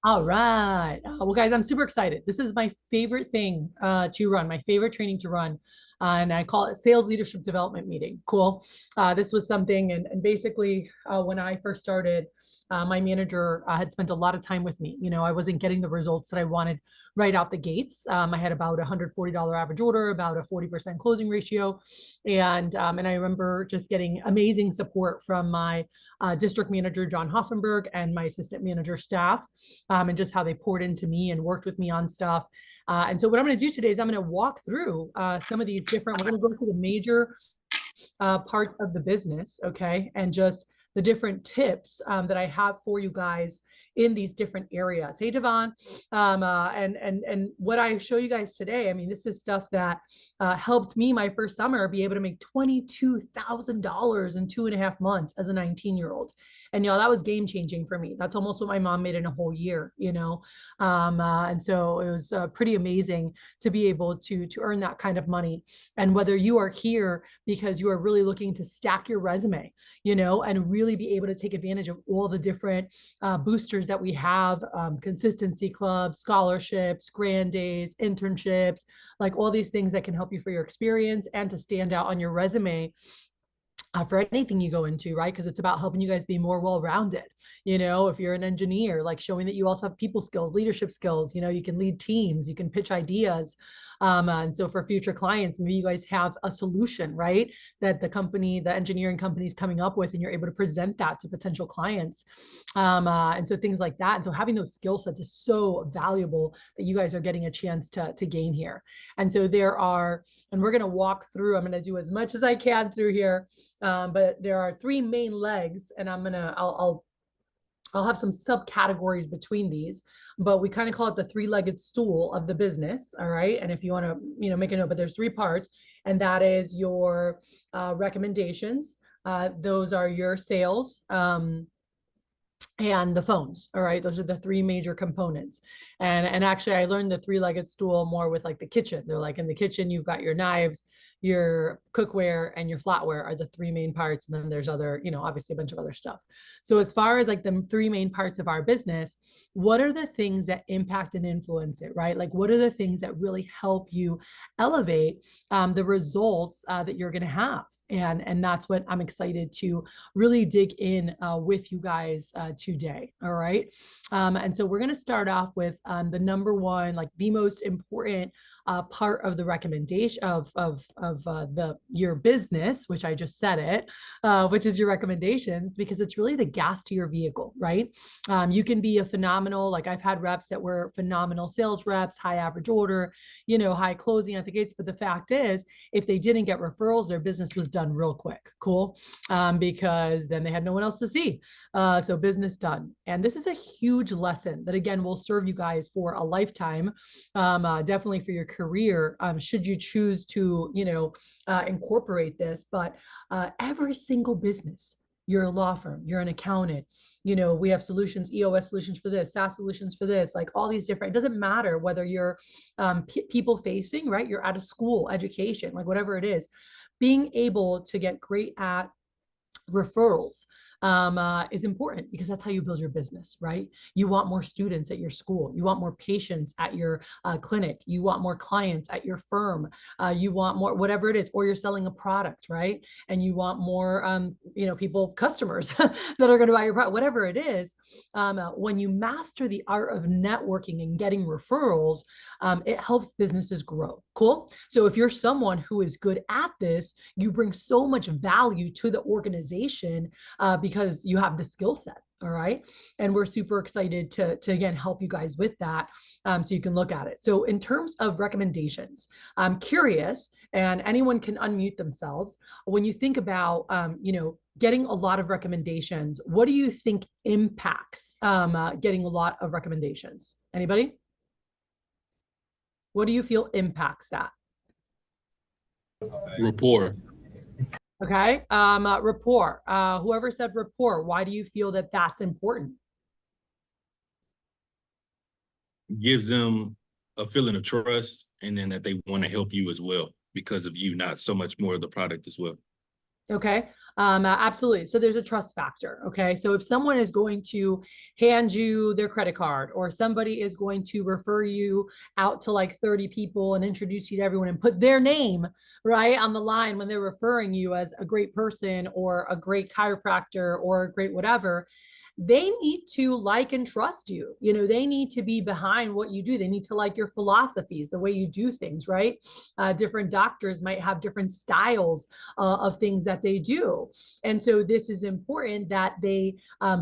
All right. Well, guys, I'm super excited. This is my favorite thing to run, my favorite training to run. And I call it Sales Leadership Development Meeting. Cool. This was something, and basically, when I first started, my manager had spent a lot of time with me. You know, I wasn't getting the results that I wanted right out the gates. I had about $140 average order, about a 40% closing ratio. And I remember just getting amazing support from my district manager, John Hoffenberg, and my assistant manager staff, and just how they poured into me and worked with me on stuff. And so what I'm going to do today is I'm going to walk through some of these different, we're going to go through the major part of the business, okay? And just the different tips that I have for you guys in these different areas. Hey, Devon, and what I show you guys today, I mean, this is stuff that helped me my first summer be able to make $22,000 in 2.5 months as a 19-year-old. And, you know, that was game changing for me. That's almost what my mom made in a whole year, you know? And so it was pretty amazing to be able to earn that kind of money. And whether you are here because you are really looking to stack your resume, you know, and really be able to take advantage of all the different boosters that we have, consistency clubs, scholarships, grand days, internships, like all these things that can help you for your experience and to stand out on your resume for anything you go into, right? Because it's about helping you guys be more well-rounded. You know, if you're an engineer, like showing that you also have people skills, leadership skills, you know, you can lead teams, you can pitch ideas. And so for future clients, maybe you guys have a solution, right? That the company, the engineering company is coming up with, and you're able to present that to potential clients. And so things like that. And so having those skill sets is so valuable that you guys are getting a chance to gain here. And so there are, and we're going to walk through, I'm going to do as much as I can through here. But there are three main legs, and I'll have some subcategories between these, but we kind of call it the three-legged stool of the business. All right. And if you want to, you know, make a note, but there's three parts, and that is your recommendations. Those are your sales. And the phones. All right. Those are the three major components. And actually I learned the three-legged stool more with like the kitchen. They're like, in the kitchen, you've got your knives, your cookware, and your flatware are the three main parts. And then there's other, you know, obviously a bunch of other stuff. So as far as like the three main parts of our business, what are the things that impact and influence it, right? Like what are the things that really help you elevate the results that you're going to have? And that's what I'm excited to really dig in with you guys today. All right. And so we're going to start off with the number one, like the most important part of the recommendation of your business, which I just said it, which is your recommendations, because it's really the gas to your vehicle, right? You can be a phenomenal, like I've had reps that were phenomenal sales reps, high average order, you know, high closing at the gates. But the fact is, if they didn't get referrals, their business was done real quick. Cool. Because then they had no one else to see. So business done. And this is a huge lesson that, again, will serve you guys for a lifetime, definitely for your career, should you choose to, you know, incorporate this. But every single business, you're a law firm, you're an accountant, you know, we have solutions, EOS solutions for this, SaaS solutions for this, like all these different, it doesn't matter whether you're people facing, right? You're out of school, education, like whatever it is, being able to get great at referrals is important, because that's how you build your business, right? You want more students at your school. You want more patients at your clinic. You want more clients at your firm. You want more, whatever it is, or you're selling a product, right? And you want more, you know, people, customers that are going to buy your product, whatever it is. When you master the art of networking and getting referrals, it helps businesses grow. Cool. So if you're someone who is good at this, you bring so much value to the organization because you have the skill set. All right. And we're super excited to again, help you guys with that. So you can look at it. So in terms of recommendations, I'm curious, and anyone can unmute themselves. When you think about, you know, getting a lot of recommendations, what do you think impacts getting a lot of recommendations? Anybody? What do you feel impacts that? Rapport. Okay. Rapport. Whoever said rapport, why do you feel that that's important? Gives them a feeling of trust, and then that they want to help you as well because of you, not so much more of the product as well. Okay. Absolutely. So there's a trust factor. Okay. So if someone is going to hand you their credit card, or somebody is going to refer you out to like 30 people and introduce you to everyone and put their name right on the line when they're referring you as a great person or a great chiropractor or a great whatever, they need to like and trust you. You know, they need to be behind what you do. They need to like your philosophies, the way you do things, right? Different doctors might have different styles of things that they do. And so this is important that they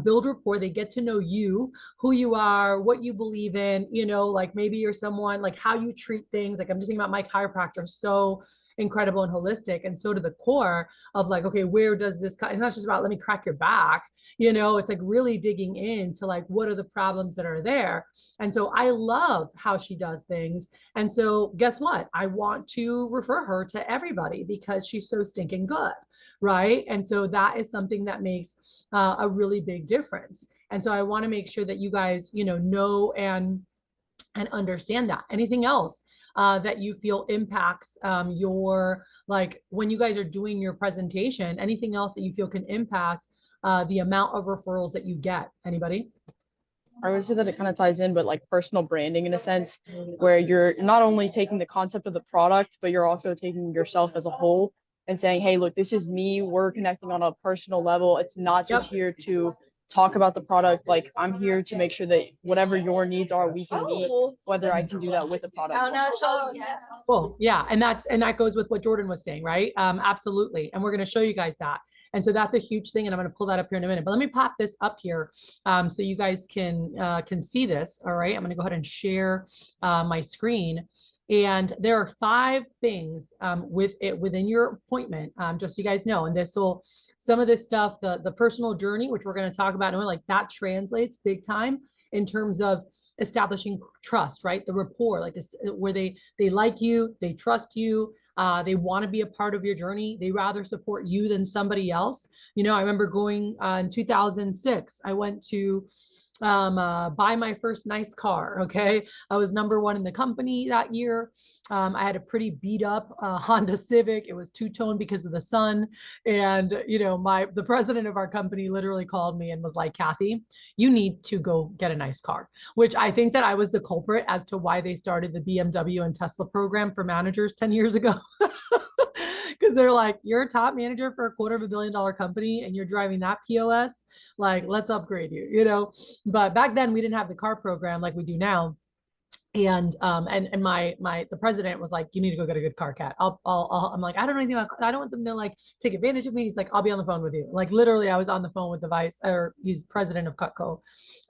build rapport, they get to know you, who you are, what you believe in, you know, like maybe you're someone, like how you treat things. Like I'm just thinking about my chiropractor, so incredible and holistic, and so to the core of like, okay, where does this cut? It's not just about let me crack your back, you know, it's like really digging into like what are the problems that are there. And so I love how she does things. And so guess what? I want to refer her to everybody because she's so stinking good. Right. And so that is something that makes a really big difference. And so I want to make sure that you guys, you know and understand that. Anything else that you feel impacts your, like when you guys are doing your presentation, anything else that you feel can impact the amount of referrals that you get? Anybody? I would say that it kind of ties in, but like personal branding in a sense, where you're not only taking the concept of the product, but you're also taking yourself as a whole and saying, hey, look, this is me. We're connecting on a personal level. It's not just Yep. here to talk about the product. Like I'm here to make sure that whatever your needs are, we can meet, whether I can do that with the product. Cool. Yeah. And that goes with what Jordan was saying, right? Absolutely. And we're going to show you guys that. And so that's a huge thing. And I'm going to pull that up here in a minute, but let me pop this up here so you guys can see this. All right. I'm going to go ahead and share my screen. And there are 5 things with it within your appointment, just so you guys know. And this will, some of this stuff, the personal journey, which we're going to talk about, and like that translates big time in terms of establishing trust, right? The rapport, like this, where they like you, they trust you, they want to be a part of your journey. They rather support you than somebody else. You know, I remember going in 2006, I went to buy my first nice car. Okay. I was #1 in the company that year. I had a pretty beat up Honda Civic. It was two-tone because of the sun. And, you know, the president of our company literally called me and was like, Cathy, you need to go get a nice car, which I think that I was the culprit as to why they started the BMW and Tesla program for managers 10 years ago. Because they're like, you're a top manager for a $250 million company and you're driving that POS, like, let's upgrade you, you know. But back then we didn't have the car program like we do now. And my the president was like, you need to go get a good car, cat. I'm like, I don't know anything about, I don't want them to like take advantage of me. He's like, I'll be on the phone with you. Like literally I was on the phone with the vice, or he's president of Cutco,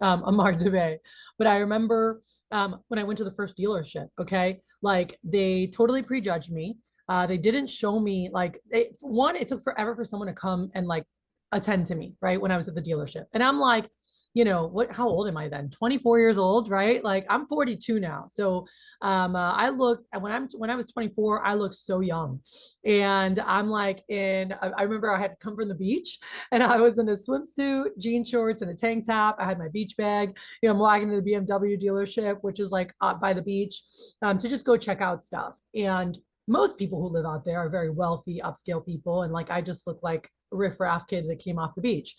Amar Dubey. But I remember when I went to the first dealership, okay, like they totally prejudged me. They didn't show me like it took forever for someone to come and like attend to me, right? When I was at the dealership. And I'm like, you know, how old am I then? 24 years old, right? Like I'm 42 now. So I look, when I was 24, I looked so young. And I'm like I remember I had come from the beach and I was in a swimsuit, jean shorts, and a tank top. I had my beach bag. You know, I'm walking to the BMW dealership, which is like by the beach, to just go check out stuff. And most people who live out there are very wealthy, upscale people. And like I just look like a riffraff kid that came off the beach.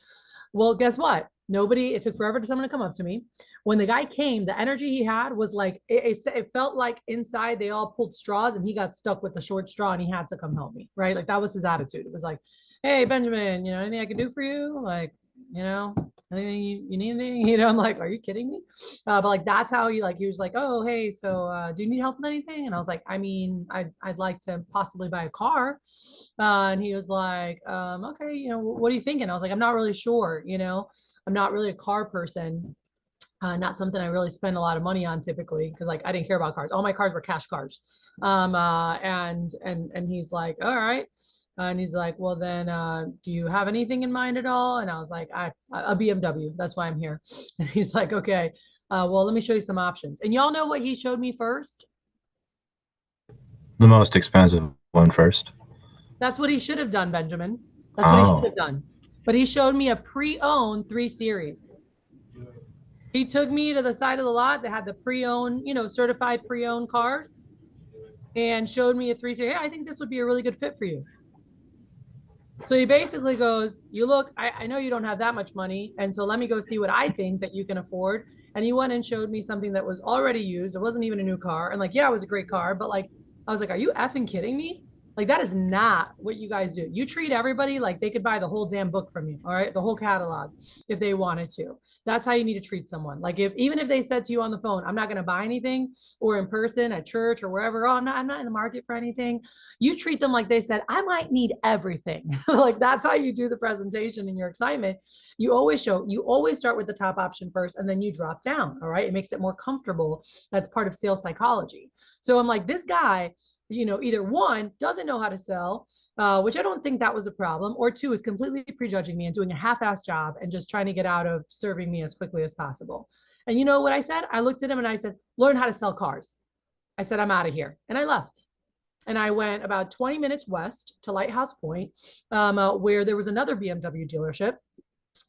Well, guess what? Nobody, it took forever for someone to come up to me. When the guy came, the energy he had was like, it felt like inside they all pulled straws and he got stuck with the short straw and he had to come help me, right? Like that was his attitude. It was like, hey, Benjamin, you know, anything I can do for you? Like, you know, anything you need anything? You know, I'm like, are you kidding me? But like, that's how he was like, oh, hey, so do you need help with anything? And I was like, I mean, I'd like to possibly buy a car. And he was like, okay, you know, what are you thinking? I was like, I'm not really sure, you know, I'm not really a car person. Not something I really spend a lot of money on typically because like I didn't care about cars. All my cars were cash cars. And he's like, all right. And he's like, well then, do you have anything in mind at all? And I was like, a BMW. That's why I'm here. And he's like, okay, well, let me show you some options. And y'all know what he showed me first? The most expensive one first. That's what he should have done, Benjamin. That's what he should have Oh, done. But he showed me a pre-owned 3 Series. He took me to the side of the lot that had the pre-owned, you know, certified pre-owned cars and showed me a 3 Series. Hey, I think this would be a really good fit for you. So he basically goes, you look, I know you don't have that much money. And so let me go see what I think that you can afford. And he went and showed me something that was already used. It wasn't even a new car. And like, yeah, it was a great car. But like, I was like, are you effing kidding me? Like, that is not what you guys do. You treat everybody like they could buy the whole damn book from you. All right. The whole catalog if they wanted to. That's how you need to treat someone. Like, if even if they said to you on the phone, I'm not going to buy anything, or in person at church or wherever, oh, I'm not in the market for anything, you treat them like they said, I might need everything. Like, that's how you do the presentation and your excitement. You always start with the top option first and then you drop down. All right. It makes it more comfortable. That's part of sales psychology. So I'm like, this guy, either one, doesn't know how to sell, which I don't think that was a problem, or two, is completely prejudging me and doing a half-assed job and just trying to get out of serving me as quickly as possible. And you know what I said? I looked at him and I said, learn how to sell cars. I said, I'm out of here. And I left. And I went about 20 minutes west to Lighthouse Point, where there was another BMW dealership.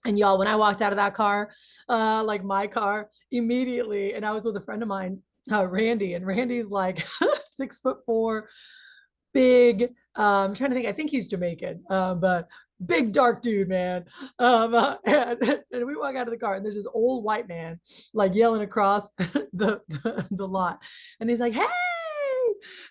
And y'all, when I walked out of that car, like my car, immediately, and I was with a friend of mine, Randy, and Randy's like 6'4", big. I'm trying to think. I think he's Jamaican, but big dark dude, man. And we walk out of the car, and there's this old white man like yelling across the lot, and he's like, "Hey!"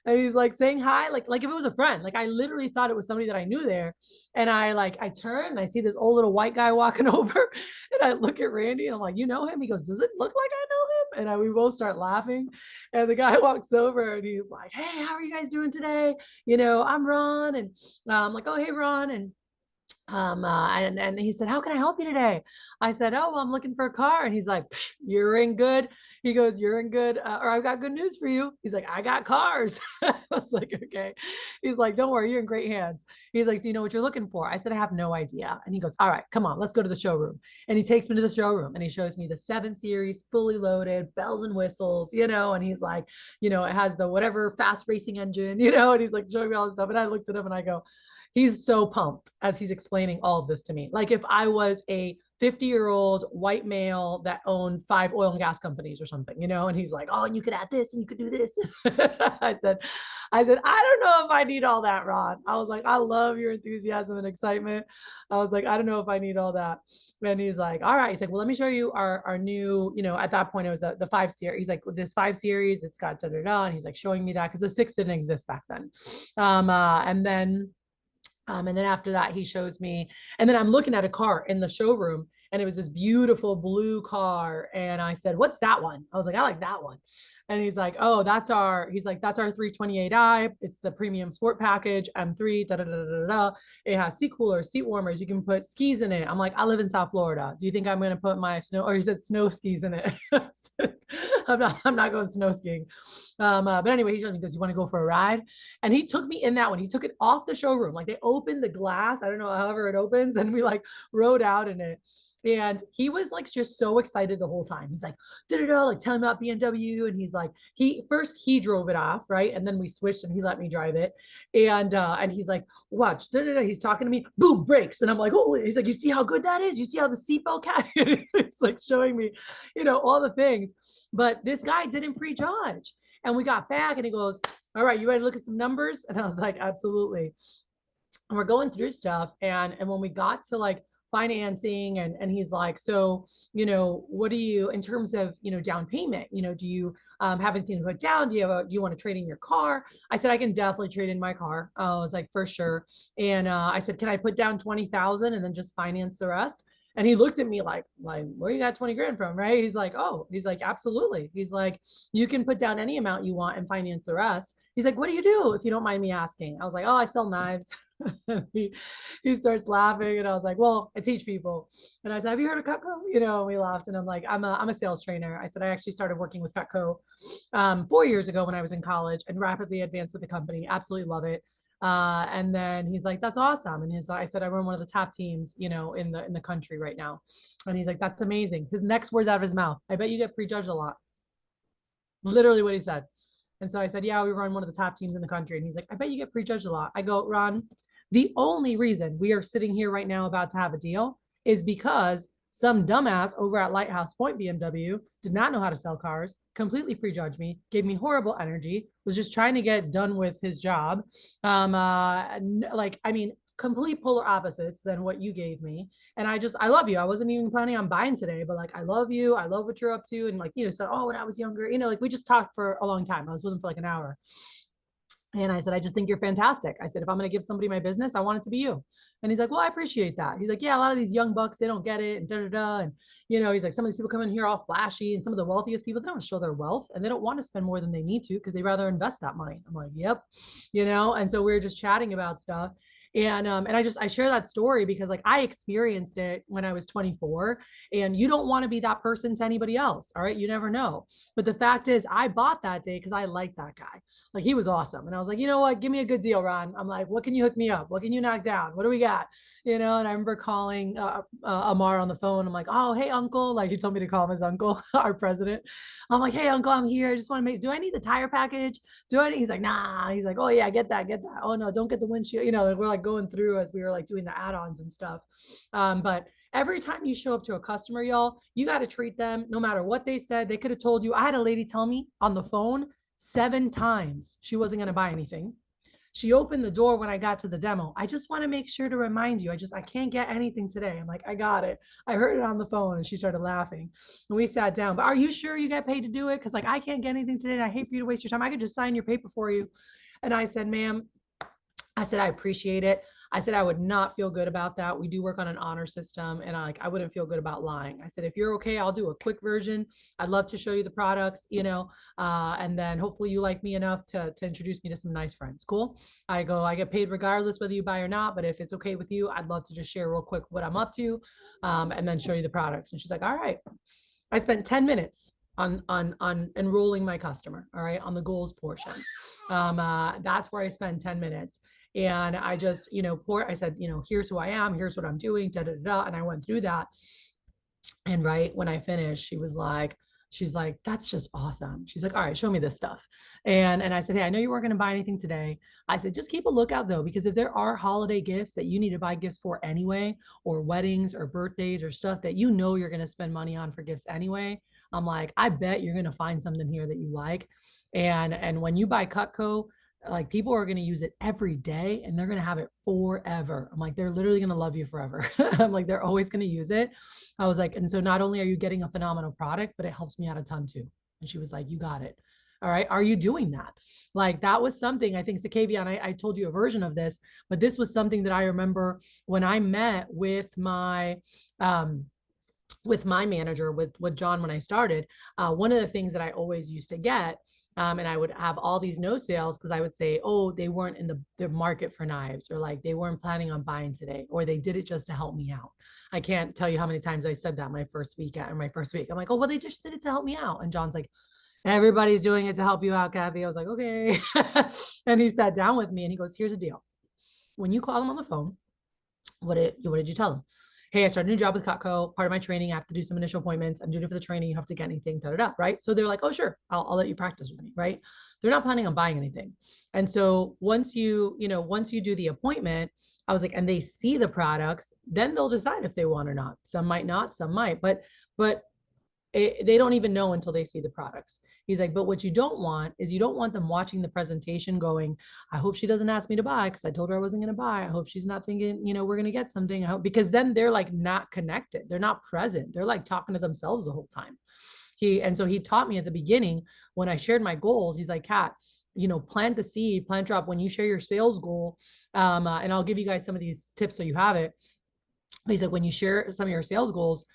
And he's like saying hi, like if it was a friend. Like, I literally thought it was somebody that I knew there. And I turn and I see this old little white guy walking over, and I look at Randy and I'm like, you know him? He goes, does it look like I know him? And we both start laughing. And the guy walks over and he's like, hey, how are you guys doing today? I'm Ron. And I'm like, oh, hey, Ron. And he said, how can I help you today? I said, oh, well, I'm looking for a car. And he's like, you're in good. He goes, you're in good, or I've got good news for you. He's like, I got cars. I was like, okay. He's like, don't worry, you're in great hands. He's like, do you know what you're looking for? I said, I have no idea. And he goes, all right, come on, let's go to the showroom. And he takes me to the showroom and he shows me the 7 Series, fully loaded, bells and whistles, and he's like, it has the whatever fast racing engine, and he's like showing me all this stuff. And I looked at him and I go, he's so pumped as he's explaining all of this to me. Like, if I was a 50-year-old white male that owned 5 oil and gas companies or something, and he's like, oh, and you could add this and you could do this. I said, I don't know if I need all that, Ron. I was like, I love your enthusiasm and excitement. I was like, I don't know if I need all that. And he's like, all right. He's like, well, let me show you our new, at that point it was the 5 Series. He's like, with this 5 Series, it's got da-da-da. And he's like showing me that because the 6 didn't exist back then. And then after that, he shows me, and then I'm looking at a car in the showroom, and it was this beautiful blue car. And I said, what's that one? I was like, I like that one. And he's like, oh, that's our 328i. It's the premium sport package, M3, da, da, da, da, da. It has seat coolers, seat warmers. You can put skis in it. I'm like, I live in South Florida. Do you think I'm going to put my he said snow skis in it. I'm not going snow skiing. But anyway, he goes, you want to go for a ride? And he took me in that one. He took it off the showroom. Like, they opened the glass. I don't know, however it opens. And we like rode out in it. And he was like just so excited the whole time. He's like, like telling me about BMW. And he's like, he drove it off, right? And then we switched and he let me drive it. And he's like, watch, he's talking to me, boom, brakes. And I'm like, holy, he's like, you see how good that is? You see how the seatbelt cat? It's like showing me, all the things. But this guy didn't prejudge. And we got back and he goes, all right, you ready to look at some numbers? And I was like, absolutely. And we're going through stuff. And when we got to like financing, and he's like, so, what do you, in terms of, down payment, do you have anything to put down? Do you want to trade in your car? I said, I can definitely trade in my car. I was like, for sure. And I said, can I put down 20,000 and then just finance the rest? And he looked at me like, where you got 20 grand from, right? He's like, absolutely. He's like, you can put down any amount you want and finance the rest. He's like, what do you do, if you don't mind me asking? I was like, oh, I sell knives. he starts laughing, and I was like, well, I teach people. And I said, have you heard of Cutco? And we laughed, and I'm like, I'm a sales trainer. I said, I actually started working with Cutco 4 years ago when I was in college, and rapidly advanced with the company. Absolutely love it. And then he's like, that's awesome. And I said, I run one of the top teams, in the country right now. And he's like, that's amazing. His next words out of his mouth, I bet you get prejudged a lot. Literally what he said. And so I said, yeah, we run one of the top teams in the country. And he's like, I bet you get prejudged a lot. I go, Ron, the only reason we are sitting here right now about to have a deal is because some dumbass over at Lighthouse Point BMW did not know how to sell cars, completely prejudged me, gave me horrible energy, was just trying to get done with his job. complete polar opposites than what you gave me. And I love you. I wasn't even planning on buying today, but like, I love you. I love what you're up to. And like, said, oh, when I was younger, like we just talked for a long time. I was with him for like an hour. And I said, I just think you're fantastic. I said, if I'm going to give somebody my business, I want it to be you. And he's like, well, I appreciate that. He's like, yeah, a lot of these young bucks, they don't get it. And da, da, da. And, he's like, some of these people come in here all flashy, and some of the wealthiest people, they don't show their wealth and they don't want to spend more than they need to because they rather invest that money. I'm like, yep. And so we were just chatting about stuff. And I share that story because like I experienced it when I was 24, and you don't want to be that person to anybody else. All right. You never know. But the fact is I bought that day because I liked that guy. Like he was awesome. And I was like, you know what? Give me a good deal, Ron. I'm like, what can you hook me up? What can you knock down? What do we got? And I remember calling Amar on the phone. I'm like, oh, hey, uncle. Like he told me to call him his uncle, our president. I'm like, hey, uncle, I'm here. I just want to do I need the tire package? He's like, nah. He's like, oh yeah, get that. Oh no, don't get the windshield. We're like going through as we were like doing the add-ons and stuff. But every time you show up to a customer, y'all, you got to treat them no matter what they said. They could have told you. I had a lady tell me on the phone 7 times she wasn't going to buy anything. She opened the door when I got to the demo. I just want to make sure to remind you, I can't get anything today. I'm like, I got it. I heard it on the phone. And she started laughing. And we sat down, but are you sure you got paid to do it? Because like, I can't get anything today. And I hate for you to waste your time. I could just sign your paper for you. And I said, ma'am, I said, I appreciate it. I said, I would not feel good about that. We do work on an honor system, and I wouldn't feel good about lying. I said, if you're okay, I'll do a quick version. I'd love to show you the products, and then hopefully you like me enough to introduce me to some nice friends. Cool. I get paid regardless whether you buy or not, but if it's okay with you, I'd love to just share real quick what I'm up to, and then show you the products. And she's like, all right. I spent 10 minutes on enrolling my customer, all right, on the goals portion. That's where I spend 10 minutes. And I just, I said, here's who I am, here's what I'm doing, da, da, da, da. And I went through that. And right when I finished, she's like, that's just awesome. She's like, all right, show me this stuff. And I said, hey, I know you weren't going to buy anything today. I said, just keep a lookout though, because if there are holiday gifts that you need to buy gifts for anyway, or weddings or birthdays or stuff that you're going to spend money on for gifts anyway, I'm like, I bet you're going to find something here that you like. And when you buy Cutco, like people are going to use it every day and they're going to have it forever. I'm like, they're literally going to love you forever. I'm like, they're always going to use it. I was like, and so not only are you getting a phenomenal product, but it helps me out a ton too. And she was like, you got it. All right. Are you doing that? Like that was something, I think, Sakavia, and I told you a version of this, but this was something that I remember when I met with my manager, with John, when I started, one of the things that I always used to get, and I would have all these no sales because I would say, oh, they weren't in the market for knives, or like they weren't planning on buying today, or they did it just to help me out. I can't tell you how many times I said that my first week. I'm like, oh, well, they just did it to help me out. And John's like, everybody's doing it to help you out, Cathy. I was like, okay. And he sat down with me and he goes, here's the deal. When you call them on the phone, what did you tell them? Hey, I started a new job with Cutco. Part of my training, I have to do some initial appointments. I'm doing it for the training. You have to get anything, da, da, da, right? So they're like, oh, sure, I'll let you practice with me, right? They're not planning on buying anything. And so once you do the appointment, I was like, and they see the products, then they'll decide if they want or not. Some might not, some might, but they don't even know until they see the products. He's like, but what you don't want is you don't want them watching the presentation going, I hope she doesn't ask me to buy because I told her I wasn't going to buy. I hope she's not thinking, we're going to get something. I hope, because then they're like not connected. They're not present. They're like talking to themselves the whole time. And so he taught me at the beginning when I shared my goals, he's like, Kat, plant the seed, plant drop when you share your sales goal. And I'll give you guys some of these tips so you have it. He's like, when you share some of your sales goals,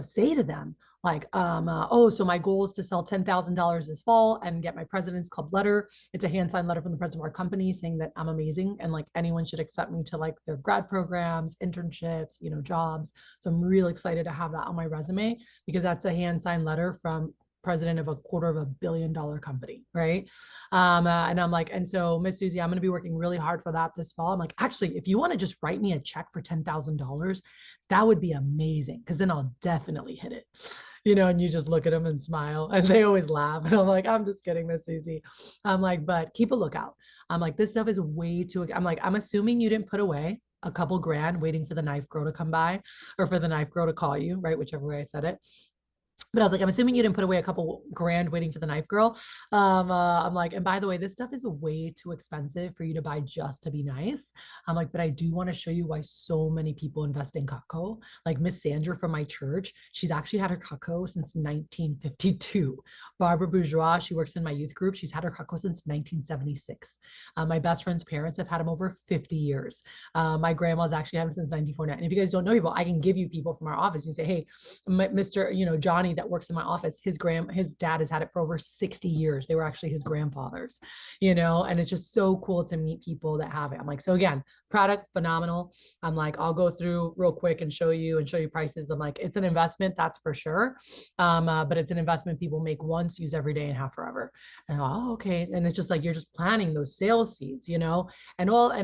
say to them like, oh, so my goal is to sell $10,000 this fall and get my President's Club letter. It's a hand signed letter from the president of our company saying that I'm amazing and like anyone should accept me to like their grad programs, internships, jobs. So I'm really excited to have that on my resume because that's a hand signed letter from president of a $250 million company, right? And I'm like, and so Miss Susie, I'm going to be working really hard for that this fall. I'm like, actually, if you want to just write me a check for $10,000, that would be amazing because then I'll definitely hit it, and you just look at them and smile and they always laugh. And I'm like, I'm just kidding, Miss Susie. I'm like, but keep a lookout. I'm like, this stuff is way too, I'm like, I'm assuming you didn't put away a couple grand waiting for the knife girl to come by or for the knife girl to call you, right? Whichever way I said it. But I was like, I'm assuming you didn't put away a couple grand waiting for the knife girl. I'm like, and by the way, this stuff is way too expensive for you to buy just to be nice. I'm like, but I do want to show you why so many people invest in Cutco. Like Miss Sandra from my church, she's actually had her Cutco since 1952. Barbara Bourgeois, she works in my youth group. She's had her Cutco since 1976. My best friend's parents have had them over 50 years. My grandma's actually had them since 1949. And if you guys don't know people, I can give you people from our office. You say, hey, Mr. Johnny that works in my office, his dad has had it for over 60 years. They were actually his grandfathers, and it's just so cool to meet people that have it. I'm like, so again, product phenomenal. I'm like, I'll go through real quick and show you prices. I'm like, it's an investment, that's for sure. But it's an investment people make once, use every day, and have forever. And okay. And it's just like, you're just planting those sales seeds, and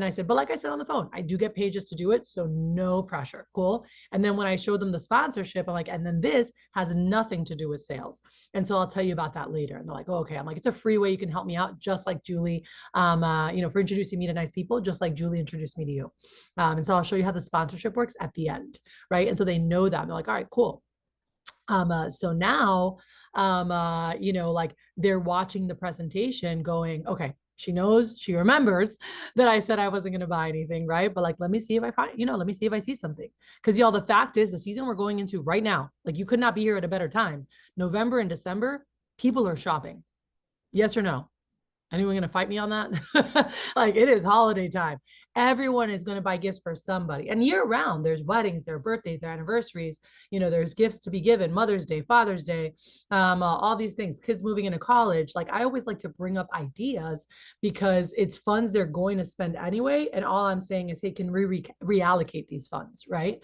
I said, but like I said on the phone, I do get paid just to do it. So no pressure. Cool. And then when I showed them the sponsorship, I'm like, and then this has nothing to do with sales. And so I'll tell you about that later. And they're like, oh, okay. I'm like, it's a free way you can help me out, just like Julie, for introducing me to nice people, just like Julie introduced me to you. And so I'll show you how the sponsorship works at the end. Right. And so they know that. They're like, all right, cool. So now, like they're watching the presentation going, okay, she remembers that I said I wasn't going to buy anything. Right. But like, let me see if I see something. Cause y'all, the fact is the season we're going into right now, like you could not be here at a better time. November and December, people are shopping. Yes or no? Anyone going to fight me on that? Like it is holiday time. Everyone is going to buy gifts for somebody, and year round there's weddings, there are birthdays, there are anniversaries, there's gifts to be given, Mother's Day, Father's Day, all these things, kids moving into college. Like I always like to bring up ideas because it's funds they're going to spend anyway. And all I'm saying is they can reallocate these funds, right?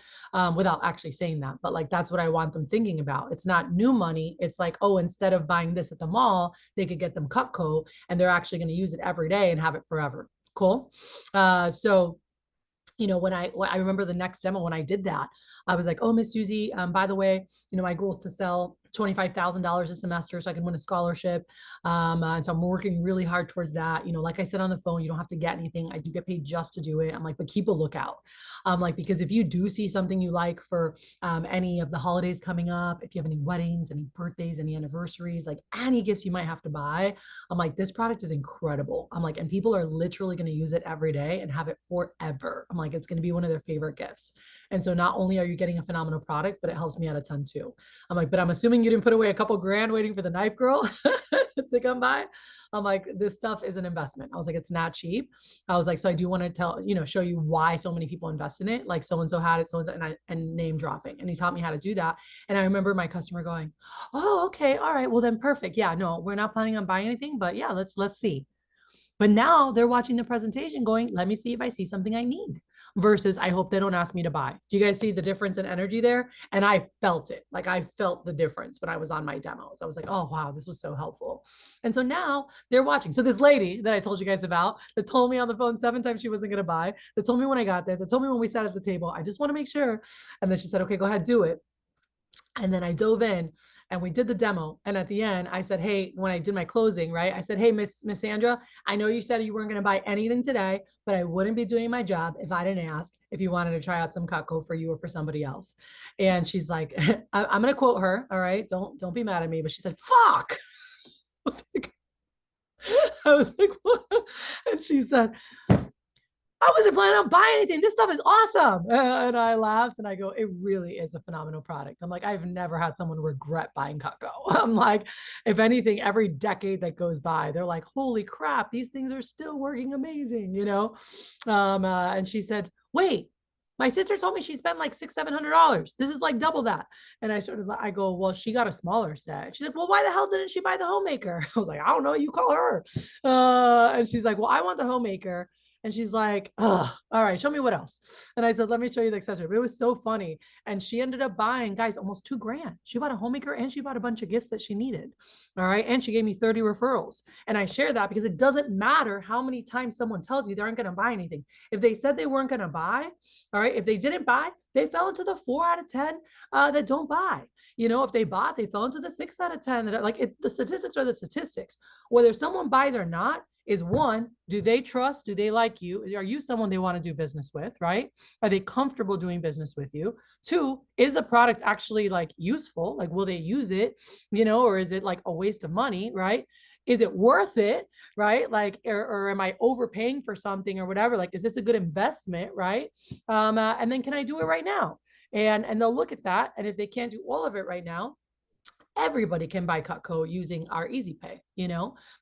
Without actually saying that, but like, that's what I want them thinking about. It's not new money. It's like, oh, instead of buying this at the mall, they could get them Cutco and they're actually going to use it every day and have it forever. Cool. So when I remember the next demo, when I did that, I was like, oh, Miss Susie, by the way, my goal is to sell $25,000 a semester so I can win a scholarship. And so I'm working really hard towards that. Like I said on the phone, you don't have to get anything. I do get paid just to do it. I'm like, but keep a lookout. Like, because if you do see something you like for any of the holidays coming up, if you have any weddings, any birthdays, any anniversaries, like any gifts you might have to buy, I'm like, this product is incredible. I'm like, and people are literally going to use it every day and have it forever. I'm like, it's going to be one of their favorite gifts. And so not only are you getting a phenomenal product, but it helps me out a ton too. I'm like, but I'm assuming you didn't put away a couple grand waiting for the knife girl to come by. I'm like, this stuff is an investment. I was like, it's not cheap. I was like, so I do want to show you why so many people invest in it. Like so-and-so had it, so-and-so, and name dropping. And he taught me how to do that. And I remember my customer going, oh, okay. All right. Well then perfect. Yeah, no, we're not planning on buying anything, but yeah, let's see. But now they're watching the presentation going, let me see if I see something I need, versus I hope they don't ask me to buy. Do you guys see the difference in energy there? And I felt it. Like I felt the difference when I was on my demos. I was like, oh, wow, this was so helpful. And so now they're watching. So this lady that I told you guys about, that told me on the phone 7 times she wasn't going to buy, that told me when I got there, that told me when we sat at the table, I just want to make sure. And then she said, okay, go ahead, do it. And then I dove in and we did the demo. And at the end, I said, hey, when I did my closing, right? I said, hey, Miss Sandra, I know you said you weren't going to buy anything today, but I wouldn't be doing my job if I didn't ask if you wanted to try out some Cutco for you or for somebody else. And she's like, I'm going to quote her. All right. Don't be mad at me. But she said, fuck. I was like, what? And she said, I wasn't planning on buying anything. This stuff is awesome. And I laughed and I go, it really is a phenomenal product. I'm like, I've never had someone regret buying Cutco. I'm like, if anything, every decade that goes by, they're like, holy crap, these things are still working amazing, And she said, wait, my sister told me she spent like $600-700. This is like double that. And I go, well, she got a smaller set. She's like, well, why the hell didn't she buy the homemaker? I was like, I don't know. You call her. And she's like, well, I want the homemaker. And she's like, oh, all right, show me what else. And I said, let me show you the accessory. But it was so funny. And she ended up buying, guys, almost $2,000. She bought a homemaker and she bought a bunch of gifts that she needed. All right. And she gave me 30 referrals. And I share that because it doesn't matter how many times someone tells you they aren't going to buy anything. If they said they weren't going to buy, all right, if they didn't buy, they fell into the 4 out of 10 that don't buy. If they bought, they fell into the 6 out of 10 that are like the statistics are the statistics. Whether someone buys or not, is one, do they trust? Do they like you? Are you someone they want to do business with, right? Are they comfortable doing business with you? Two, is the product actually like useful? Like, will they use it, or is it like a waste of money, right? Is it worth it, right? Like, or am I overpaying for something or whatever? Like, is this a good investment, right? And then can I do it right now? And they'll look at that. And if they can't do all of it right now, everybody can buy Cutco using our Easy Pay,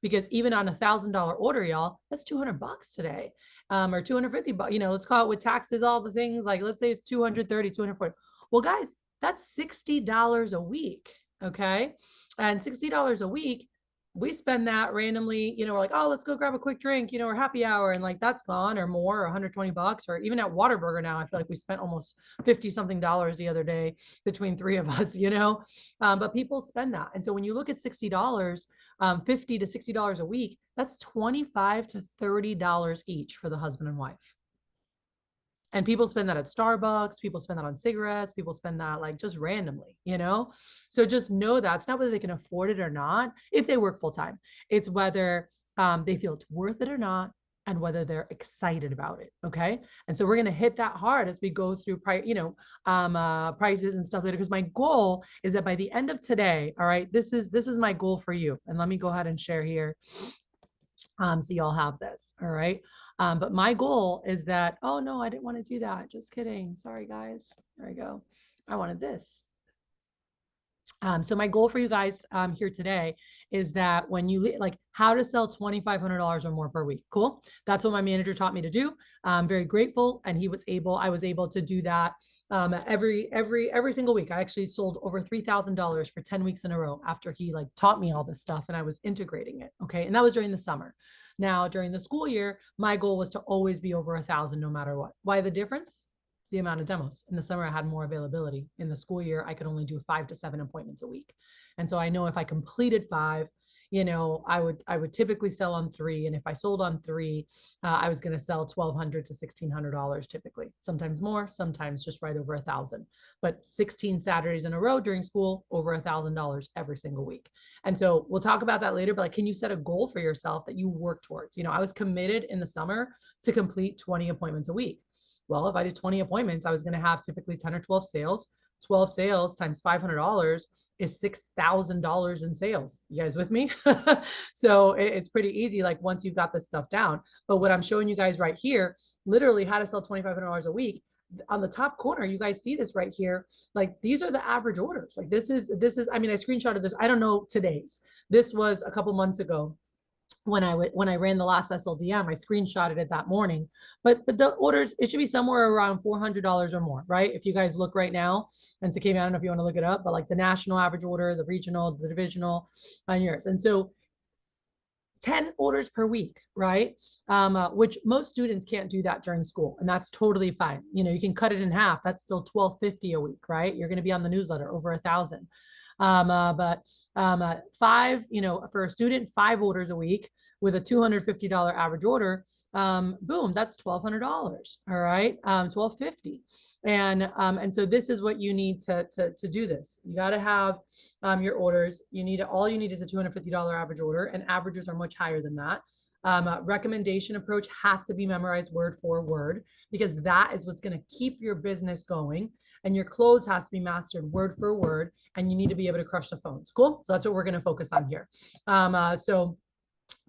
because even on $1,000 order, y'all, that's $200 today, or $250. Let's call it with taxes, all the things. Like, let's say it's 230, 240. Well, guys, that's $60 a week. Okay, and $60 a week, we spend that randomly, we're like, oh, let's go grab a quick drink, or happy hour. And like, that's gone or more, or $120, or even at Whataburger now, I feel like we spent almost 50 something dollars the other day between three of us, but people spend that. And so when you look at $60, $50 to $60 a week, that's $25 to $30 each for the husband and wife. And people spend that at Starbucks, people spend that on cigarettes, people spend that like just randomly, So just know that it's not whether they can afford it or not if they work full time. It's whether they feel it's worth it or not, and whether they're excited about it. Okay. And so we're going to hit that hard as we go through prices and stuff later, because my goal is that by the end of today, all right, this is my goal for you. And let me go ahead and share here. So y'all have this. All right. But my goal is that, oh no, I didn't want to do that. Just kidding. Sorry, guys. There we go. I wanted this. So my goal for you guys here today is that when you like how to sell $2,500 or more per week. Cool. That's what my manager taught me to do. I'm very grateful. And I was able to do that every single week. I actually sold over $3,000 for 10 weeks in a row after he like taught me all this stuff and I was integrating it. Okay. And that was during the summer. Now, during the school year, my goal was to always be over 1,000 no matter what. Why the difference? The amount of demos. In the summer, I had more availability. In the school year, I could only do 5 to 7 appointments a week. And so I know if I completed 5, I would typically sell on 3. And if I sold on 3, I was going to sell $1,200 to $1,600 typically, sometimes more, sometimes just right over 1,000, but 16 Saturdays in a row during school, over $1,000 every single week. And so we'll talk about that later, but like, can you set a goal for yourself that you work towards? I was committed in the summer to complete 20 appointments a week. Well, if I did 20 appointments, I was going to have typically 10 or 12 sales. 12 sales times $500 is $6,000 in sales. You guys with me? So it's pretty easy, like once you've got this stuff down. But what I'm showing you guys right here, literally how to sell $2,500 a week. On the top corner, you guys see this right here. Like these are the average orders. Like this is, I mean, I screenshotted this. I don't know today's. This was a couple months ago. When I ran the last SLDM, I screenshotted it that morning, but the orders, it should be somewhere around $400 or more, right? If you guys look right now, and so Cathy, I don't know if you want to look it up, but like the national average order, the regional, the divisional, and yours. And so 10 orders per week, right? Which most students can't do that during school, and that's totally fine. You can cut it in half. That's still $1,250 a week, right? You're going to be on the newsletter over 1,000. But 5, for a student, 5 orders a week with a $250 average order, boom, that's $1,200. All right. $1,250. And so this is what you need to do this. You got to have your orders. All you need is a $250 average order, and averages are much higher than that. Recommendation approach has to be memorized word for word, because that is what's going to keep your business going. And your close has to be mastered word for word, and you need to be able to crush the phones. Cool. So that's what we're going to focus on here. So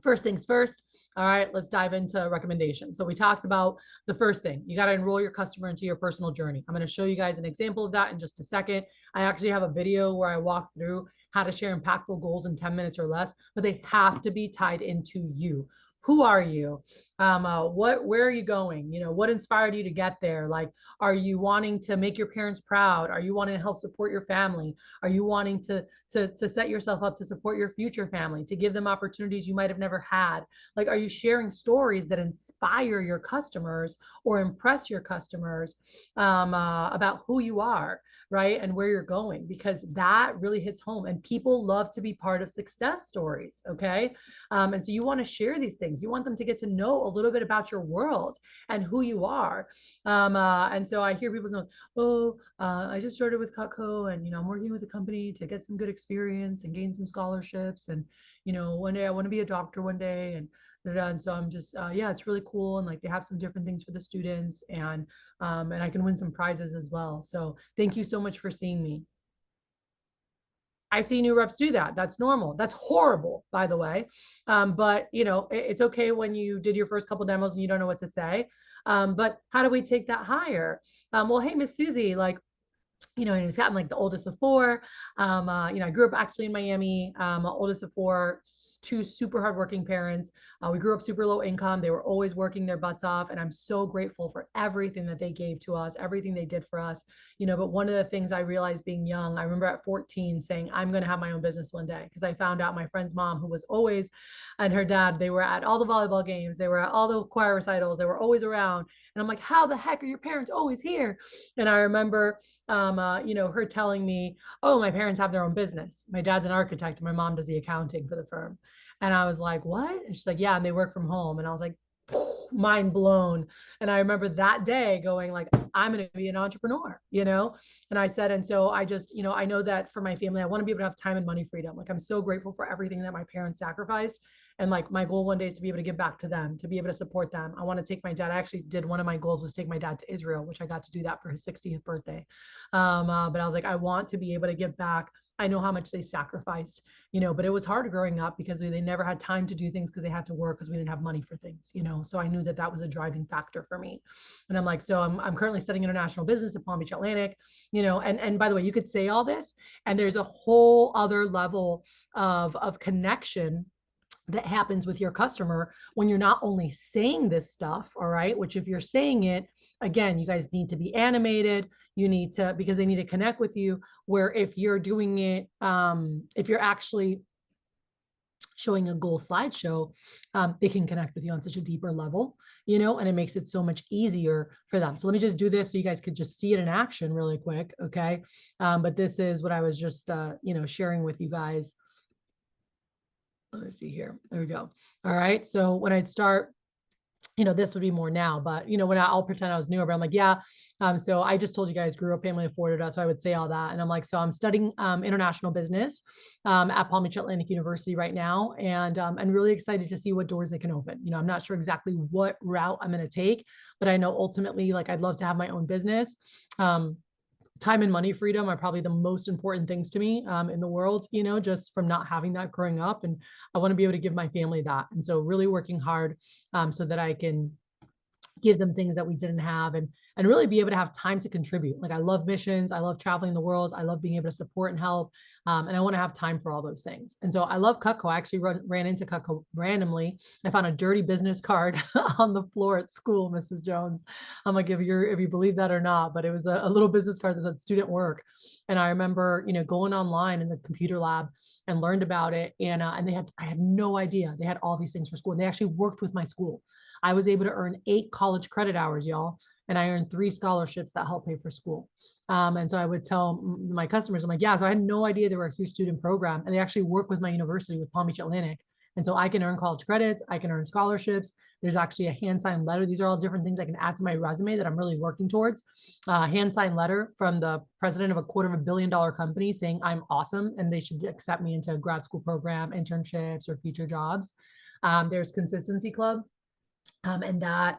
first things first. All right, let's dive into recommendations. So we talked about the first thing. You got to enroll your customer into your personal journey. I'm going to show you guys an example of that in just a second. I actually have a video where I walk through how to share impactful goals in 10 minutes or less, but they have to be tied into you. Who are you? Where are you going? What inspired you to get there? Like, are you wanting to make your parents proud? Are you wanting to help support your family? Are you wanting to set yourself up to support your future family, to give them opportunities you might have never had? Like, are you sharing stories that inspire your customers or impress your customers about who you are, right? And where you're going, because that really hits home, and people love to be part of success stories. Okay. And so you want to share these things. You want them to get to know a little bit about your world and who you are. And so I hear people saying, oh, I just started with Cutco, and, I'm working with a company to get some good experience and gain some scholarships. And, one day I want to be a doctor one day. And so I'm just, yeah, it's really cool. And like, they have some different things for the students, and I can win some prizes as well. So thank you so much for seeing me. I see new reps do that. That's normal. That's horrible, by the way. But it's okay when you did your first couple demos and you don't know what to say. But how do we take that higher? Well, hey, Miss Susie, like, and he's gotten like the oldest of four. I grew up actually in Miami, oldest of four, two super hardworking parents. We grew up super low income. They were always working their butts off. And I'm so grateful for everything that they gave to us, everything they did for us. But one of the things I realized being young, I remember at 14 saying, I'm going to have my own business one day. Because I found out my friend's mom, who was always, and her dad, they were at all the volleyball games. They were at all the choir recitals. They were always around. And I'm like, how the heck are your parents always here? And I remember, her telling me, oh, my parents have their own business. My dad's an architect and my mom does the accounting for the firm. And I was like, what? And she's like, yeah, and they work from home. And I was like, mind blown. And I remember that day going like, I'm going to be an entrepreneur, And I said, and so I just, I know that for my family, I want to be able to have time and money freedom. Like, I'm so grateful for everything that my parents sacrificed. And like, my goal one day is to be able to give back to them, to be able to support them. I want to take my dad. I actually did, one of my goals was take my dad to Israel, which I got to do that for his 60th birthday. But I was like, I want to be able to give back. I know how much they sacrificed, but it was hard growing up because they never had time to do things because they had to work because we didn't have money for things, So I knew that that was a driving factor for me. And I'm like, so I'm currently studying international business at Palm Beach Atlantic, and by the way, you could say all this, and there's a whole other level of connection that happens with your customer when you're not only saying this stuff, all right, which if you're saying it, again, you guys need to be animated, you need to, because they need to connect with you, where if you're doing it, if you're actually showing a goal slideshow, they can connect with you on such a deeper level, and it makes it so much easier for them. So let me just do this so you guys could just see it in action really quick, okay? But this is what I was just, sharing with you guys. Let's see here. There we go. All right. So when I'd start, this would be more now, but when I'll pretend I was newer, but I'm like, yeah. So I just told you guys grew up family afforded us. So I would say all that. And I'm like, so I'm studying international business at Palm Beach Atlantic University right now. And really excited to see what doors they can open. I'm not sure exactly what route I'm going to take, but I know ultimately, like, I'd love to have my own business. Time and money freedom are probably the most important things to me in the world, just from not having that growing up. And I want to be able to give my family that. And so really working hard so that I can give them things that we didn't have, and really be able to have time to contribute. Like, I love missions. I love traveling the world. I love being able to support and help. And I want to have time for all those things. And so I love Cutco. I actually ran into Cutco randomly. I found a dirty business card on the floor at school, Mrs. Jones. I'm like, if you believe that or not, but it was a little business card that said student work. And I remember, going online in the computer lab and learned about it. And I had no idea they had all these things for school. And they actually worked with my school. I was able to earn 8 college credit hours, y'all. And I earned 3 scholarships that helped pay for school. And so I would tell my customers, I'm like, yeah, so I had no idea they were a huge student program. And they actually work with my university, with Palm Beach Atlantic. And so I can earn college credits. I can earn scholarships. There's actually a hand signed letter. These are all different things I can add to my resume that I'm really working towards. Hand signed letter from the president of a $250 million company saying I'm awesome and they should accept me into a grad school program, internships, or future jobs. There's Consistency Club. And that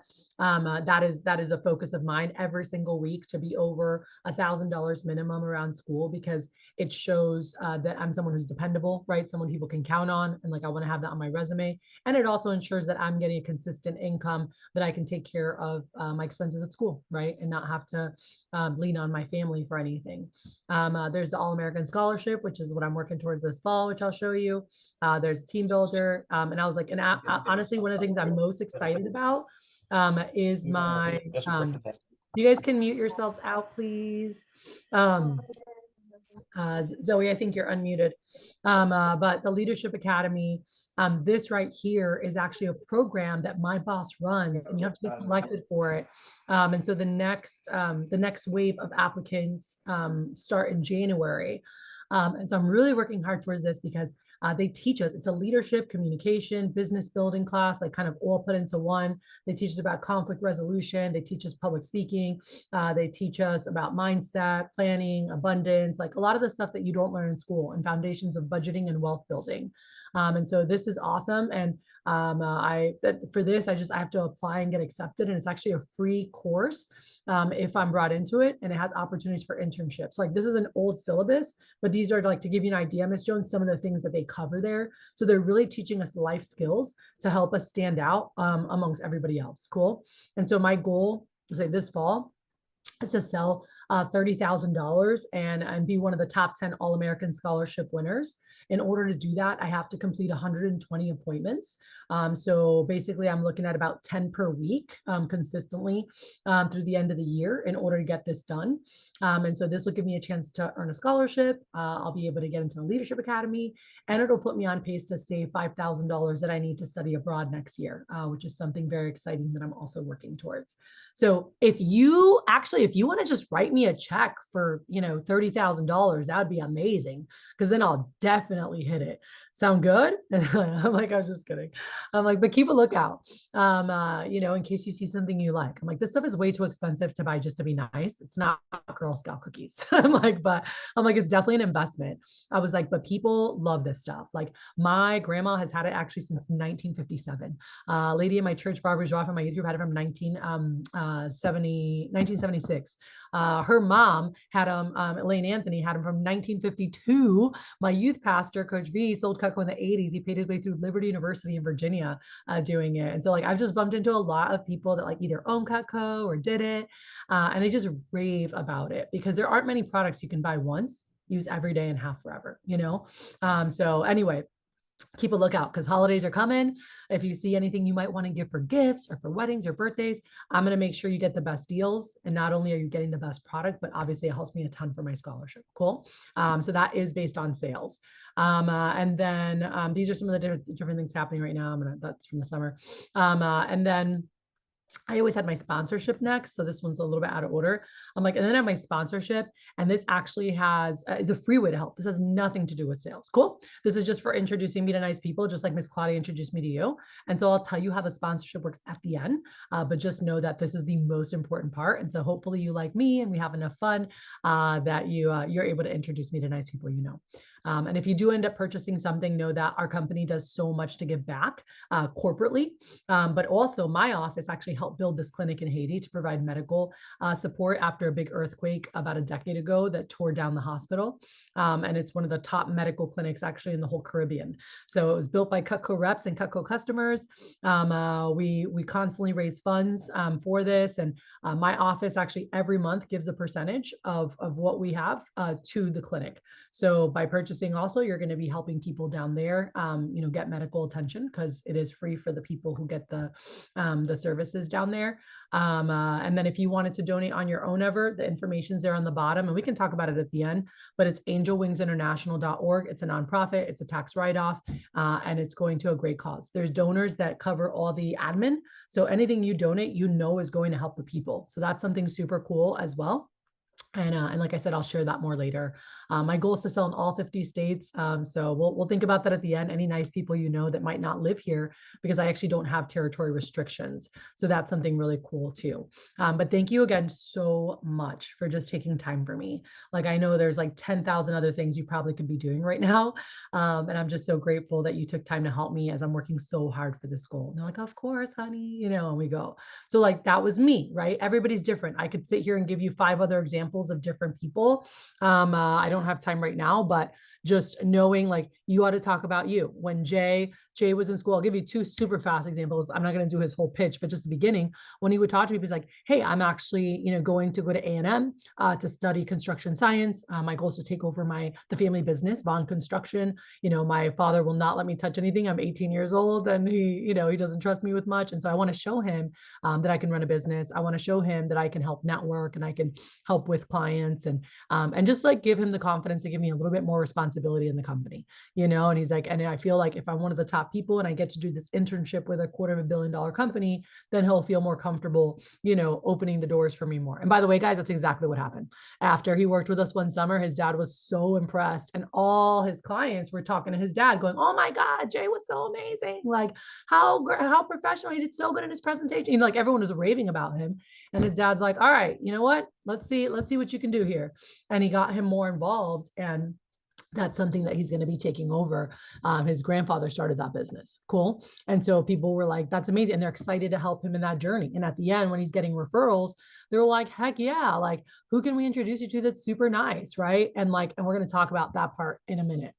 is a focus of mine every single week, to be over $1,000 minimum around school, because it shows that I'm someone who's dependable, right? Someone people can count on. And like, I want to have that on my resume. And it also ensures that I'm getting a consistent income that I can take care of my expenses at school, right? And not have to lean on my family for anything. There's the All-American Scholarship, which is what I'm working towards this fall, which I'll show you. There's Team Builder. And I was like, and honestly, one of the things I'm most excited about is my, you guys can mute yourselves out, please. Zoe, I think you're unmuted. But the Leadership Academy, this right here is actually a program that my boss runs, and you have to get selected for it. And so the next wave of applicants start in January. And so I'm really working hard towards this because they teach us, it's a leadership, communication, business building class, like kind of all put into one. They teach us about conflict resolution. They teach us public speaking. They teach us about mindset, planning, abundance, like a lot of the stuff that you don't learn in school, and foundations of budgeting and wealth building. And so this is awesome. And for this, I have to apply and get accepted. And it's actually a free course if I'm brought into it, and it has opportunities for internships. Like this is an old syllabus, but these are, like, to give you an idea, Ms. Jones, some of the things that they cover there. So they're really teaching us life skills to help us stand out amongst everybody else. Cool. And so my goal, say this fall, is to sell $30,000 and be one of the top 10 All-American Scholarship winners. In order to do that, I have to complete 120 appointments. So basically, I'm looking at about 10 per week consistently through the end of the year in order to get this done. And so this will give me a chance to earn a scholarship. I'll be able to get into the Leadership Academy, and it'll put me on pace to save $5,000 that I need to study abroad next year, which is something very exciting that I'm also working towards. So if you want to just write me a check for, $30,000, that would be amazing, because then I'll definitely hit it. Sound good? I'm like, I was just kidding. I'm like, but keep a lookout, in case you see something you like. I'm like, this stuff is way too expensive to buy just to be nice. It's not Girl Scout cookies. I'm like, it's definitely an investment. I was like, but people love this stuff. Like my grandma has had it actually since 1957. Lady in my church, Barbara Joff, in my youth group, had it from 1976. Her mom had him, Elaine Anthony had him from 1952. My youth pastor, Coach V, sold Cutco in the 80s. He paid his way through Liberty University in Virginia doing it. And so like I've just bumped into a lot of people that like either own Cutco or did it. And they just rave about it because there aren't many products you can buy once, use every day, and have forever, So anyway, keep a lookout because holidays are coming. If you see anything you might want to give for gifts or for weddings or birthdays, I'm going to make sure you get the best deals. And not only are you getting the best product, but obviously it helps me a ton for my scholarship. Cool. So that is based on sales. And then these are some of the different things happening right now. That's from the summer. And then I always had my sponsorship next. So this one's a little bit out of order. I'm like, and then I have my sponsorship, and this actually is a free way to help. This has nothing to do with sales. Cool. This is just for introducing me to nice people, just like Miss Claudia introduced me to you. And so I'll tell you how the sponsorship works at the end, but just know that this is the most important part. And so hopefully you like me and we have enough fun that you're able to introduce me to nice people, And if you do end up purchasing something, know that our company does so much to give back corporately, but also my office actually helped build this clinic in Haiti to provide medical support after a big earthquake about a decade ago that tore down the hospital. And it's one of the top medical clinics actually in the whole Caribbean. So it was built by Cutco reps and Cutco customers. We constantly raise funds for this. And my office actually every month gives a percentage of what we have to the clinic. So by purchasing also, you're going to be helping people down there, get medical attention because it is free for the people who get the services down there. And then if you wanted to donate on your own ever, the information's there on the bottom, and we can talk about it at the end, but it's angelwingsinternational.org. It's a nonprofit, it's a tax write-off, and it's going to a great cause. There's donors that cover all the admin. So anything you donate, is going to help the people. So that's something super cool as well. And like I said, I'll share that more later. My goal is to sell in all 50 states. So we'll think about that at the end. Any nice people that might not live here, because I actually don't have territory restrictions. So that's something really cool too. But thank you again so much for just taking time for me. Like I know there's like 10,000 other things you probably could be doing right now. And I'm just so grateful that you took time to help me as I'm working so hard for this goal. And they're like, of course, honey, and we go. So like that was me, right? Everybody's different. I could sit here and give you 5 other examples of different people. I don't have time right now, but just knowing like you ought to talk about you. When Jay was in school, I'll give you 2 super fast examples. I'm not going to do his whole pitch, but just the beginning, when he would talk to me, he's like, hey, I'm actually, going to go to A&M to study construction science. My goal is to take over the family business, Vaughn Construction. My father will not let me touch anything. I'm 18 years old and he doesn't trust me with much. And so I want to show him that I can run a business. I want to show him that I can help network and I can help with clients and just like give him the confidence to give me a little bit more responsibility responsibility in the company, you know? And he's like, and I feel like if I'm one of the top people and I get to do this internship with a $250 million company, then he'll feel more comfortable, you know, opening the doors for me more. And by the way, guys, that's exactly what happened. After he worked with us one summer, his dad was so impressed, and all his clients were talking to his dad going, oh my God, Jay was so amazing. Like how professional, he did so good in his presentation. You know, like everyone was raving about him. And his dad's like, all right, you know what? Let's see what you can do here. And he got him more involved. And that's something that he's going to be taking over. His grandfather started that business. Cool. And so people were like, that's amazing. And they're excited to help him in that journey. And at the end, when he's getting referrals, they're like, heck yeah. Like, who can we introduce you to that's super nice? Right. And like, and we're going to talk about that part in a minute.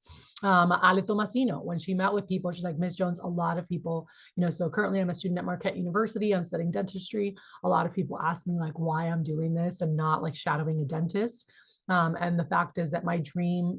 Ale Tomasino, when she met with people, she's like, Miss Jones, a lot of people, you know, so currently I'm a student at Marquette University. I'm studying dentistry. A lot of people ask me like why I'm doing this and not like shadowing a dentist. And the fact is that my dream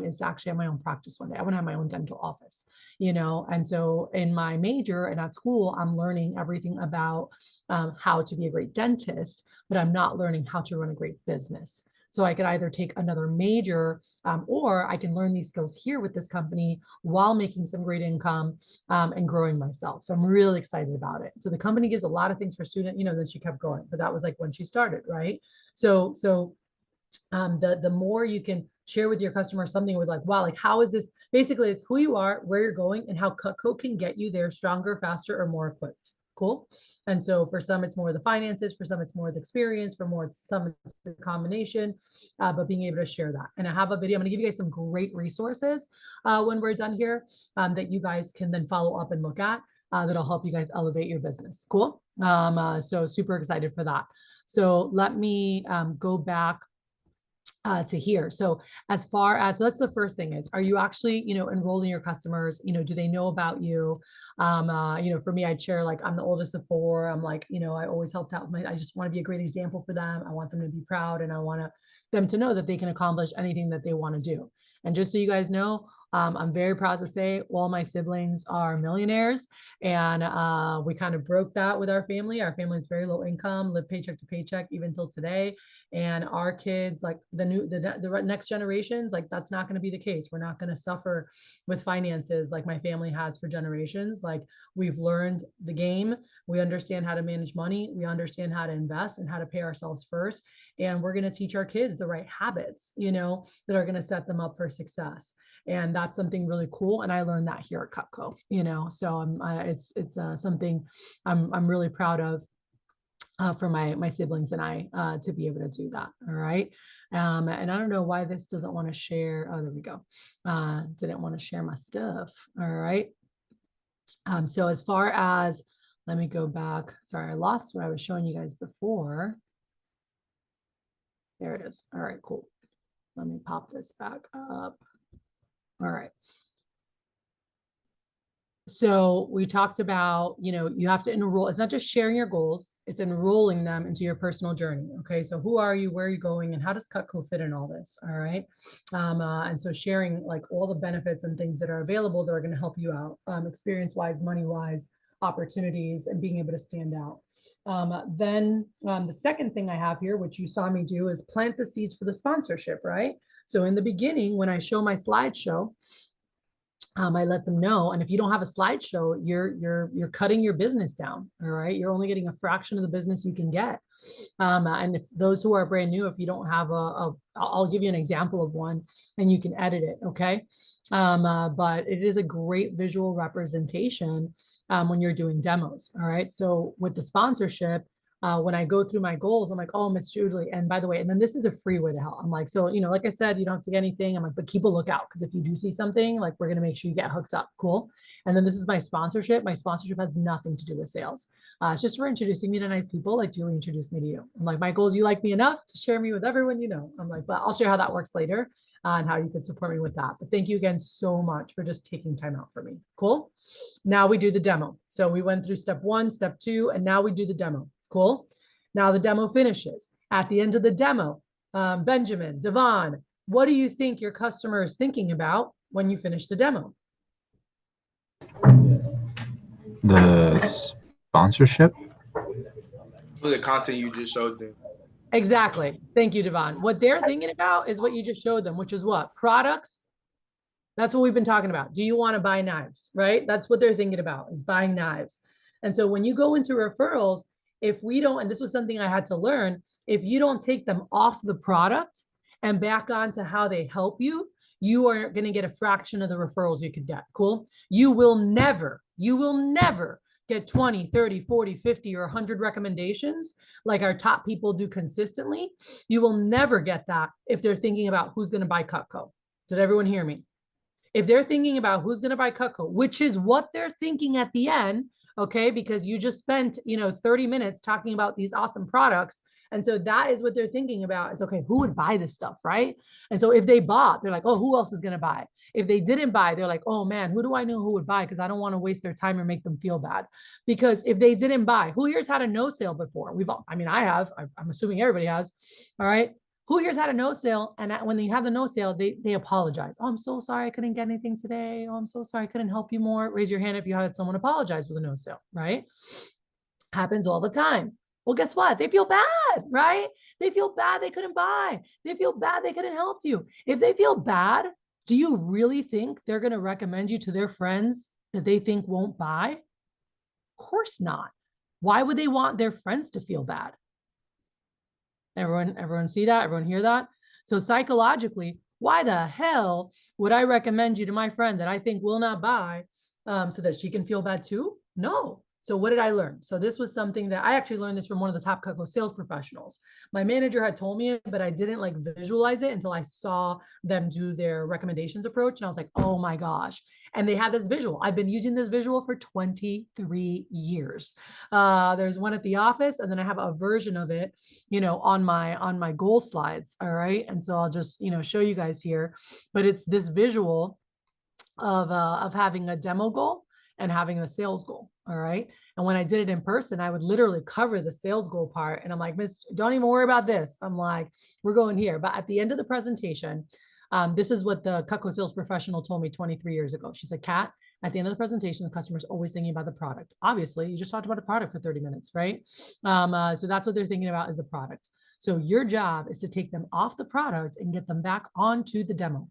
is to actually have my own practice one day. I want to have my own dental office, you know? And so in my major and at school, I'm learning everything about how to be a great dentist, but I'm not learning how to run a great business. So I could either take another major or I can learn these skills here with this company while making some great income and growing myself. So I'm really excited about it. So the company gives a lot of things for student, you know, then she kept going, but that was like when she started, right? So the more you can share with your customer something with like, wow, like how is this? Basically, it's who you are, where you're going, and how Cutco can get you there stronger, faster, or more equipped. Cool. And so for some, it's more the finances, for some, it's more the experience, for more, some it's the combination, but being able to share that. And I have a video, I'm going to give you guys some great resources when we're done here that you guys can then follow up and look at. That'll help you guys elevate your business. Cool. So super excited for that. So let me go back to here. So as far as, so that's the first thing is, are you actually, you know, enrolling your customers? You know, do they know about you? You know, for me, I'd share like, I'm the oldest of four. I'm like, you know, I always helped out with I just want to be a great example for them. I want them to be proud and I want them to know that they can accomplish anything that they want to do. And just so you guys know, I'm very proud to say all my siblings are millionaires, and we kind of broke that with our family. Our family is very low income, live paycheck to paycheck even till today. And our kids, like the next generations, like that's not going to be the case. We're not going to suffer with finances like my family has for generations. Like we've learned the game. We understand how to manage money. We understand how to invest and how to pay ourselves first. And we're going to teach our kids the right habits, you know, that are going to set them up for success. And that's something really cool. And I learned that here at Cutco, you know, so it's something I'm really proud of for my siblings and I to be able to do that. All right. And I don't know why this doesn't want to share. Oh, there we go. Didn't want to share my stuff. All right. So as far as, let me go back. Sorry, I lost what I was showing you guys before. There it is. All right, cool. Let me pop this back up. All right. So we talked about, you know, you have to enroll. It's not just sharing your goals, it's enrolling them into your personal journey. Okay. So who are you, where are you going, and how does Cutco fit in all this? All right. And so sharing like all the benefits and things that are available that are going to help you out, experience wise, money wise, opportunities, and being able to stand out. Then the second thing I have here, which you saw me do, is plant the seeds for the sponsorship, right? So in the beginning, when I show my slideshow, I let them know. And if you don't have a slideshow, you're cutting your business down. All right. You're only getting a fraction of the business you can get. And if those who are brand new, if you don't have I'll give you an example of one and you can edit it. Okay. But it is a great visual representation when you're doing demos. All right. So with the sponsorship, when I go through my goals, I'm like, oh, Miss Julie. And by the way, and then this is a free way to help. I'm like, so, you know, like I said, you don't have to get anything. I'm like, but keep a lookout. Because if you do see something, like we're going to make sure you get hooked up. Cool. And then this is my sponsorship. My sponsorship has nothing to do with sales. It's just for introducing me to nice people like Julie introduced me to you. I'm like, my goal is you like me enough to share me with everyone you know. I'm like, but I'll share how that works later and how you can support me with that. But thank you again so much for just taking time out for me. Cool. Now we do the demo. So we went through step 1, step 2, and now we do the demo. Cool. Now the demo finishes. At the end of the demo, Benjamin, Devon, what do you think your customer is thinking about when you finish the demo? The sponsorship? For the content you just showed them. Exactly. Thank you, Devon. What they're thinking about is what you just showed them, which is what? Products. That's what we've been talking about. Do you want to buy knives, right? That's what they're thinking about, is buying knives. And so when you go into referrals, if we don't, and this was something I had to learn, if you don't take them off the product and back on to how they help you, you are going to get a fraction of the referrals you could get. Cool. You will never get 20, 30, 40, 50, or 100 recommendations like our top people do consistently. You will never get that if they're thinking about who's going to buy Cutco. Did everyone hear me? If they're thinking about who's going to buy Cutco, which is what they're thinking at the end, okay, because you just spent, 30 minutes talking about these awesome products. And so that is what they're thinking about is, okay, who would buy this stuff, right? And so if they bought, they're like, oh, who else is going to buy? If they didn't buy, they're like, oh man, who do I know who would buy? Because I don't want to waste their time or make them feel bad. Because if they didn't buy, who here's had a no sale before? I have, I'm assuming everybody has. All right. Who here's had a no sale? And when you have the no sale, they apologize. Oh, I'm so sorry I couldn't get anything today. Oh, I'm so sorry I couldn't help you more. Raise your hand if you had someone apologize with a no sale, right? Happens all the time. Well, guess what? They feel bad, right? They feel bad they couldn't buy. They feel bad they couldn't help you. If they feel bad, do you really think they're going to recommend you to their friends that they think won't buy? Of course not. Why would they want their friends to feel bad? Everyone see that? Everyone hear that? So psychologically, why the hell would I recommend you to my friend that I think will not buy so that she can feel bad too? No. So what did I learn? So this was something that I actually learned this from one of the top Cutco sales professionals. My manager had told me it, but I didn't like visualize it until I saw them do their recommendations approach. And I was like, oh my gosh. And they had this visual. I've been using this visual for 23 years. There's one at the office, and then I have a version of it, on my goal slides. All right. And so I'll just, show you guys here, but it's this visual of having a demo goal and having a sales goal. All right. And when I did it in person, I would literally cover the sales goal part. And I'm like, Miss, don't even worry about this. I'm like, we're going here. But at the end of the presentation, this is what the Cutco sales professional told me 23 years ago. She said, Kat, at the end of the presentation, the customer's always thinking about the product. Obviously, you just talked about a product for 30 minutes, right? So that's what they're thinking about is the product. So your job is to take them off the product and get them back onto the demo.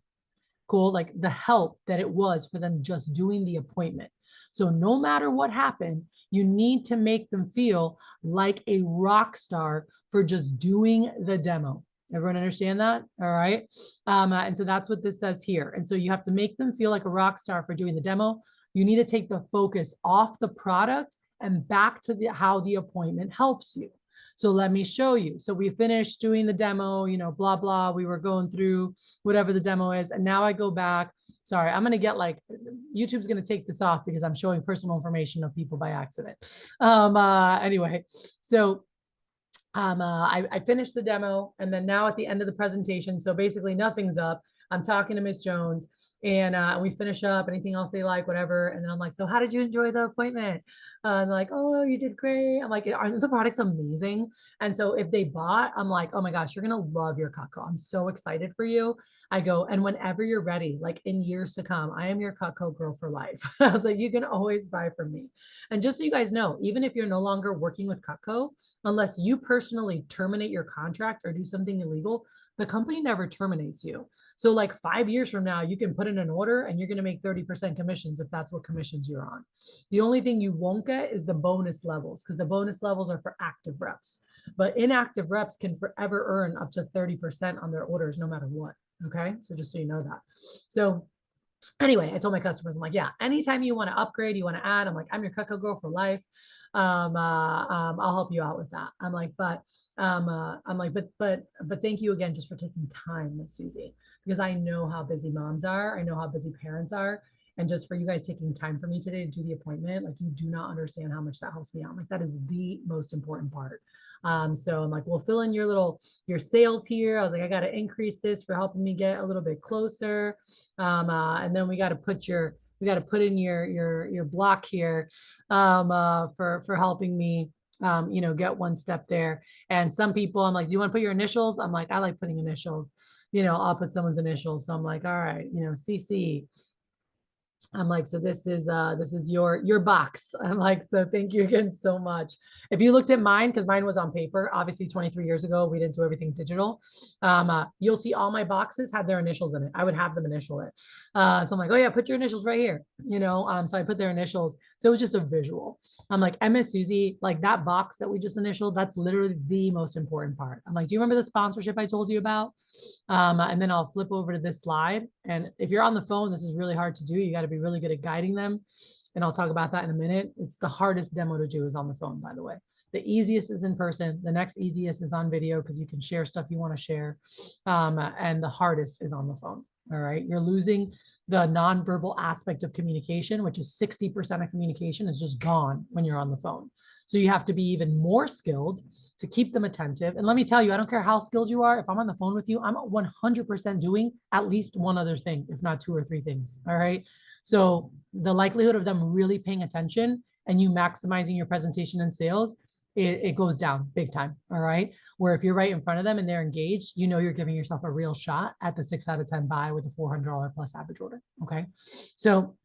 Cool. Like the help that it was for them just doing the appointment. So no matter what happened, you need to make them feel like a rock star for just doing the demo. Everyone understand that? All right. And so that's what this says here. And so you have to make them feel like a rock star for doing the demo. You need to take the focus off the product and back to how the appointment helps you. So let me show you. So we finished doing the demo, blah, blah. We were going through whatever the demo is. And now I go back. Sorry, I'm going to get YouTube's going to take this off because I'm showing personal information of people by accident. Anyway, so I finished the demo, and then now at the end of the presentation, so basically nothing's up. I'm talking to Miss Jones, and we finish up anything else they like, whatever. And then I'm like, so how did you enjoy the appointment? And like, oh, you did great. I'm like, aren't the products amazing? And so if they bought, I'm like, oh my gosh, you're going to love your Cutco. I'm so excited for you. I go, and whenever you're ready, like in years to come, I am your Cutco girl for life. I was like, you can always buy from me. And just so you guys know, even if you're no longer working with Cutco, unless you personally terminate your contract or do something illegal, the company never terminates you. So like 5 years from now, you can put in an order and you're going to make 30% commissions if that's what commissions you're on. The only thing you won't get is the bonus levels, because the bonus levels are for active reps. But inactive reps can forever earn up to 30% on their orders no matter what. Okay. So just so you know that. So anyway, I told my customers, I'm like, yeah, anytime you want to upgrade, you want to add, I'm like, I'm your Cutco girl for life. I'll help you out with that. I'm like, but thank you again just for taking time, Miss Susie, because I know how busy moms are. I know how busy parents are. And just for you guys taking time for me today to do the appointment, like you do not understand how much that helps me out. Like that is the most important part. So I'm like, we'll fill in your sales here. I was like, I got to increase this for helping me get a little bit closer. And then we got to put in your block here for helping me get one step there. And some people, I'm like, do you want to put your initials? I'm like, I like putting initials, I'll put someone's initials. So I'm like, all right, CC. I'm like, so this is your box. I'm like, so thank you again so much. If you looked at mine, because mine was on paper, obviously 23 years ago, we didn't do everything digital. You'll see all my boxes had their initials in it. I would have them initial it. So I'm like, oh yeah, put your initials right here. So I put their initials. So it was just a visual. I'm like, MS Susie, like that box that we just initialed, that's literally the most important part. I'm like, do you remember the sponsorship I told you about? And then I'll flip over to this slide. And if you're on the phone, this is really hard to do. You got to be really good at guiding them. And I'll talk about that in a minute. It's the hardest demo to do is on the phone, by the way. The easiest is in person. The next easiest is on video because you can share stuff you want to share. And the hardest is on the phone. All right. You're losing the nonverbal aspect of communication, which is 60% of communication is just gone when you're on the phone. So you have to be even more skilled to keep them attentive. And let me tell you, I don't care how skilled you are. If I'm on the phone with you, I'm 100% doing at least one other thing, if not two or three things. All right. So the likelihood of them really paying attention and you maximizing your presentation and sales, it goes down big time. All right. Where if you're right in front of them and they're engaged, you know you're giving yourself a real shot at the 6 out of 10 buy with a $400 plus average order. Okay. So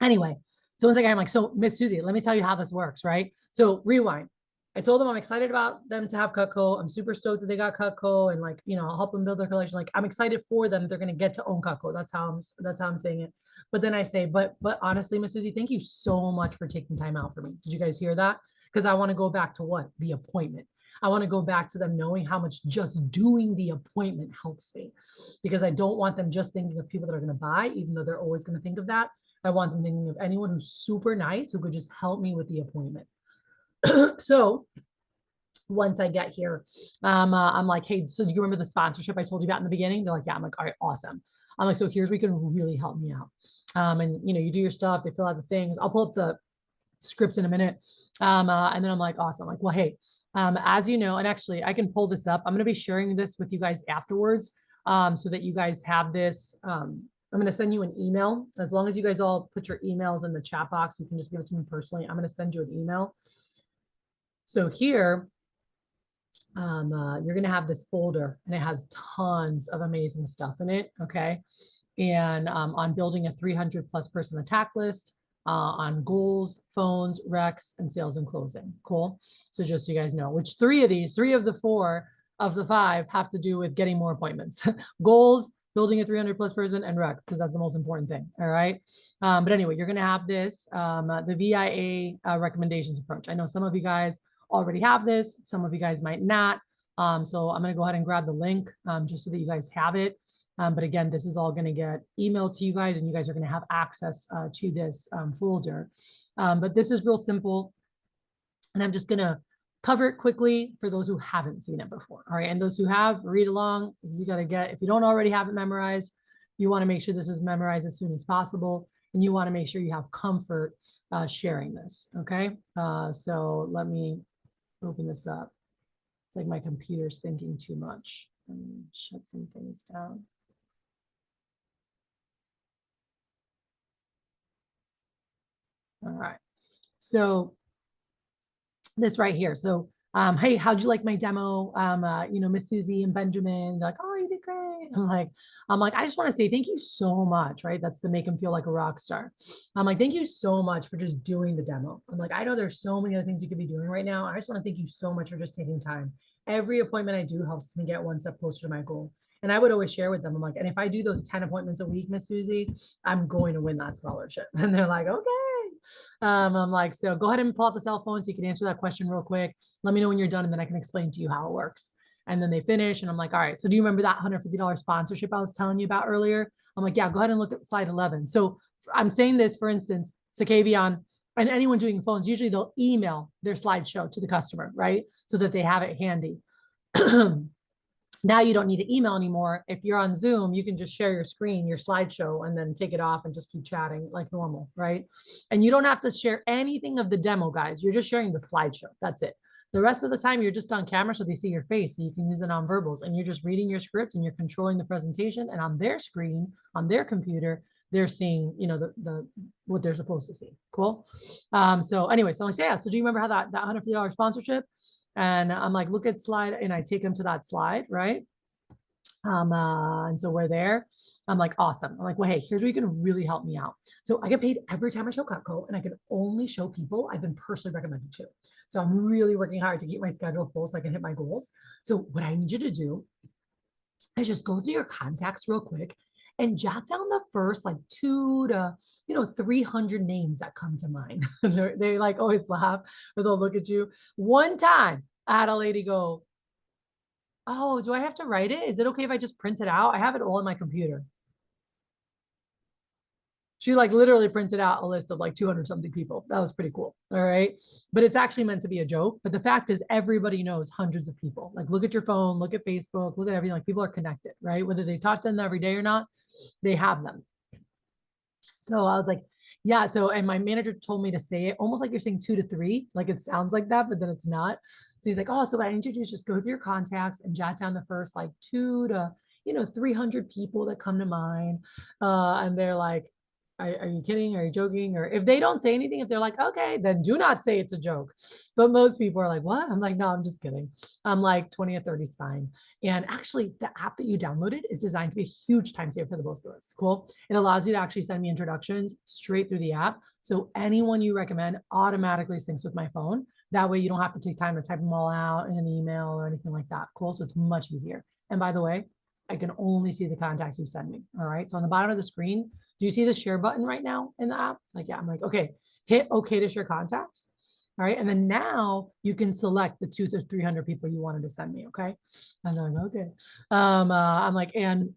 anyway, so once again, I'm like, so Miss Susie, let me tell you how this works, right? So rewind. I told them I'm excited about them to have Cutco. I'm super stoked that they got Cutco and like, I'll help them build their collection. Like I'm excited for them. They're going to get to own Cutco. That's how I'm saying it. But then I say, but honestly, Miss Susie, thank you so much for taking time out for me. Did you guys hear that? Because I want to go back to what? The appointment. I want to go back to them knowing how much just doing the appointment helps me, because I don't want them just thinking of people that are going to buy, even though they're always going to think of that. I want them thinking of anyone who's super nice who could just help me with the appointment. So once I get here, I'm like, hey, so do you remember the sponsorship I told you about in the beginning? They're like, yeah. I'm like, all right, awesome. I'm like, so here's where you can really help me out. And you do your stuff, they fill out the things. I'll pull up the script in a minute. And then I'm like, awesome. I'm like, well, hey, as you know, and actually I can pull this up. I'm going to be sharing this with you guys afterwards, so that you guys have this. I'm going to send you an email. As long as you guys all put your emails in the chat box, you can just give it to me personally. I'm going to send you an email. So here, you're going to have this folder and it has tons of amazing stuff in it. Okay. And on building a 300 plus person attack list, on goals, phones, recs, and sales and closing. Cool. So just so you guys know, which three of the 4 of the 5 have to do with getting more appointments. Goals, building a 300 plus person, and rec, because that's the most important thing. All right. But anyway, you're going to have this, the VIA recommendations approach. I know some of you guys already have this. Some of you guys might not. So I'm going to go ahead and grab the link just so that you guys have it. But again, this is all going to get emailed to you guys and you guys are going to have access to this folder. But this is real simple. And I'm just going to cover it quickly for those who haven't seen it before. All right. And those who have, read along, because you got to get, if you don't already have it memorized, you want to make sure this is memorized as soon as possible. And you want to make sure you have comfort sharing this. Okay. So let me open this up. It's like my computer's thinking too much. Let me shut some things down. All right. So this right here. So, hey, how'd you like my demo? Miss Susie and Benjamin, they're like, oh, you did great. I'm like, I just want to say thank you so much, right? That's to make them feel like a rock star. I'm like, thank you so much for just doing the demo. I'm like, I know there's so many other things you could be doing right now. I just want to thank you so much for just taking time. Every appointment I do helps me get one step closer to my goal. And I would always share with them. I'm like, and if I do those 10 appointments a week, Miss Susie, I'm going to win that scholarship. And they're like, okay. I'm like, so go ahead and pull out the cell phone so you can answer that question real quick. Let me know when you're done and then I can explain to you how it works. And then they finish and I'm like, all right, so do you remember that $150 sponsorship I was telling you about earlier? I'm like, yeah, go ahead and look at slide 11. So I'm saying this, for instance, Sakavion and anyone doing phones, usually they'll email their slideshow to the customer, right? So that they have it handy. Now you don't need to email anymore. If you're on Zoom, you can just share your screen, your slideshow, and then take it off and just keep chatting like normal, right? And you don't have to share anything of the demo, guys. You're just sharing the slideshow. That's it. The rest of the time, you're just on camera so they see your face and you can use the nonverbals. And you're just reading your script and you're controlling the presentation. And on their screen, on their computer, they're seeing, what they're supposed to see. Cool. So anyway, so I say, yeah. So do you remember how that $150 sponsorship? And I'm like, look at slide, and I take them to that slide, right? And so we're there. I'm like, awesome. I'm like, well, hey, here's where you can really help me out. So I get paid every time I show Cutco, and I can only show people I've been personally recommended to. So I'm really working hard to keep my schedule full so I can hit my goals. So what I need you to do is just go through your contacts real quick and jot down the first like 300 names that come to mind. They like always laugh or they'll look at you. One time I had a lady go, oh, do I have to write it? Is it okay if I just print it out? I have it all in my computer. She like literally printed out a list of like 200 something people. That was pretty cool. All right. But it's actually meant to be a joke. But the fact is, everybody knows hundreds of people. Like, look at your phone, look at Facebook, look at everything. Like, people are connected, right? Whether they talk to them every day or not, they have them. So I was like, yeah. So, and my manager told me to say it almost like you're saying 2 to 3. Like, it sounds like that, but then it's not. So he's like, oh, so what I need you to do is just go through your contacts and jot down the first like 2 to 300 people that come to mind. And they're like, are you kidding? Are you joking? Or if they don't say anything, if they're like, okay, then do not say it's a joke. But most people are like, what? I'm like, no, I'm just kidding. I'm like 20 or 30 is fine. And actually, the app that you downloaded is designed to be a huge time saver for the both of us. Cool. It allows you to actually send me introductions straight through the app. So anyone you recommend automatically syncs with my phone. That way you don't have to take time to type them all out in an email or anything like that. Cool. So it's much easier. And by the way, I can only see the contacts you send me. All right. So on the bottom of the screen, do you see the share button right now in the app? Like, yeah, I'm like, okay, hit okay to share contacts. All right. And then now you can select the 200 to 300 people you wanted to send me. Okay. And I'm like, okay. I'm like, and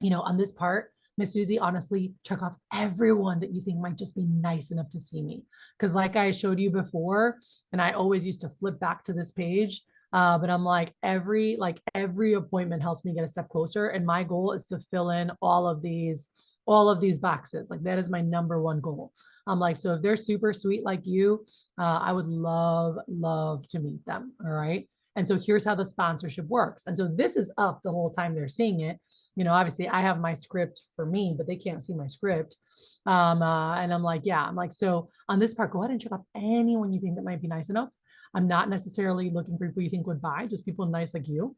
on this part, Miss Susie, honestly, check off everyone that you think might just be nice enough to see me. Because like I showed you before, and I always used to flip back to this page, but I'm like, every appointment helps me get a step closer. And my goal is to fill in all of these boxes. Like, that is my number one goal. I'm like, so if they're super sweet like you, I would love to meet them. All right. And so here's how the sponsorship works. And so this is up the whole time they're seeing it. Obviously I have my script for me, but they can't see my script. And I'm like, yeah, I'm like, so on this part, go ahead and check off anyone you think that might be nice enough. I'm not necessarily looking for people you think would buy, just people nice like you.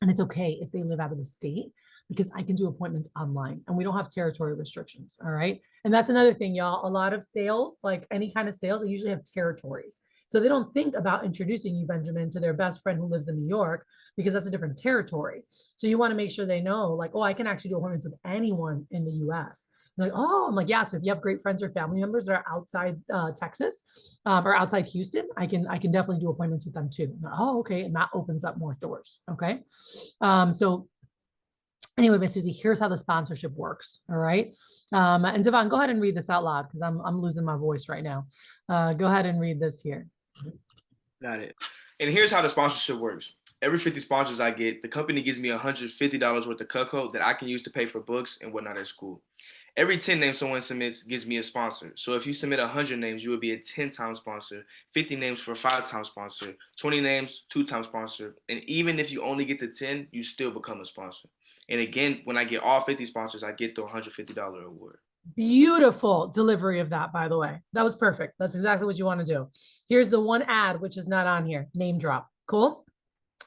And it's okay if they live out of the state, because I can do appointments online and we don't have territory restrictions. All right. And that's another thing, y'all. A lot of sales, like any kind of sales, they usually have territories. So they don't think about introducing you, Benjamin, to their best friend who lives in New York, because that's a different territory. So you want to make sure they know, like, oh, I can actually do appointments with anyone in the US. They're like, oh, I'm like, yeah. So if you have great friends or family members that are outside Texas or outside Houston, I can definitely do appointments with them too. Like, oh, okay. And that opens up more doors. Okay. So anyway, Miss Susie, here's how the sponsorship works. All right. And Devon, go ahead and read this out loud, because I'm losing my voice right now. Go ahead and read this here. Got it. And here's how the sponsorship works. Every 50 sponsors I get, the company gives me $150 worth of Cutco that I can use to pay for books and whatnot at school. Every 10 names someone submits gives me a sponsor. So if you submit 100 names, you would be a 10-time sponsor, 50 names for a 5-time sponsor, 20 names, 2-time sponsor. And even if you only get to 10, you still become a sponsor. And again, when I get all 50 sponsors, I get the $150 award. Beautiful delivery of that, by the way. That was perfect. That's exactly what you want to do. Here's the one ad, which is not on here. Name drop. Cool.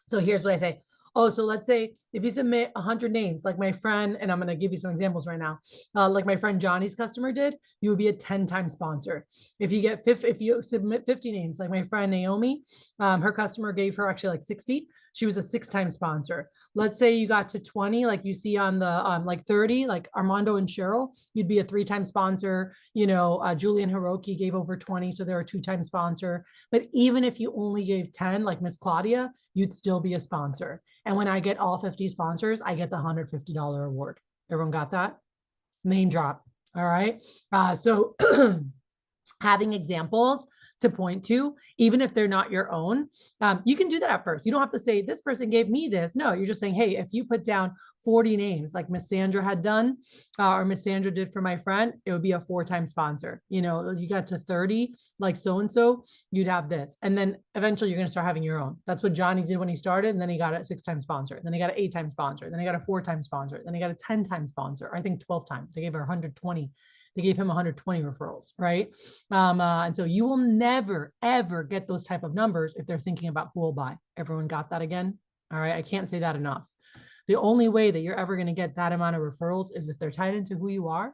So here's what I say. Oh, so let's say if you submit 100 names, like my friend, and I'm going to give you some examples right now, like my friend Johnny's customer did, you would be a 10-time sponsor. If you submit 50 names, like my friend Naomi, her customer gave her actually like 60. She was a 6-time sponsor. Let's say you got to 20, like you see on the like 30, like Armando and Cheryl, you'd be a 3-time sponsor. Julian Hiroki gave over 20, so they're a 2-time sponsor. But even if you only gave 10, like Miss Claudia, you'd still be a sponsor. And when I get all 50 sponsors, I get the $150 award. Everyone got that? Name drop. All right. So having examples to point to, even if they're not your own, you can do that at first. You don't have to say, this person gave me this. No, you're just saying, hey, if you put down 40 names like Miss Sandra had done, or Miss Sandra did for my friend, it would be a 4-time sponsor. You got to 30, like so-and-so, you'd have this. And then eventually you're going to start having your own. That's what Johnny did when he started. And then he got a 6-time sponsor. Then he got an 8-time sponsor. Then he got a 4-time sponsor. Then he got a 10-time sponsor. I think 12 times. They gave her 120. They gave him 120 referrals, right? And so you will never, ever get those type of numbers if they're thinking about who will buy. Everyone got that again? All right. I can't say that enough. The only way that you're ever going to get that amount of referrals is if they're tied into who you are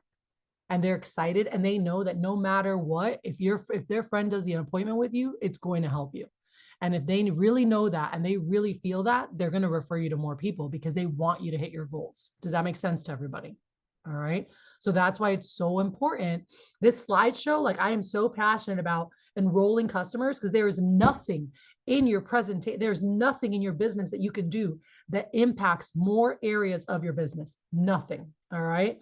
and they're excited and they know that no matter what, if their friend does the appointment with you, it's going to help you. And if they really know that and they really feel that, they're going to refer you to more people because they want you to hit your goals. Does that make sense to everybody? All right. So that's why it's so important. This slideshow, like I am so passionate about enrolling customers because there is nothing in your presentation, there's nothing in your business that you can do that impacts more areas of your business. Nothing. All right.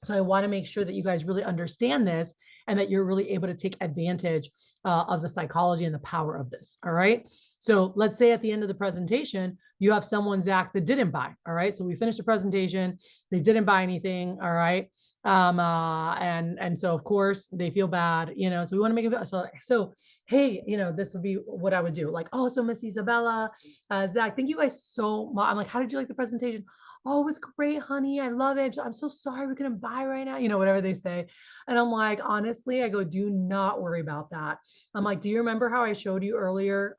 So I want to make sure that you guys really understand this and that you're really able to take advantage of the psychology and the power of this. All right. So let's say at the end of the presentation, you have someone, Zach, that didn't buy. All right. So we finished the presentation. They didn't buy anything. All right. And so of course they feel bad, you know, so we want to make it so hey, you know, this would be what I would do. Like, oh, so Miss Isabella, Zach, thank you guys so much. I'm like, how did you like the presentation? Oh, it was great, honey. I love it. I'm so sorry we couldn't buy right now, you know, whatever they say. And I'm like, honestly, I go, do not worry about that. I'm like, do you remember how I showed you earlier?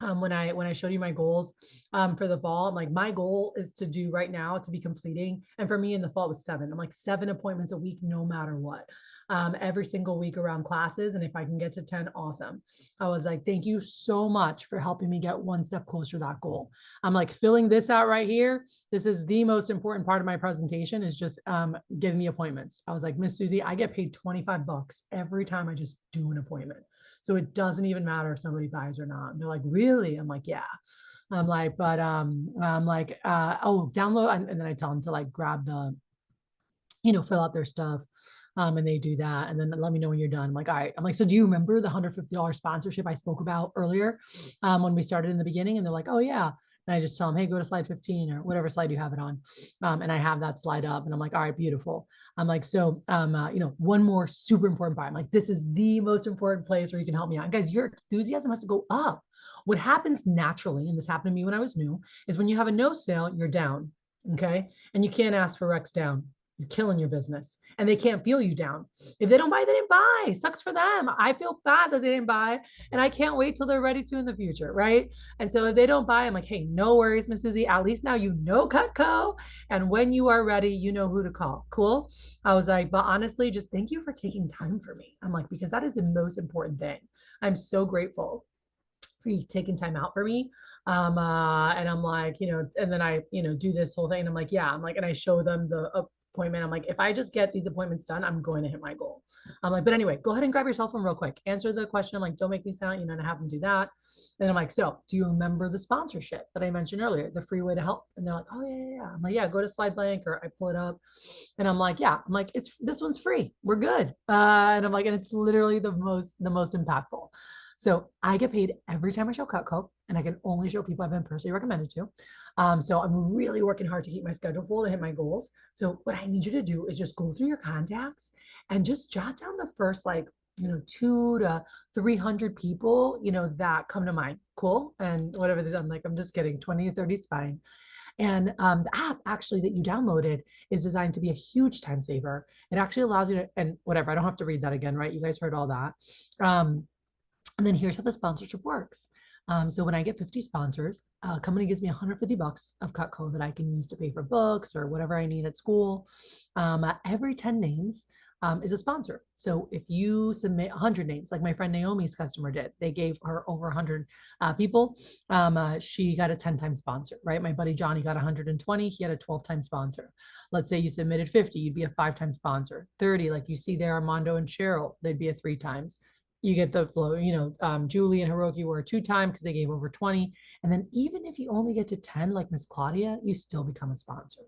When I showed you my goals for the fall, I'm like, my goal is to do right now to be completing. And for me in the fall, it was 7. I'm like 7 appointments a week, no matter what, every single week around classes. And if I can get to 10, awesome. I was like, thank you so much for helping me get one step closer to that goal. I'm like filling this out right here. This is the most important part of my presentation is just getting the appointments. I was like, Miss Susie, I get paid $25 every time I just do an appointment. So it doesn't even matter if somebody buys or not. And they're like, really? I'm like, yeah. I'm like, but I'm like, oh, download. And then I tell them to like grab the, you know, fill out their stuff. And they do that. And then let me know when you're done. I'm like, all right. I'm like, so do you remember the $150 sponsorship I spoke about earlier when we started in the beginning? And they're like, oh, yeah. And I just tell them, hey, go to slide 15 or whatever slide you have it on. And I have that slide up and I'm like, all right, beautiful. I'm like, so, you know, one more super important part. I'm like, this is the most important place where you can help me out. And guys, your enthusiasm has to go up. What happens naturally, and this happened to me when I was new, is when you have a no sale, you're down. Okay. And you can't ask for Rex down. You're killing your business and they can't feel you down. If they don't buy, they didn't buy. Sucks for them. I feel bad that they didn't buy and I can't wait till they're ready to in the future. Right. And so if they don't buy, I'm like, hey, no worries, Miss Susie. At least now you know Cutco. And when you are ready, you know who to call. Cool. I was like, but honestly, just thank you for taking time for me. I'm like, because that is the most important thing. I'm so grateful for you taking time out for me. And I'm like, you know, and then I, you know, do this whole thing. And I'm like, yeah, I'm like, and I show them the appointment. I'm like, if I just get these appointments done, I'm going to hit my goal. I'm like, but anyway, go ahead and grab your cell phone real quick. Answer the question. I'm like, don't make me sound, you know, and I have them do that. And I'm like, so do you remember the sponsorship that I mentioned earlier, the free way to help? And they're like, oh yeah. I'm like, yeah, go to slide blank or I pull it up. And I'm like, yeah, I'm like, this one's free. We're good. And I'm like, and it's literally the most impactful. So I get paid every time I show Cutco, and I can only show people I've been personally recommended to. So I'm really working hard to keep my schedule full to hit my goals. So what I need you to do is just go through your contacts and just jot down the first, like, you know, 200 to 300 people, you know, that come to mind. Cool. And whatever this, I'm like, I'm just kidding. 20 to 30 is fine. And the app actually that you downloaded is designed to be a huge time saver. It actually allows you to, and whatever, I don't have to read that again, right? You guys heard all that. And then here's how the sponsorship works. So when I get 50 sponsors, a company gives me $150 of Cutco that I can use to pay for books or whatever I need at school. Every 10 names is a sponsor. So if you submit 100 names, like my friend Naomi's customer did, they gave her over 100 people. She got a 10-time sponsor, right? My buddy Johnny got 120. He had a 12-time sponsor. Let's say you submitted 50, you'd be a 5-time sponsor. 30, like you see there, Armando and Cheryl, they'd be a 3 times. You get the flow, you know, Julie and Hiroki were a 2-time because they gave over 20. And then even if you only get to 10, like Miss Claudia, you still become a sponsor.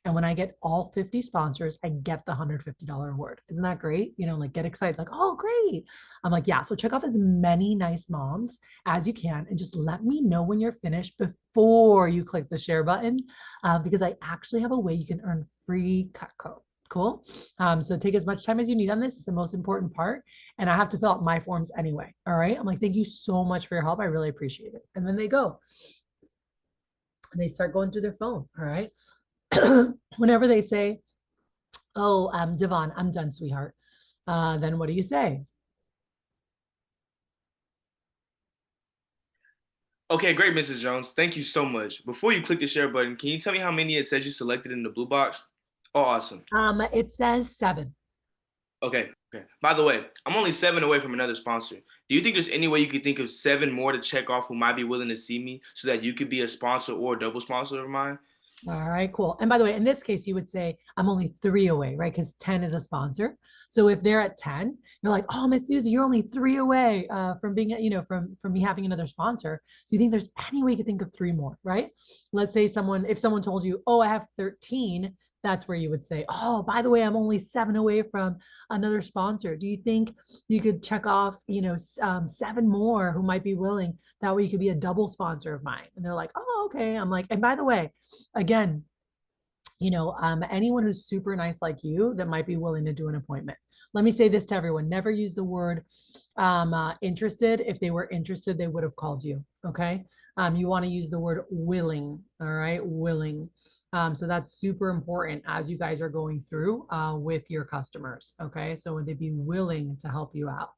And when I get all 50 sponsors, I get the $150 award. Isn't that great? You know, like get excited, like, oh, great. I'm like, yeah. So check off as many nice moms as you can and just let me know when you're finished before you click the share button, because I actually have a way you can earn free Cutco. Cool. So take as much time as you need on this. It's the most important part. And I have to fill out my forms anyway. All right. I'm like, thank you so much for your help. I really appreciate it. And then they go and they start going through their phone. All right. Whenever they say, oh, Devon, I'm done, sweetheart. Then what do you say? Okay, great, Mrs. Jones. Thank you so much. Before you click the share button, can you tell me how many it says you selected in the blue box? Oh, awesome. It says 7. Okay, okay. By the way, I'm only 7 away from another sponsor. Do you think there's any way you could think of 7 more to check off who might be willing to see me so that you could be a sponsor or a double sponsor of mine? All right, cool. And by the way, in this case, you would say I'm only 3 away, right? Because 10 is a sponsor. So if they're at 10, you're like, oh, Miss Susie, you're only 3 away from being, from me having another sponsor. So you think there's any way you could think of 3 more, right? Let's say if someone told you, oh, I have 13, that's where you would say, oh, by the way, I'm only 7 away from another sponsor. Do you think you could check off, 7 more who might be willing? That way you could be a double sponsor of mine. And they're like, oh, okay. I'm like, and by the way, again, anyone who's super nice like you that might be willing to do an appointment. Let me say this to everyone: never use the word interested. If they were interested, they would have called you. Okay. You want to use the word willing. All right. Willing. So that's super important as you guys are going through with your customers. Okay. So would they be willing to help you out?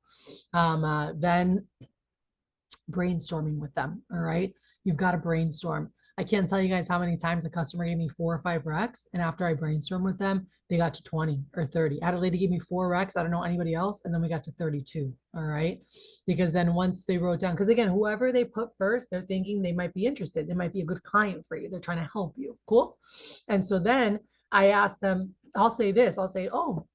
Then brainstorming with them. All right. You've got to brainstorm. I can't tell you guys how many times a customer gave me 4 or 5 recs. And after I brainstormed with them, they got to 20 or 30. I had a lady give me 4 recs. I don't know anybody else. And then we got to 32. All right. Because then once they wrote down, because again, whoever they put first, they're thinking they might be interested. They might be a good client for you. They're trying to help you. Cool. And so then I asked them, I'll say this, I'll say, oh,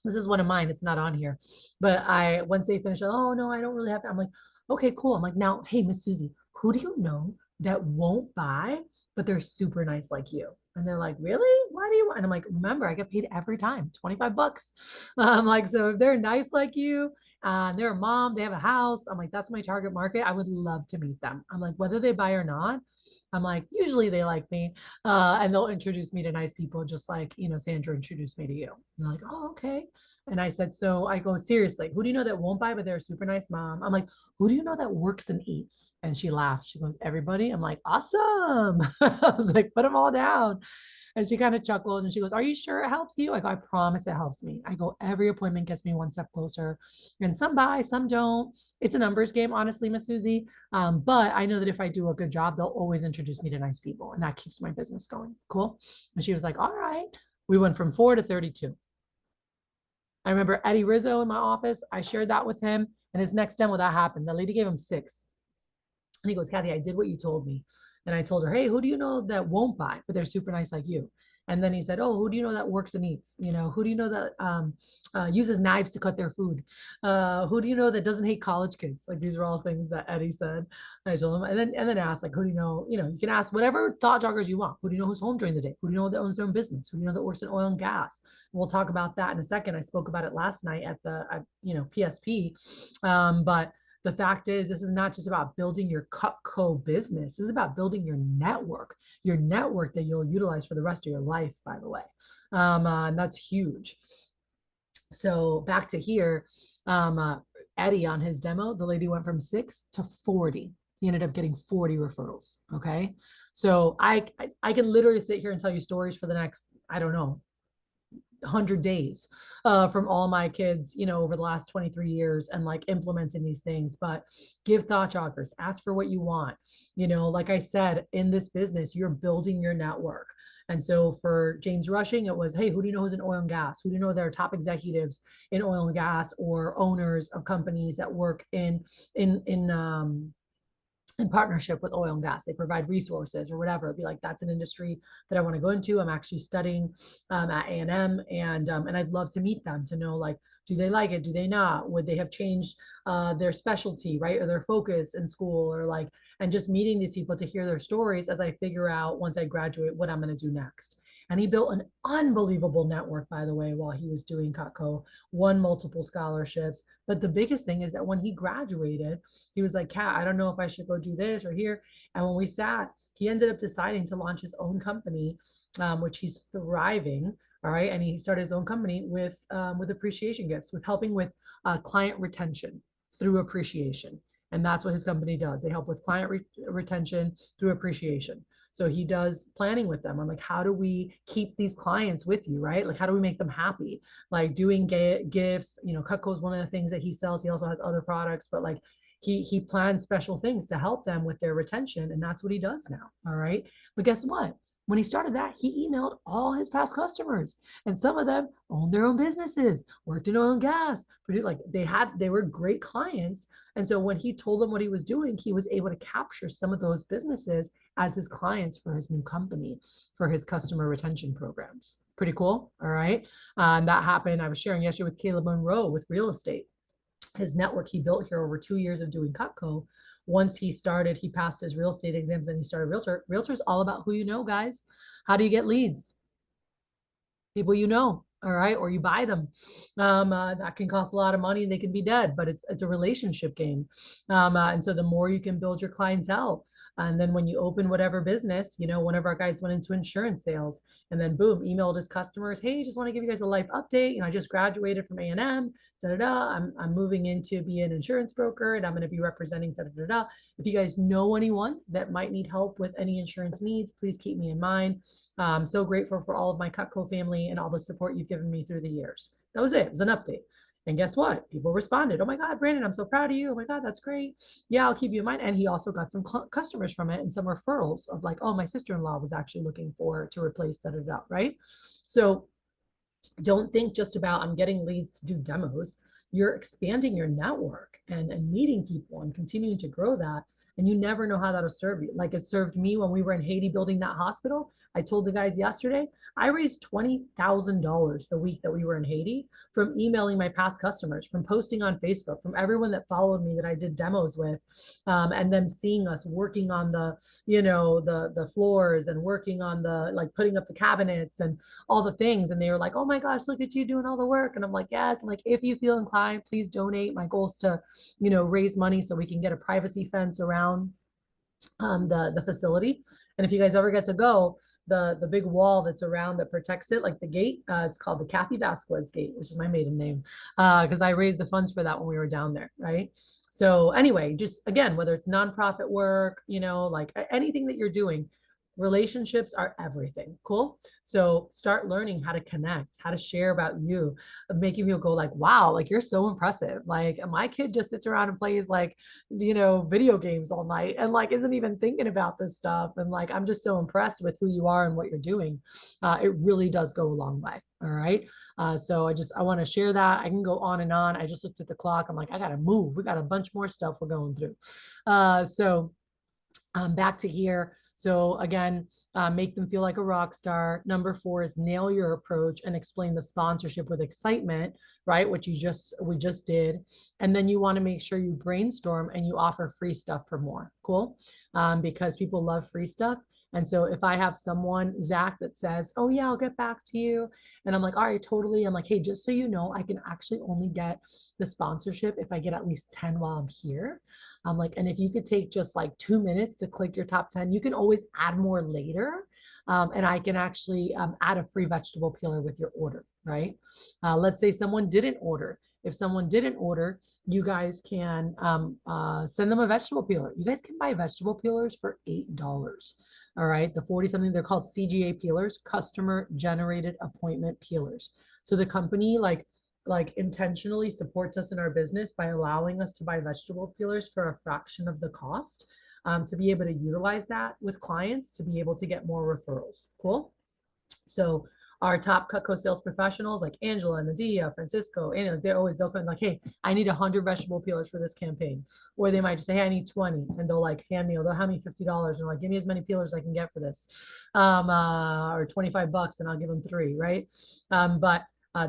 this is one of mine. It's not on here. But once they finish, oh no, I don't really have to. I'm like, okay, cool. I'm like, now, hey, Miss Susie, who do you know that won't buy, but they're super nice like you? And they're like, really? Why do you want? And I'm like, remember, I get paid every time, 25 bucks. I'm like, so if they're nice like you, they're a mom, they have a house. I'm like, that's my target market. I would love to meet them. I'm like, whether they buy or not, I'm like, usually they like me. And they'll introduce me to nice people, just like, Sandra introduced me to you. And they're like, oh, okay. And I said, so I go, seriously, who do you know that won't buy, but they're a super nice mom? I'm like, who do you know that works and eats? And she laughed. She goes, everybody. I'm like, awesome. I was like, put them all down. And she kind of chuckled and she goes, are you sure it helps you? I go, I promise it helps me. I go, every appointment gets me one step closer. And some buy, some don't. It's a numbers game, honestly, Miss Susie. But I know that if I do a good job, they'll always introduce me to nice people. And that keeps my business going. Cool. And she was like, all right. We went from 4 to 32. I remember Eddie Rizzo in my office. I shared that with him. And his next demo, that happened. The lady gave him 6. And he goes, Cathy, I did what you told me. And I told her, hey, who do you know that won't buy, but they're super nice like you? And then he said, oh, who do you know that works and eats? Who do you know that uses knives to cut their food? Who do you know that doesn't hate college kids? Like, these are all things that Eddie said. I told him, and then ask, like, who do you know? You can ask whatever thought joggers you want. Who do you know who's home during the day? Who do you know that owns their own business? Who do you know that works in oil and gas? And we'll talk about that in a second. I spoke about it last night at PSP. But the fact is, this is not just about building your Cutco business. This is about building your network that you'll utilize for the rest of your life, by the way. And that's huge. So back to here, Eddie on his demo, the lady went from 6 to 40. He ended up getting 40 referrals. Okay. So I can literally sit here and tell you stories for the next, I don't know, 100 days from all my kids, over the last 23 years and like implementing these things. But give thought joggers, ask for what you want. Like I said, in this business, you're building your network. And so for James Rushing, it was, hey, who do you know who's in oil and gas? Who do you know that are top executives in oil and gas or owners of companies that work in partnership with oil and gas? They provide resources or whatever. It'd be like, that's an industry that I want to go into. I'm actually studying at A&M, and I'd love to meet them to know, like, do they like it? Do they not? Would they have changed their specialty, right? Or their focus in school, or like, and just meeting these people to hear their stories as I figure out once I graduate what I'm going to do next. And he built an unbelievable network, by the way, while he was doing Cutco, won multiple scholarships. But the biggest thing is that when he graduated, he was like, Kat, I don't know if I should go do this or here. And when we sat, he ended up deciding to launch his own company, which he's thriving. All right. And he started his own company with appreciation gifts, with helping with client retention through appreciation. And that's what his company does. They help with client retention through appreciation. So he does planning with them. I'm like, how do we keep these clients with you, right? Like, how do we make them happy? Like doing gifts, Cutco is one of the things that he sells. He also has other products, but like, he planned special things to help them with their retention, and that's what he does now. All right. But guess what? When he started that, he emailed all his past customers, and some of them owned their own businesses, worked in oil and gas, produced, like they were great clients. And so when he told them what he was doing, he was able to capture some of those businesses as his clients for his new company, for his customer retention programs. Pretty cool. All right. And that happened. I was sharing yesterday with Caleb Monroe with real estate. His network he built here over 2 years of doing Cutco. Once he started, he passed his real estate exams and he started realtor. Realtor's all about who you know, guys. How do you get leads? People you know, all right, or you buy them. That can cost a lot of money and they can be dead, but it's a relationship game. And so the more you can build your clientele, and then when you open whatever business, you know, one of our guys went into insurance sales and then boom, emailed his customers, hey, just want to give you guys a life update. You know, I just graduated from A&M, I'm moving into be an insurance broker and I'm going to be representing If you guys know anyone that might need help with any insurance needs, please keep me in mind. I'm so grateful for all of my Cutco family and all the support you've given me through the years. That was it. It was an update. And guess what? People responded. Oh my God, Brandon, I'm so proud of you. Oh my God, that's great. Yeah, I'll keep you in mind. And he also got some customers from it and some referrals of like, oh, my sister-in-law was actually looking to replace right? So don't think just about I'm getting leads to do demos. You're expanding your network and meeting people and continuing to grow that. And you never know how that'll serve you. Like it served me when we were in Haiti building that hospital. I told the guys yesterday, I raised $20,000 the week that we were in Haiti from emailing my past customers, from posting on Facebook, from everyone that followed me that I did demos with, and them seeing us working on the, you know, the floors and working on the, like putting up the cabinets and all the things. And they were like, oh my gosh, look at you doing all the work. And I'm like, yes. I'm like, if you feel inclined, please donate. My goal is to, you know, raise money so we can get a privacy fence around the facility. And if you guys ever get to go, the big wall that's around that protects it, like the gate, it's called the Cathy Vasquez gate, which is my maiden name, because I raised the funds for that when we were down there, right? So anyway, just again, whether it's nonprofit work, you know, like anything that you're doing, relationships are everything. Cool. So start learning how to connect, how to share about you, making people go like, wow, like you're so impressive. Like my kid just sits around and plays like, you know, video games all night and like isn't even thinking about this stuff. And like, I'm just so impressed with who you are and what you're doing. It really does go a long way. All right. So I want to share that. I can go on and on. I just looked at the clock. I'm like, I got to move. We got a bunch more stuff we're going through. So back to here. So again, make them feel like a rock star. Number 4 is nail your approach and explain the sponsorship with excitement, right? Which we just did. And then you want to make sure you brainstorm and you offer free stuff for more. Cool. Because people love free stuff. And so if I have someone, Zach, that says, oh yeah, I'll get back to you. And I'm like, all right, totally. I'm like, hey, just so you know, I can actually only get the sponsorship if I get at least 10 while I'm here. I'm like, and if you could take just like 2 minutes to click your top 10, you can always add more later. And I can actually add a free vegetable peeler with your order, right? Let's say someone didn't order. If someone didn't order, you guys can send them a vegetable peeler. You guys can buy vegetable peelers for $8. All right, the 40 something, they're called CGA peelers, customer generated appointment peelers. So the company like intentionally supports us in our business by allowing us to buy vegetable peelers for a fraction of the cost, to be able to utilize that with clients to be able to get more referrals. Cool. So our top Cutco sales professionals like Angela, Nadia, Francisco, and they'll come like, hey, I need 100 vegetable peelers for this campaign. Or they might just say, hey, I need 20. And they'll like they'll hand me $50 and like, give me as many peelers I can get for this. Or $25 and I'll give them 3, right? But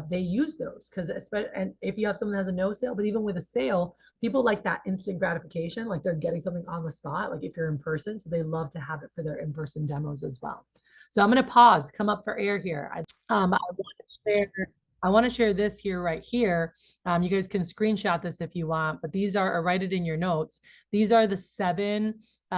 they use those because and if you have someone that has a no sale, but even with a sale, people like that instant gratification, like they're getting something on the spot, like if you're in person. So they love to have it for their in-person demos as well. So I'm going to pause, come up for air here. I want to share this here, right here. You guys can screenshot this if you want, but these are, or write it in your notes. These are the 7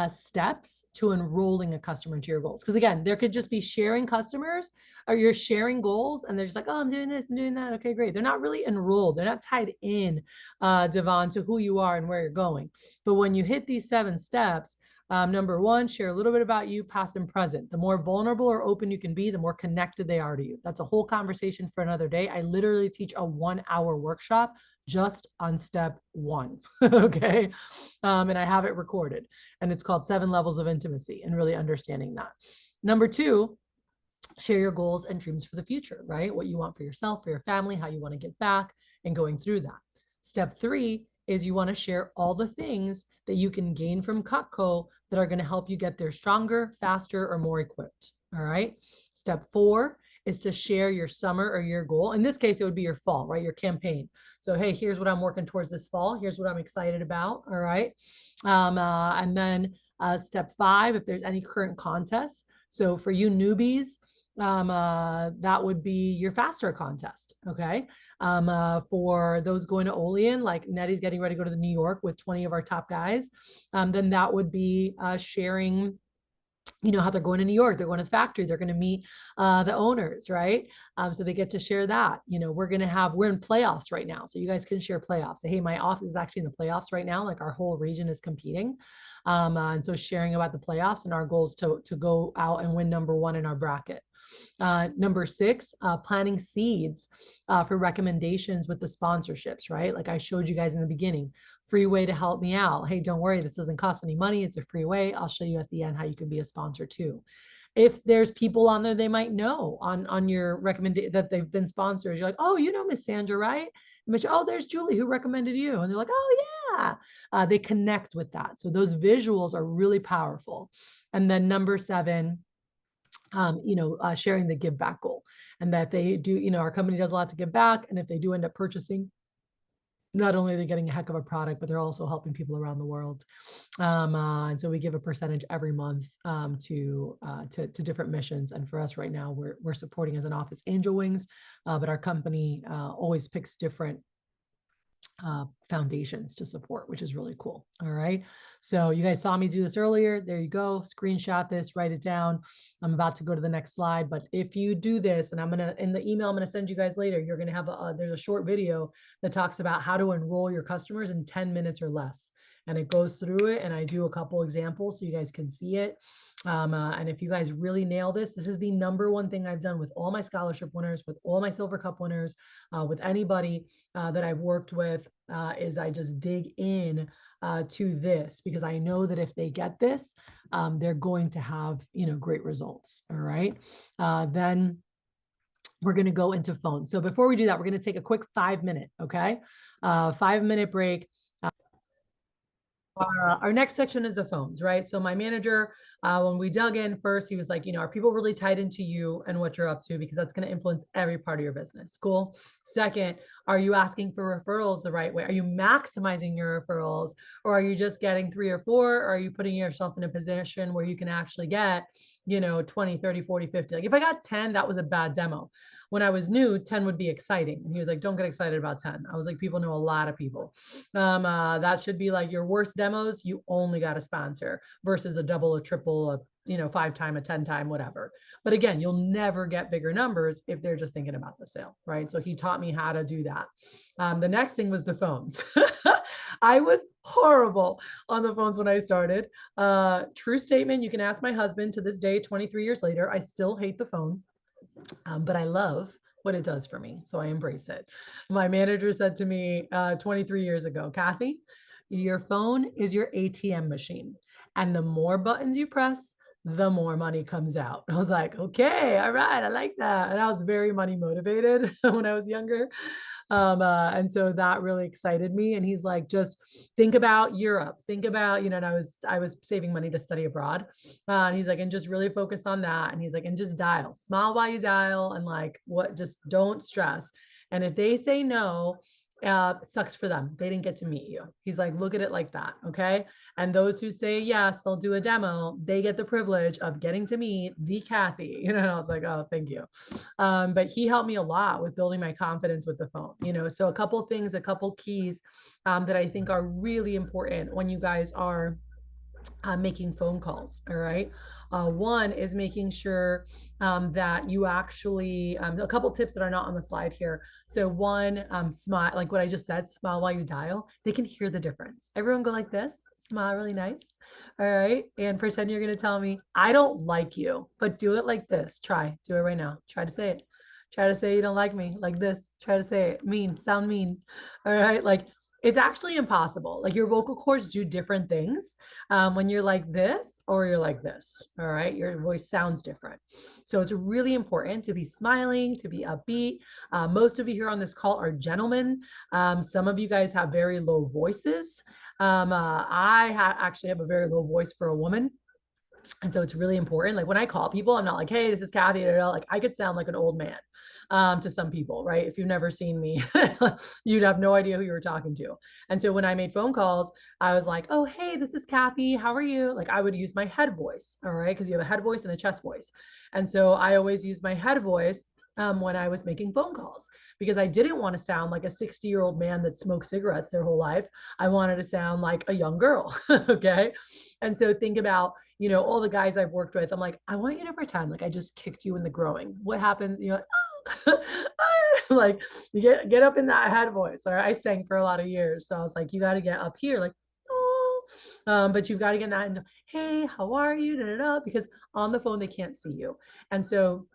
steps to enrolling a customer into your goals. Because again, there could just be sharing customers or you're sharing goals and they're just like, oh, I'm doing this, I'm doing that. Okay, great. They're not really enrolled. They're not tied in, Devon, to who you are and where you're going. But when you hit these 7 steps, Number one, share a little bit about you, past and present. The more vulnerable or open you can be, the more connected they are to you. That's a whole conversation for another day. I literally teach a 1-hour workshop just on step one. Okay. And I have it recorded, and it's called 7 Levels of Intimacy, and really understanding that. Number two, share your goals and dreams for the future, right? What you want for yourself, for your family, how you want to give back, and going through that. Step 3 is you want to share all the things that you can gain from Cutco that are going to help you get there stronger, faster, or more equipped. All right. Step 4 is to share your summer or your goal. In this case, it would be your fall, right? Your campaign. So, hey, here's what I'm working towards this fall. Here's what I'm excited about. All right. And then step 5, if there's any current contests. So for you newbies, that would be your faster contest. Okay. For those going to Olean, like Nettie's getting ready to go to New York with 20 of our top guys, then that would be sharing, you know, how they're going to New York, they're going to the factory, they're going to meet the owners, right? So they get to share that. You know, we're in playoffs right now. So you guys can share playoffs. So, hey, my office is actually in the playoffs right now. Like our whole region is competing. And so sharing about the playoffs and our goals to go out and win number 1 in our bracket. Number 6, planting seeds for recommendations with the sponsorships, right? Like I showed you guys in the beginning, free way to help me out. Hey, don't worry, this doesn't cost any money. It's a free way. I'll show you at the end how you can be a sponsor too. If there's people on there they might know on your recommendation that they've been sponsors, you're like, oh, you know Miss Sandra, right? And oh, there's Julie who recommended you. And they're like, oh yeah. They connect with that. So those visuals are really powerful. And then number 7, sharing the give back goal, and that they do, you know, our company does a lot to give back. And if they do end up purchasing, not only are they getting a heck of a product, but they're also helping people around the world. And so we give a percentage every month to different missions. And for us right now, we're supporting as an office Angel Wings, but our company always picks different foundations to support, which is really cool. All right. So you guys saw me do this earlier. There you go. Screenshot this, write it down. I'm about to go to the next slide, but if you do this, and in the email I'm going to send you guys later, you're going to have there's a short video that talks about how to enroll your customers in 10 minutes or less. And it goes through it, and I do a couple examples so you guys can see it. And if you guys really nail this, this is the number 1 thing I've done with all my scholarship winners, with all my Silver Cup winners, with anybody that I've worked with, is I just dig in to this, because I know that if they get this, they're going to have, great results. All right. Then we're going to go into phones. So before we do that, we're going to take a quick 5-minute, okay? 5-minute break. Our next section is the phones, right? So my manager, when we dug in first, he was like, are people really tied into you and what you're up to? Because that's going to influence every part of your business. Cool. Second, are you asking for referrals the right way? Are you maximizing your referrals, or are you just getting 3 or 4? Or are you putting yourself in a position where you can actually get, 20, 30, 40, 50? Like if I got 10, that was a bad demo. When I was new, 10 would be exciting. And he was like, don't get excited about 10. I was like, people know a lot of people. That should be like your worst demos. You only got a sponsor versus a double, a triple, a 5-time, a 10-time, whatever. But again, you'll never get bigger numbers if they're just thinking about the sale, right? So he taught me how to do that. The next thing was the phones. I was horrible on the phones when I started. True statement. You can ask my husband. To this day, 23 years later, I still hate the phone. But I love what it does for me. So I embrace it. My manager said to me 23 years ago, Cathy, your phone is your ATM machine. And the more buttons you press, the more money comes out. I was like, okay, all right, I like that. And I was very money motivated when I was younger. And so that really excited me. And he's like, just think about Europe, think about, and I was saving money to study abroad. And he's like, and just really focus on that. And he's like, and just dial, smile while you dial, and like, just don't stress. And if they say no, sucks for them. They didn't get to meet you. He's like, look at it like that. Okay. And those who say yes, they'll do a demo. They get the privilege of getting to meet the Cathy, and I was like, oh, thank you. But he helped me a lot with building my confidence with the phone, so a couple things, a couple keys that I think are really important when you guys are making phone calls. All right. One is making sure that you actually, a couple tips that are not on the slide here. So one, smile, like what I just said, smile while you dial. They can hear the difference. Everyone go like this, smile really nice. All right. And pretend you're going to tell me, I don't like you, but do it like this. Try. Do it right now. Try to say it. Try to say you don't like me like this. Try to say it. Mean. Sound mean. All right. Like it's actually impossible. Like your vocal cords do different things when you're like this or you're like this. All right. Your voice sounds different. So it's really important to be smiling, to be upbeat. Most of you here on this call are gentlemen. Some of you guys have very low voices. Actually have a very low voice for a woman. And so it's really important. Like when I call people, I'm not like, hey, this is Cathy. Like I could sound like an old man to some people, right? If you've never seen me, you'd have no idea who you were talking to. And so when I made phone calls, I was like, oh, hey, this is Cathy. How are you? Like I would use my head voice. All right. Because you have a head voice and a chest voice. And so I always use my head voice when I was making phone calls because I didn't want to sound like a 60-year-old man that smoked cigarettes their whole life. I wanted to sound like a young girl. Okay. And so think about, you know, all the guys I've worked with. I'm like, I want you to pretend like I just kicked you in the groin. What happens? You know, oh, like you get up in that head voice. Or I sang for a lot of years. So I was like, you got to get up here, like, oh, but you've got to get in that. And, hey, how are you? Da, da, da, because on the phone, they can't see you. And so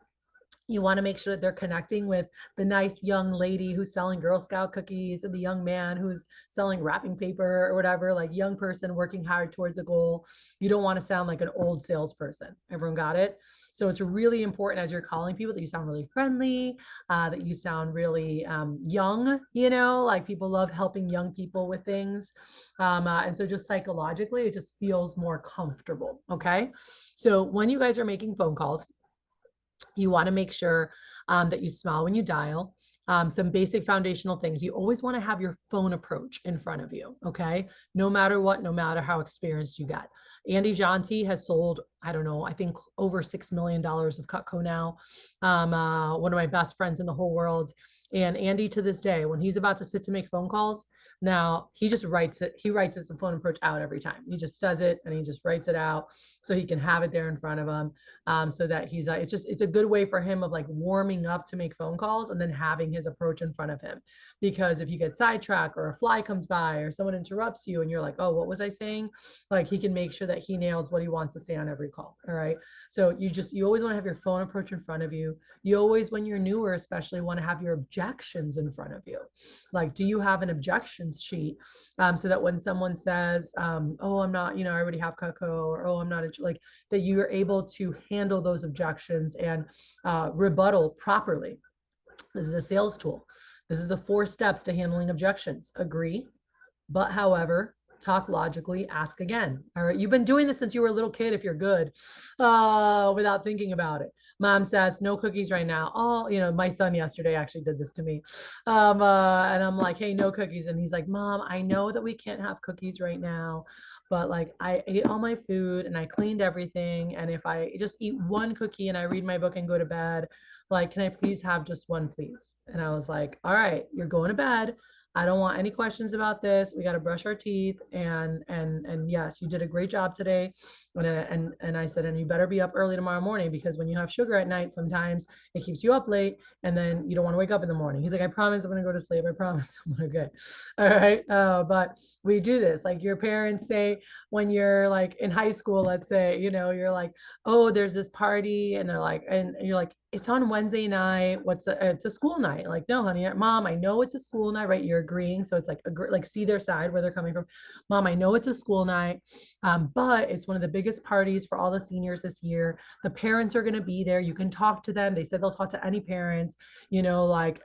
you want to make sure that they're connecting with the nice young lady who's selling Girl Scout cookies or the young man who's selling wrapping paper or whatever, like young person working hard towards a goal. You don't want to sound like an old salesperson. Everyone got it? So it's really important as you're calling people that you sound really friendly, that you sound really young, you know, like people love helping young people with things. And so just psychologically, it just feels more comfortable. Okay. So when you guys are making phone calls, you want to make sure that you smile when you dial. Some basic foundational things. You always want to have your phone approach in front of you, okay? No matter what, no matter how experienced you get. Andy Jonti has sold, I don't know, I think over $6 million of Cutco now. One of my best friends in the whole world. And Andy, to this day, when he's about to sit to make phone calls, now he just writes it. He writes his phone approach out every time. He just says it and he just writes it out so he can have it there in front of him. So that he's it's a good way for him of like warming up to make phone calls and then having his approach in front of him. Because if you get sidetracked or a fly comes by or someone interrupts you and you're like, oh, what was I saying? Like he can make sure that he nails what he wants to say on every call. All right. So you always want to have your phone approach in front of you. You always, when you're newer, especially want to have your objections in front of you. Like, do you have an objections sheet so that when someone says, oh, I'm not, you know, I already have Cutco, or oh, I'm not, like that you are able to handle those objections and rebuttal properly. This is a sales tool. This is the 4 steps to handling objections. Agree, but however, talk logically, ask again. All right. You've been doing this since you were a little kid, if you're good, without thinking about it. Mom says, no cookies right now. Oh, you know, my son yesterday actually did this to me. And I'm like, hey, no cookies. And he's like, Mom, I know that we can't have cookies right now, but like I ate all my food and I cleaned everything. And if I just eat one cookie and I read my book and go to bed, like, can I please have just one, please? And I was like, all right, you're going to bed. I don't want any questions about this. We got to brush our teeth. And yes, you did a great job today. And I said, and you better be up early tomorrow morning because when you have sugar at night, sometimes it keeps you up late and then you don't want to wake up in the morning. He's like, I promise I'm going to go to sleep. I promise. I'm like, okay. All right. But we do this. Like your parents say when you're like in high school, let's say, you know, you're like, oh, there's this party. And they're like, and you're like, it's on Wednesday night. It's a school night. Like, no, honey, Mom, I know it's a school night, right? You're agreeing. So it's like see their side where they're coming from. Mom, I know it's a school night, but it's one of the biggest parties for all the seniors this year. The parents are going to be there. You can talk to them. They said they'll talk to any parents, you know, like,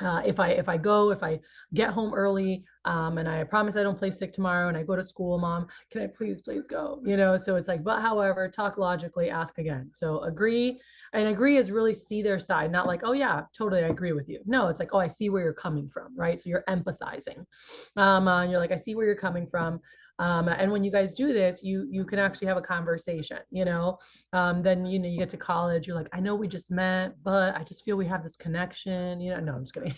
if I get home early, and I promise I don't play sick tomorrow and I go to school, Mom, can I please go? You know, so it's like, but however, talk logically, ask again. So agree, and agree is really see their side, not like, oh yeah, totally, I agree with you. No, it's like, oh, I see where you're coming from, right? So you're empathizing. And you're like, I see where you're coming from. And when you guys do this, you can actually have a conversation, you know. Then, you know, you get to college, you're like, I know we just met, but I just feel we have this connection, you know. No, I'm just kidding.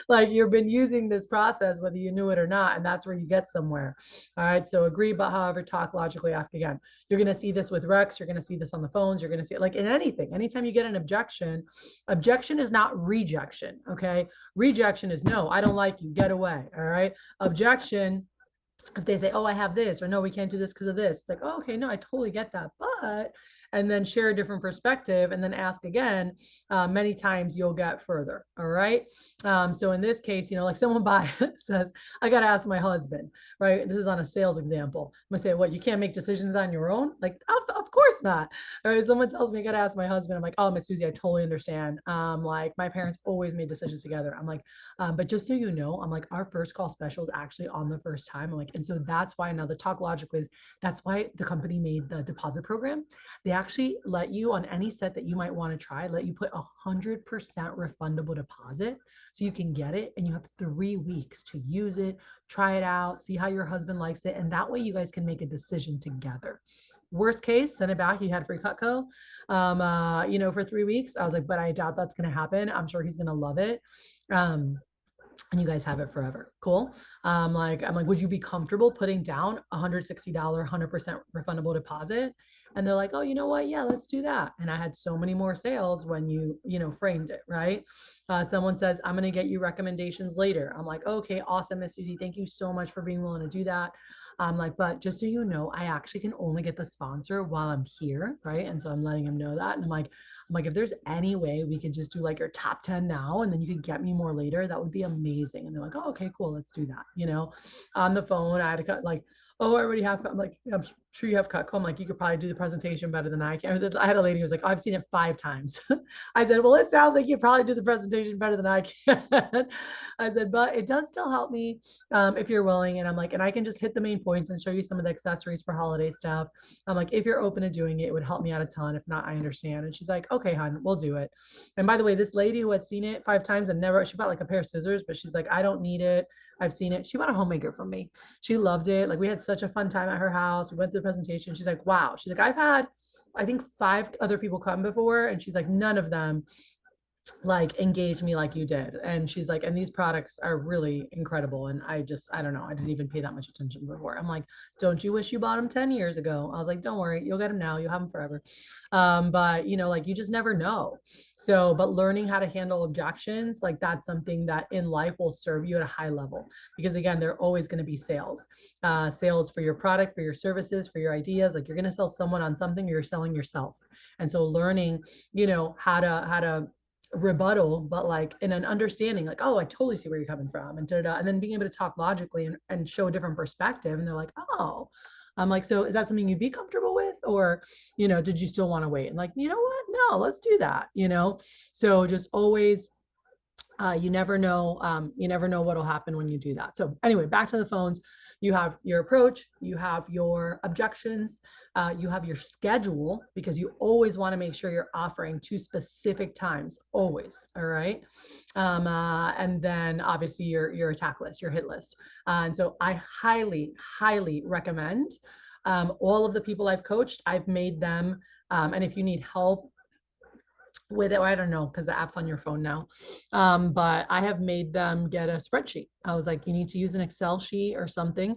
Like you've been using this process, whether you knew it or not, and that's where you get somewhere. All right. So agree, but however, talk logically, ask again. You're going to see this with Rex. You're going to see this on the phones. You're going to see it like in anything. Anytime you get an objection is not rejection. Okay. Rejection is no, I don't like you. Get away. All right. Objection if they say, oh, I have this, or no, we can't do this because of this, it's like, oh, okay, no, I totally get that. But, and then share a different perspective and then ask again, many times you'll get further. All right. So in this case, you know, like someone says, I got to ask my husband, right? This is on a sales example. I'm gonna say, what, you can't make decisions on your own? Like, of course not. All right. Someone tells me I got to ask my husband. I'm like, oh, Miss Susie, I totally understand. Like my parents always made decisions together. I'm like, but just so you know, I'm like, our first call special is actually on the first time. I'm like, and so that's why now the talk logically is that's why the company made the deposit program. They actually let you on any set that you might want to try, let you put 100% refundable deposit so you can get it. And you have 3 weeks to use it, try it out, see how your husband likes it. And that way you guys can make a decision together. Worst case, send it back. You had free Cutco, you know, for 3 weeks. I was like, but I doubt that's going to happen. I'm sure he's going to love it. And you guys have it forever. Cool. I'm like, would you be comfortable putting down $160, 100% refundable deposit? And they're like, oh, you know what? Yeah, let's do that. And I had so many more sales when you know, framed it, right? Someone says, I'm going to get you recommendations later. I'm like, okay, awesome, Miss Susie. Thank you so much for being willing to do that. I'm like, but just so you know, I actually can only get the sponsor while I'm here, right? And so I'm letting him know that. And I'm like, if there's any way we could just do like your top 10 now, and then you could get me more later, that would be amazing. And they're like, oh, okay, cool, let's do that. You know, on the phone, I had to cut like, oh, I already have, I'm like, I'm sure you have Cutco. I'm like, you could probably do the presentation better than I can. I had a lady who was like, oh, I've seen it 5 times. I said, well, it sounds like you probably do the presentation better than I can. I said, but it does still help me if you're willing. And I'm like, and I can just hit the main points and show you some of the accessories for holiday stuff. I'm like, if you're open to doing it, it would help me out a ton. If not, I understand. And she's like, okay, hon, we'll do it. And by the way, this lady who had seen it 5 times and never, she bought like a pair of scissors, but she's like, I don't need it. I've seen it. She bought a homemaker from me. She loved it. Like we had such a fun time at her house. We went through the presentation. She's like, wow. She's like, I've had, I think 5 other people come before. And she's like, none of them like engage me like you did. And she's like, and these products are really incredible. And I don't know, I didn't even pay that much attention before. I'm like, don't you wish you bought them 10 years ago? I was like, don't worry, you'll get them now, you'll have them forever. But you know, like you just never know. So, but learning how to handle objections, like that's something that in life will serve you at a high level, because again, they're always going to be sales, sales for your product, for your services, for your ideas. Like you're going to sell someone on something, you're selling yourself. And so learning, you know, how to rebuttal, but like in an understanding, like, oh, I totally see where you're coming from, and and then being able to talk logically and show a different perspective. And they're like, oh, I'm like, so is that something you'd be comfortable with? Or, you know, did you still want to wait? And like, you know what? No, let's do that, you know? So just always, you never know what'll happen when you do that. So anyway, back to the phones. You have your approach, you have your objections, you have your schedule, because you always want to make sure you're offering 2 specific times, always. All right. And then obviously your attack list, your hit list. And so I highly, highly recommend all of the people I've coached, I've made them. And if you need help with it, or I don't know, because the app's on your phone now. But I have made them get a spreadsheet. I was like, you need to use an Excel sheet or something,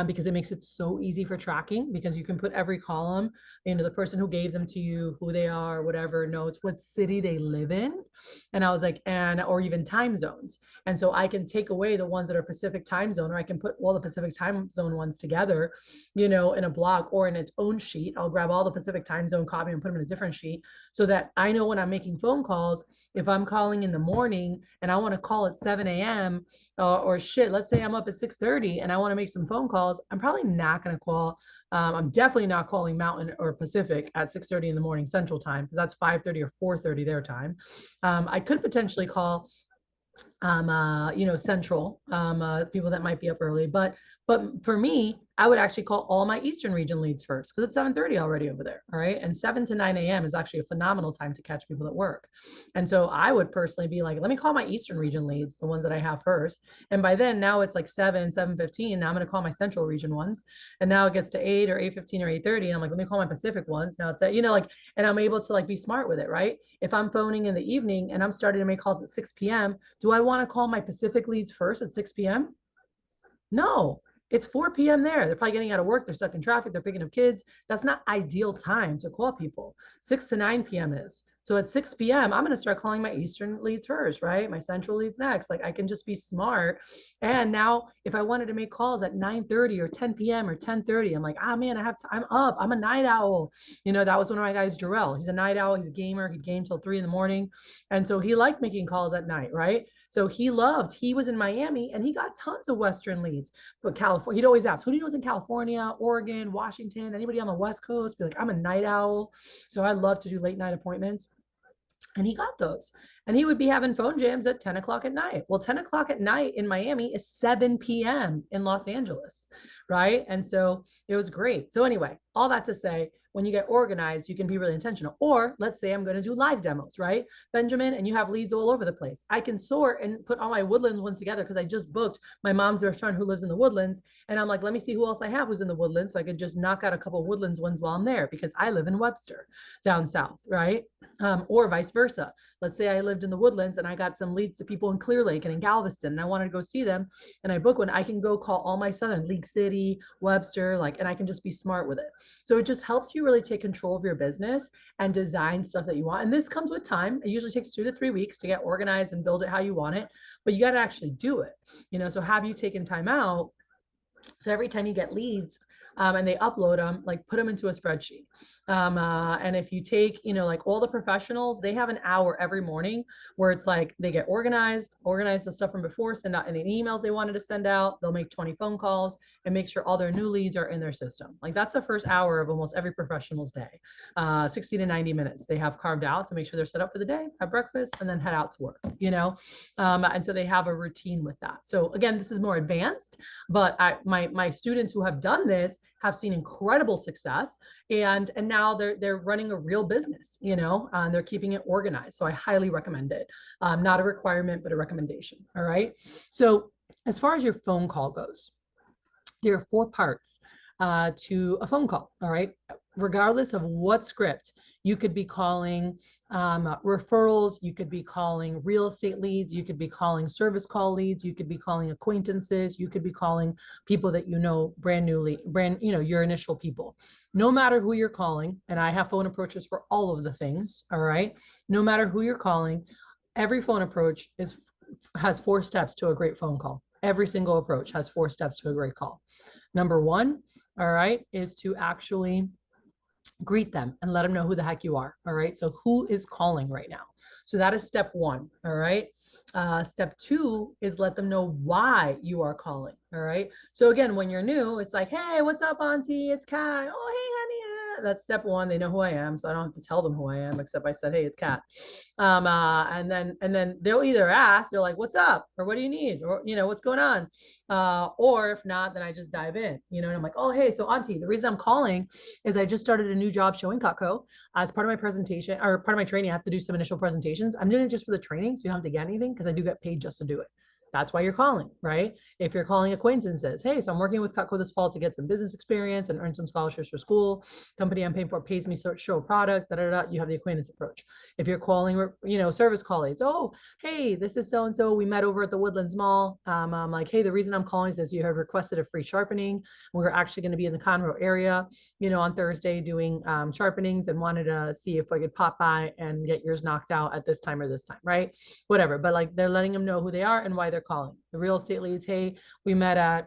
because it makes it so easy for tracking, because you can put every column, you know, the person who gave them to you, who they are, whatever, notes, what city they live in. And I was like, or even time zones. And so I can take away the ones that are Pacific time zone, or I can put all the Pacific time zone ones together, you know, in a block or in its own sheet. I'll grab all the Pacific time zone, copy and put them in a different sheet, so that I know when I'm making phone calls, if I'm calling in the morning and I want to call at 7 a.m. Or shit, let's say I'm up at 6:30 and I want to make some phone calls, I'm probably not going to call. I'm definitely not calling Mountain or Pacific at 6:30 in the morning Central time, because that's 5:30 or 4:30 their time. I could potentially call you know, Central, people that might be up early. But for me, I would actually call all my Eastern region leads first, because it's 7:30 already over there. All right. And 7 to 9 a.m. is actually a phenomenal time to catch people at work. And so I would personally be like, let me call my Eastern region leads, the ones that I have first. And by then now it's like 7:15. Now I'm going to call my Central region ones. And now it gets to 8 or 8:15 or 8:30. And I'm like, let me call my Pacific ones. Now it's at, you know, like, and I'm able to like be smart with it. Right. If I'm phoning in the evening and I'm starting to make calls at 6 p.m., do I want to call my Pacific leads first at 6 p.m.? No, it's 4 p.m. there. They're probably getting out of work. They're stuck in traffic. They're picking up kids. That's not ideal time to call people. 6 to 9 p.m. is. So at 6 p.m., I'm going to start calling my Eastern leads first, right? My Central leads next. Like I can just be smart. And now if I wanted to make calls at 9:30 or 10 p.m. or 10:30, I'm like, ah, man, I'm up. I'm a night owl. You know, that was one of my guys, Jarrell. He's a night owl. He's a gamer. He'd game till 3 a.m. And so he liked making calls at night, right? So he was in Miami and he got tons of Western leads. But California, he'd always ask, who do you know is in California, Oregon, Washington, anybody on the West Coast? Be like, I'm a night owl. So I love to do late night appointments. And he got those. And he would be having phone jams at 10 o'clock at night. Well, 10 o'clock at night in Miami is 7 p.m. in Los Angeles, right? And so it was great. So anyway, all that to say, when you get organized, you can be really intentional. Or let's say I'm going to do live demos, right? Benjamin, and you have leads all over the place. I can sort and put all my Woodlands ones together because I just booked my mom's restaurant who lives in the Woodlands. And I'm like, let me see who else I have who's in the Woodlands. So I could just knock out a couple of Woodlands ones while I'm there because I live in Webster down south, right? Or vice versa. Let's say I lived in the Woodlands and I got some leads to people in Clear Lake and in Galveston and I wanted to go see them and I book one. I can go call all my Southern, League City, Webster, like, and I can just be smart with it. So it just helps you really take control of your business and design stuff that you want. And this comes with time. It usually takes 2 to 3 weeks to get organized and build it how you want it, but you got to actually do it. You know, so have you taken time out? So every time you get leads and they upload them, like put them into a spreadsheet. And if you take, you know, like all the professionals, they have an hour every morning where it's like they get organize the stuff from before, send out any emails they wanted to send out. They'll make 20 phone calls and make sure all their new leads are in their system. Like that's the first hour of almost every professional's day. 60 to 90 minutes they have carved out to make sure they're set up for the day, have breakfast, and then head out to work, you know? And so they have a routine with that. So again, this is more advanced, but my students who have done this have seen incredible success, and now they're running a real business, you know, and they're keeping it organized. So I highly recommend it. Not a requirement, but a recommendation. All right. So as far as your phone call goes, there are 4 parts to a phone call. All right. Regardless of what script, you could be calling referrals, you could be calling real estate leads, you could be calling service call leads, you could be calling acquaintances, you could be calling people that you know you know, your initial people. No matter who you're calling, and I have phone approaches for all of the things, all right? No matter who you're calling, every phone approach has 4 steps to a great phone call. Every single approach has 4 steps to a great call. Number 1, all right, is to actually greet them and let them know who the heck you are. All right. So who is calling right now? So that is step 1. All right. Step 2 is let them know why you are calling. All right. So again, when you're new, it's like, hey, what's up, Auntie? It's Kat. Oh, hey, honey. That's step 1. They know who I am. So I don't have to tell them who I am, except I said, hey, it's Kat. And then they'll either ask, they're like, what's up? Or what do you need? Or, you know, what's going on? Or if not, then I just dive in, you know, and I'm like, oh, hey, so Auntie, the reason I'm calling is I just started a new job showing Cutco. As part of my presentation or part of my training, I have to do some initial presentations. I'm doing it just for the training, so you don't have to get anything because I do get paid just to do it. That's why you're calling, right? If you're calling acquaintances, hey, so I'm working with Cutco this fall to get some business experience and earn some scholarships for school. Company I'm paying for pays me to show a product, you have the acquaintance approach. If you're calling, you know, service colleagues, oh, hey, this is so-and-so, we met over at the Woodlands Mall. I'm like, hey, the reason I'm calling is you had requested a free sharpening. We're actually going to be in the Conroe area, you know, on Thursday doing sharpenings and wanted to see if I could pop by and get yours knocked out at this time or this time, right? Whatever, but like they're letting them know who they are and why they're calling. The real estate leads, hey, we met at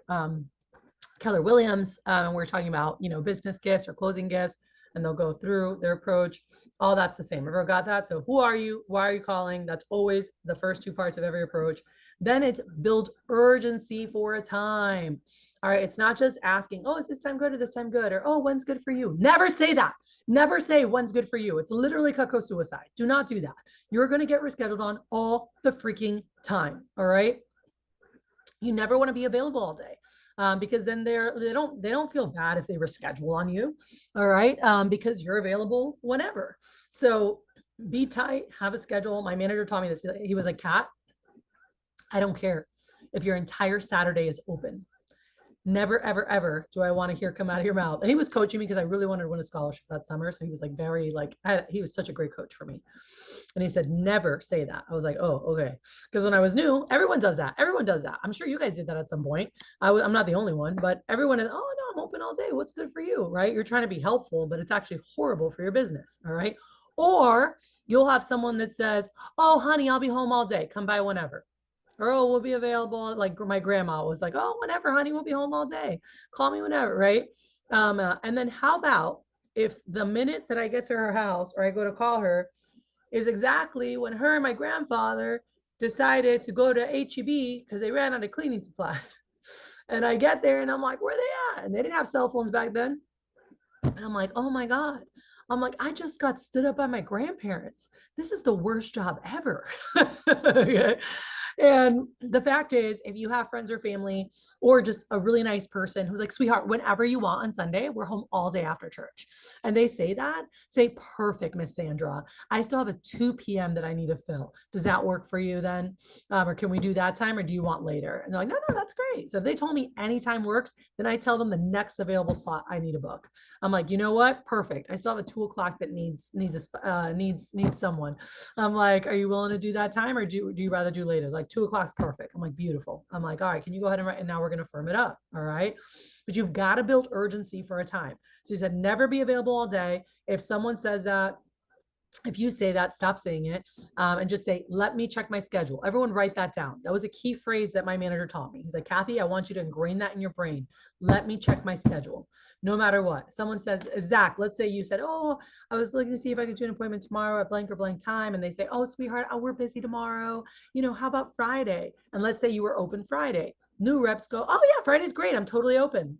Keller Williams and we're talking about, you know, business gifts or closing gifts, and they'll go through their approach. All that's the same. Everyone got that? So who are you? Why are you calling? That's always the first 2 parts of every approach. Then it's build urgency for a time. All right. It's not just asking, oh, is this time good or this time good? Or, oh, when's good for you? Never say that. Never say when's good for you. It's literally Cutco suicide. Do not do that. You're going to get rescheduled on all the freaking time. All right. You never want to be available all day because then they don't feel bad if they reschedule on you. All right. Because you're available whenever. So be tight, have a schedule. My manager taught me this. He was like, Kat, I don't care if your entire Saturday is open. Never, ever, ever do I want to hear come out of your mouth. And he was coaching me because I really wanted to win a scholarship that summer. So he was like he was such a great coach for me. And he said, never say that. I was like, oh, okay. Because when I was new, everyone does that. Everyone does that. I'm sure you guys did that at some point. I'm not the only one, but everyone is, oh, no, I'm open all day. What's good for you, right? You're trying to be helpful, but it's actually horrible for your business, all right? Or you'll have someone that says, oh, honey, I'll be home all day. Come by whenever. Or, oh, we'll be available. Like my grandma was like, oh, whenever, honey, we'll be home all day. Call me whenever, right? And then how about if the minute that I get to her house or I go to call her is exactly when her and my grandfather decided to go to HEB because they ran out of cleaning supplies. And I get there and I'm like, where are they at? And they didn't have cell phones back then. And I'm like, oh my God. I'm like, I just got stood up by my grandparents. This is the worst job ever. Okay. And the fact is, if you have friends or family or just a really nice person who's like, sweetheart, whenever you want on Sunday, we're home all day after church. And they say that, say, perfect, Miss Sandra. I still have a 2 p.m. that I need to fill. Does that work for you then? Or can we do that time or do you want later? And they're like, no, that's great. So if they told me anytime works, then I tell them the next available slot I need to book. I'm like, you know what? Perfect. I still have a 2 o'clock that needs someone. I'm like, are you willing to do that time or do you rather do later? Like 2 o'clock's perfect. I'm like, beautiful. I'm like, all right, can you go ahead and write? And now we're going to firm it up. All right. But you've got to build urgency for a time. So he said, never be available all day. If someone says that, if you say that, stop saying it and just say, let me check my schedule. Everyone write that down. That was a key phrase that my manager taught me. He's like, Cathy, I want you to ingrain that in your brain. Let me check my schedule. No matter what. Someone says, Zach, let's say you said, oh, I was looking to see if I could do an appointment tomorrow at blank or blank time. And they say, oh, sweetheart, we're busy tomorrow. How about Friday? And let's say you were open Friday. New reps go, oh yeah, Friday's great. I'm totally open.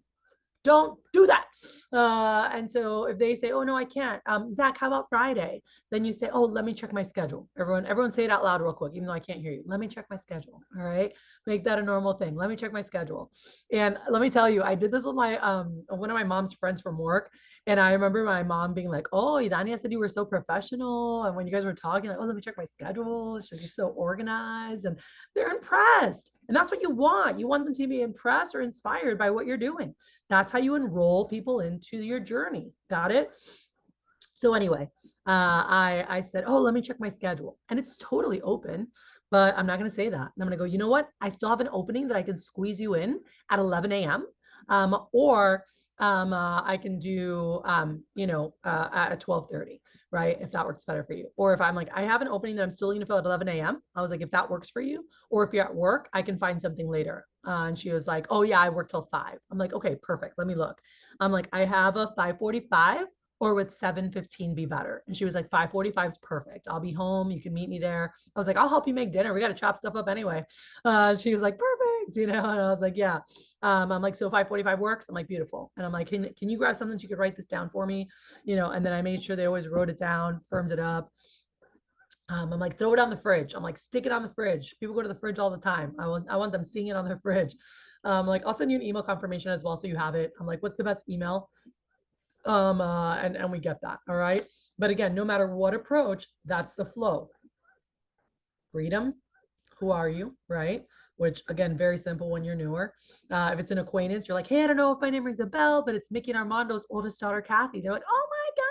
Don't do that. And so if they say, oh, no, I can't. Zach, how about Friday? Then you say, oh, let me check my schedule. Everyone say it out loud real quick, even though I can't hear you. Let me check my schedule. All right. Make that a normal thing. Let me check my schedule. And let me tell you, I did this with my one of my mom's friends from work. And I remember my mom being like, oh, Idania said you were so professional. And when you guys were talking, like, oh, let me check my schedule. She's like, you're so organized. And they're impressed. And that's what you want. You want them to be impressed or inspired by what you're doing. That's how you enroll people into your journey. Got it? So anyway, I said, oh, let me check my schedule. And it's totally open, but I'm not going to say that. I'm going to go, you know what? I still have an opening that I can squeeze you in at 11 a.m. Or I can do, at 12:30, right? If that works better for you. Or if I'm like, I have an opening that I'm still going to fill at 11 a.m. I was like, if that works for you, or if you're at work, I can find something later. And she was like, oh yeah, I work till 5. I'm like, okay, perfect. Let me look. I'm like, I have a 5:45 or would 7:15 be better? And she was like, 5:45 is perfect. I'll be home. You can meet me there. I was like, I'll help you make dinner. We got to chop stuff up anyway. She was like, perfect. And I was like, yeah. I'm like, so 5:45 works. I'm like, beautiful. And I'm like, can you grab something? You could write this down for me, and then I made sure they always wrote it down, firmed it up. I'm like, throw it on the fridge. I'm like, stick it on the fridge. People go to the fridge all the time. I want them seeing it on their fridge. Like, I'll send you an email confirmation as well, so you have it. I'm like, what's the best email? And we get that. All right. But again, no matter what approach, that's the flow. Freedom. Who are you? Right. Which again, very simple when you're newer. If it's an acquaintance, you're like, hey, I don't know if my name rings a bell, but it's Mickey and Armando's oldest daughter, Cathy. They're like, oh my God.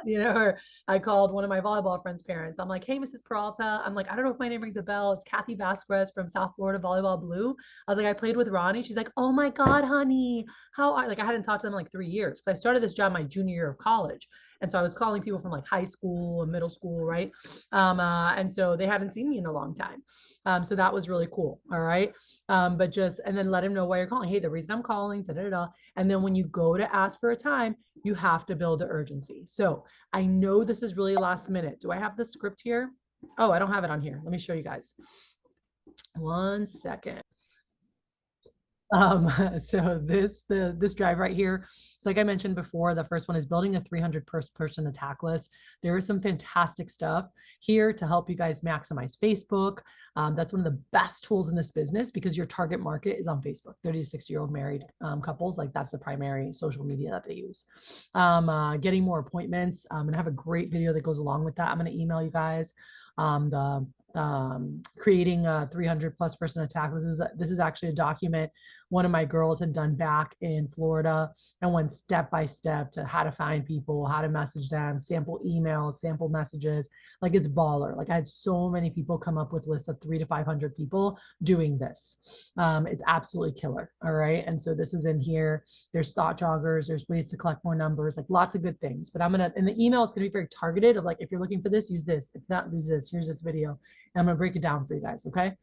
Or I called one of my volleyball friends' parents. I'm like, hey, Mrs. Peralta. I'm like, I don't know if my name rings a bell. It's Cathy Vasquez from South Florida Volleyball Blue. I was like, I played with Ronnie. She's like, oh my God, honey. I hadn't talked to them in like 3 years because I started this job my junior year of college. And so I was calling people from like high school and middle school, right? And so they hadn't seen me in a long time. So that was really cool. All right. And then let him know why you're calling. Hey, the reason I'm calling, da-da-da-da. And then when you go to ask for a time, you have to build the urgency. So I know this is really last minute. Do I have the script here? Oh, I don't have it on here. Let me show you guys. 1 second. So this drive right here. So like I mentioned before, the first one is building a 300 person attack list. There is some fantastic stuff here to help you guys maximize Facebook. That's one of the best tools in this business because your target market is on Facebook. 30 to 60-year-old married couples, like that's the primary social media that they use. Getting more appointments. I'm gonna have a great video that goes along with that. I'm gonna email you guys creating a 300 plus person attack. This is actually a document one of my girls had done back in Florida, and went step by step to how to find people, how to message them, sample emails, sample messages. Like, it's baller. Like, I had so many people come up with lists of 300 to 500 people doing this. It's absolutely killer. All right. And so this is in here. There's thought joggers, there's ways to collect more numbers, like lots of good things. But I'm gonna, in the email, it's gonna be very targeted of like, if you're looking for this, use this. If not, use this. Here's this video. And I'm gonna break it down for you guys. Okay.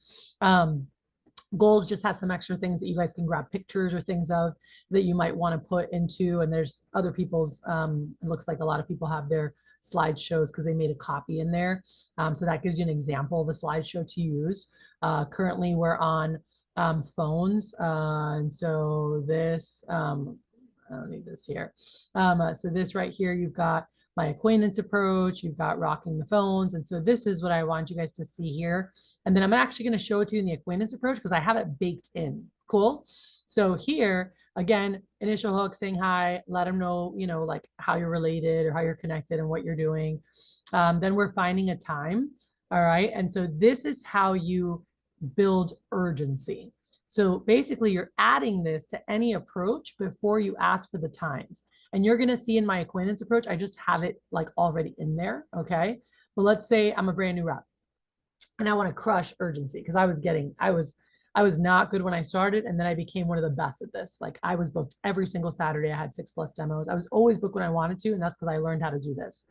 Goals just has some extra things that you guys can grab pictures or things of that you might want to put into. And there's other people's, it looks like a lot of people have their slideshows because they made a copy in there. So that gives you an example of a slideshow to use. Currently we're on phones. And so this, I don't need this here. So this right here, you've got my acquaintance approach, you've got rocking the phones. And so this is what I want you guys to see here. And then I'm actually going to show it to you in the acquaintance approach because I have it baked in. Cool. So here, again, initial hook, saying hi, let them know, you know, like how you're related or how you're connected and what you're doing. Then we're finding a time. All right. And so this is how you build urgency. So basically you're adding this to any approach before you ask for the times. And you're going to see in my acquaintance approach, I just have it like already in there. Okay. But let's say I'm a brand new rep and I want to crush urgency because I was not good when I started. And then I became one of the best at this. Like, I was booked every single Saturday. I had 6+ demos. I was always booked when I wanted to. And that's because I learned how to do this.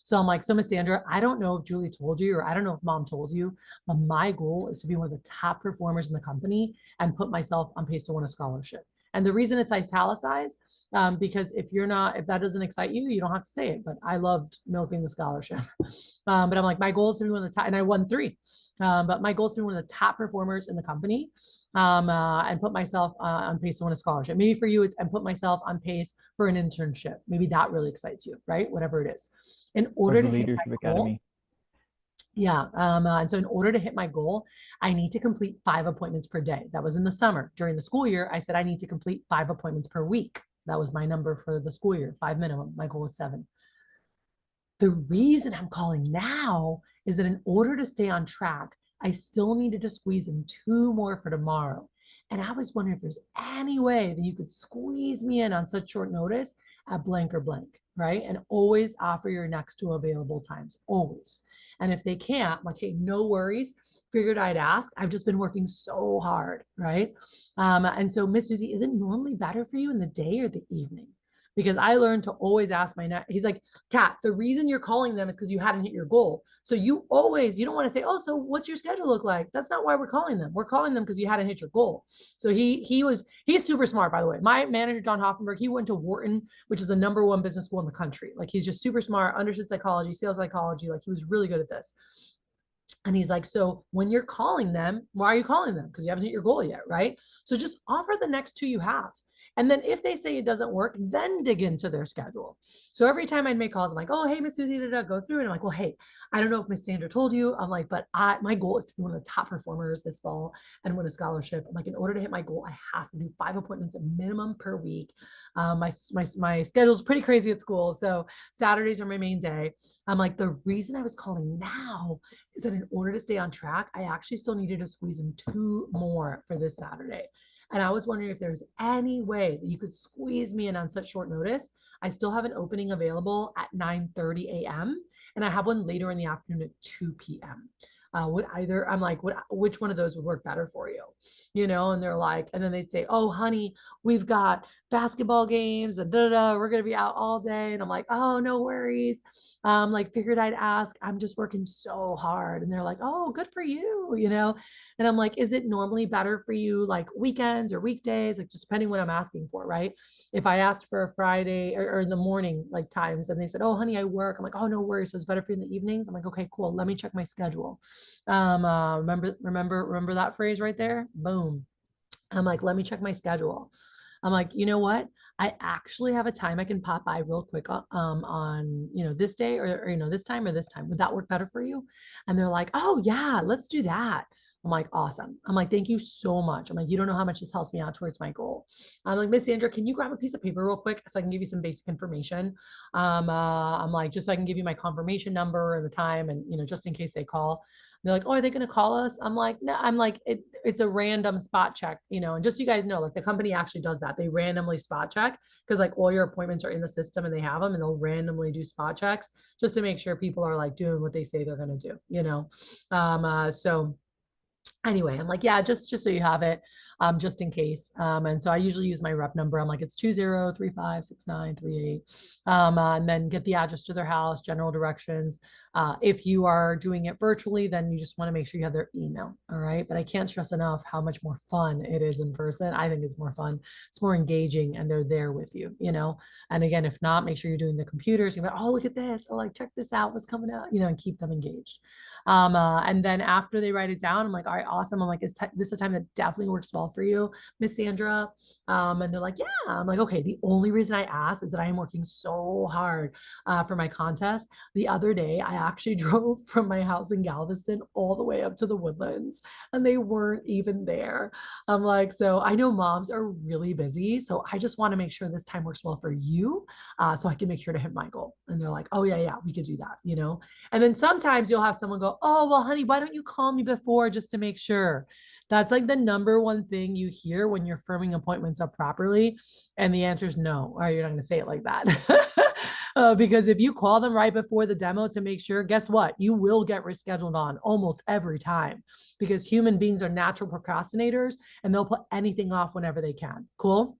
So I'm like, so Miss Sandra, I don't know if Julie told you, or I don't know if mom told you, but my goal is to be one of the top performers in the company and put myself on pace to win a scholarship. And the reason it's italicized, because if that doesn't excite you, you don't have to say it, but I loved milking the scholarship. But I'm like, my goal is to be one of the top, and I won 3. But my goal is to be one of the top performers in the company, and put myself on pace to win a scholarship. Maybe for you, it's and put myself on pace for an internship. Maybe that really excites you, right? Whatever it is. In order to hit my goal, yeah. And so in order to hit my goal, I need to complete 5 appointments per day. That was in the summer. During the school year, I said I need to complete 5 appointments per week. That was my number for the school year, 5 minimum. My goal was 7. The reason I'm calling now is that in order to stay on track, I still needed to squeeze in 2 more for tomorrow. And I was wondering if there's any way that you could squeeze me in on such short notice at blank or blank, right? And always offer your next 2 available times, always. And if they can't, I'm like, hey, no worries. Figured I'd ask. I've just been working so hard, right? And so, Miss Susie, is it normally better for you in the day or the evening? Because I learned to always ask he's like, Kat, the reason you're calling them is because you hadn't hit your goal. So you don't want to say, oh, so what's your schedule look like? That's not why we're calling them. We're calling them because you hadn't hit your goal. So he's super smart, by the way. My manager, John Hoffenberg, he went to Wharton, which is the #1 business school in the country. Like, he's just super smart, understood psychology, sales psychology. Like, he was really good at this. And he's like, so when you're calling them, why are you calling them? Because you haven't hit your goal yet, right? So just offer the next 2 you have. And then if they say it doesn't work, then dig into their schedule. So every time I'd make calls, I'm like, oh, hey, Miss Susie, go through. And I'm like, well, hey, I don't know if Miss Sandra told you. I'm like, but my goal is to be one of the top performers this fall and win a scholarship. I'm like, in order to hit my goal, I have to do 5 appointments a minimum per week. My schedule's pretty crazy at school. So Saturdays are my main day. I'm like, the reason I was calling now is that in order to stay on track, I actually still needed to squeeze in 2 more for this Saturday. And I was wondering if there's any way that you could squeeze me in on such short notice. I still have an opening available at 9:30 a.m. and I have one later in the afternoon at 2 p.m. Which one of those would work better for you? You know, and they're like, and then they'd say, oh, honey, we've got basketball games and we're going to be out all day. And I'm like, oh, no worries. Like, figured I'd ask. I'm just working so hard. And they're like, oh, good for you, you know? And I'm like, is it normally better for you like weekends or weekdays? Like, just depending what I'm asking for, right? If I asked for a Friday or in the morning, like times, and they said, oh, honey, I work. I'm like, oh, no worries. So it's better for you in the evenings. I'm like, okay, cool. Let me check my schedule. Remember that phrase right there? Boom. I'm like, let me check my schedule. I'm like, you know what? I actually have a time I can pop by real quick on this day or this time or this time. Would that work better for you? And they're like, oh yeah, let's do that. I'm like, awesome. I'm like, thank you so much. I'm like, you don't know how much this helps me out towards my goal. I'm like, Miss Sandra, can you grab a piece of paper real quick so I can give you some basic information? I'm like, just so I can give you my confirmation number and the time and, just in case they call. They're like, oh, are they going to call us? I'm like, no, I'm like, it's a random spot check, you know, and just so you guys know, like the company actually does that. They randomly spot check because like all your appointments are in the system and they have them and they'll randomly do spot checks just to make sure people are like doing what they say they're going to do, you know? So anyway, I'm like, yeah, just so you have it, just in case. And so I usually use my rep number. I'm like, it's 20356938. And then get the address to their house, general directions. If you are doing it virtually, then you just want to make sure you have their email. All right. But I can't stress enough how much more fun it is in person. I think it's more fun. It's more engaging and they're there with you, you know? And again, if not, make sure you're doing the computers. You're like, oh, look at this. Oh, like, check this out. What's coming out, you know, and keep them engaged. And then after they write it down, I'm like, all right, awesome. I'm like, is this a time that definitely works well for you, Miss Sandra? And they're like, yeah. I'm like, okay. The only reason I asked is that I am working so hard for my contest. The other day, I actually drove from my house in Galveston all the way up to the Woodlands, and they weren't even there. I'm like, so I know moms are really busy, so I just want to make sure this time works well for you, so I can make sure to hit my goal. And they're like, oh yeah, we could do that, you know. And then sometimes you'll have someone go, oh, well, honey, why don't you call me before just to make sure? That's like the number one thing you hear when you're firming appointments up properly. And the answer is no, or you're not going to say it like that. Because if you call them right before the demo to make sure, guess what? You will get rescheduled on almost every time because human beings are natural procrastinators and they'll put anything off whenever they can. Cool.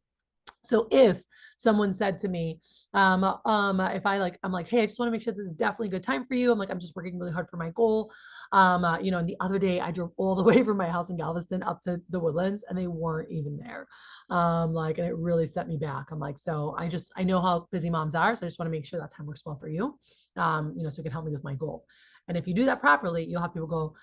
So if someone said to me, if I like, I'm like, hey, I just want to make sure this is definitely a good time for you. I'm like, I'm just working really hard for my goal. You know, and the other day I drove all the way from my house in Galveston up to the Woodlands and they weren't even there. Like, and it really set me back. I'm like, so I know how busy moms are. So I just want to make sure that time works well for you. You know, so it can help me with my goal. And if you do that properly, you'll have people go,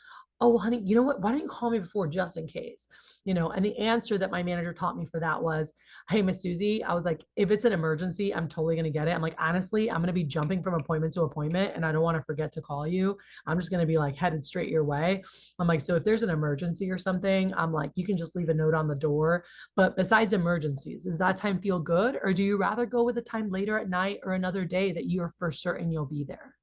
oh, well, honey, you know what? Why don't you call me before just in case? You know, and the answer that my manager taught me for that was, hey, Miss Susie, I was like, if it's an emergency, I'm totally going to get it. I'm like, honestly, I'm going to be jumping from appointment to appointment and I don't want to forget to call you. I'm just going to be like headed straight your way. I'm like, so if there's an emergency or something, I'm like, you can just leave a note on the door. But besides emergencies, does that time feel good? Or do you rather go with a time later at night or another day that you're for certain you'll be there?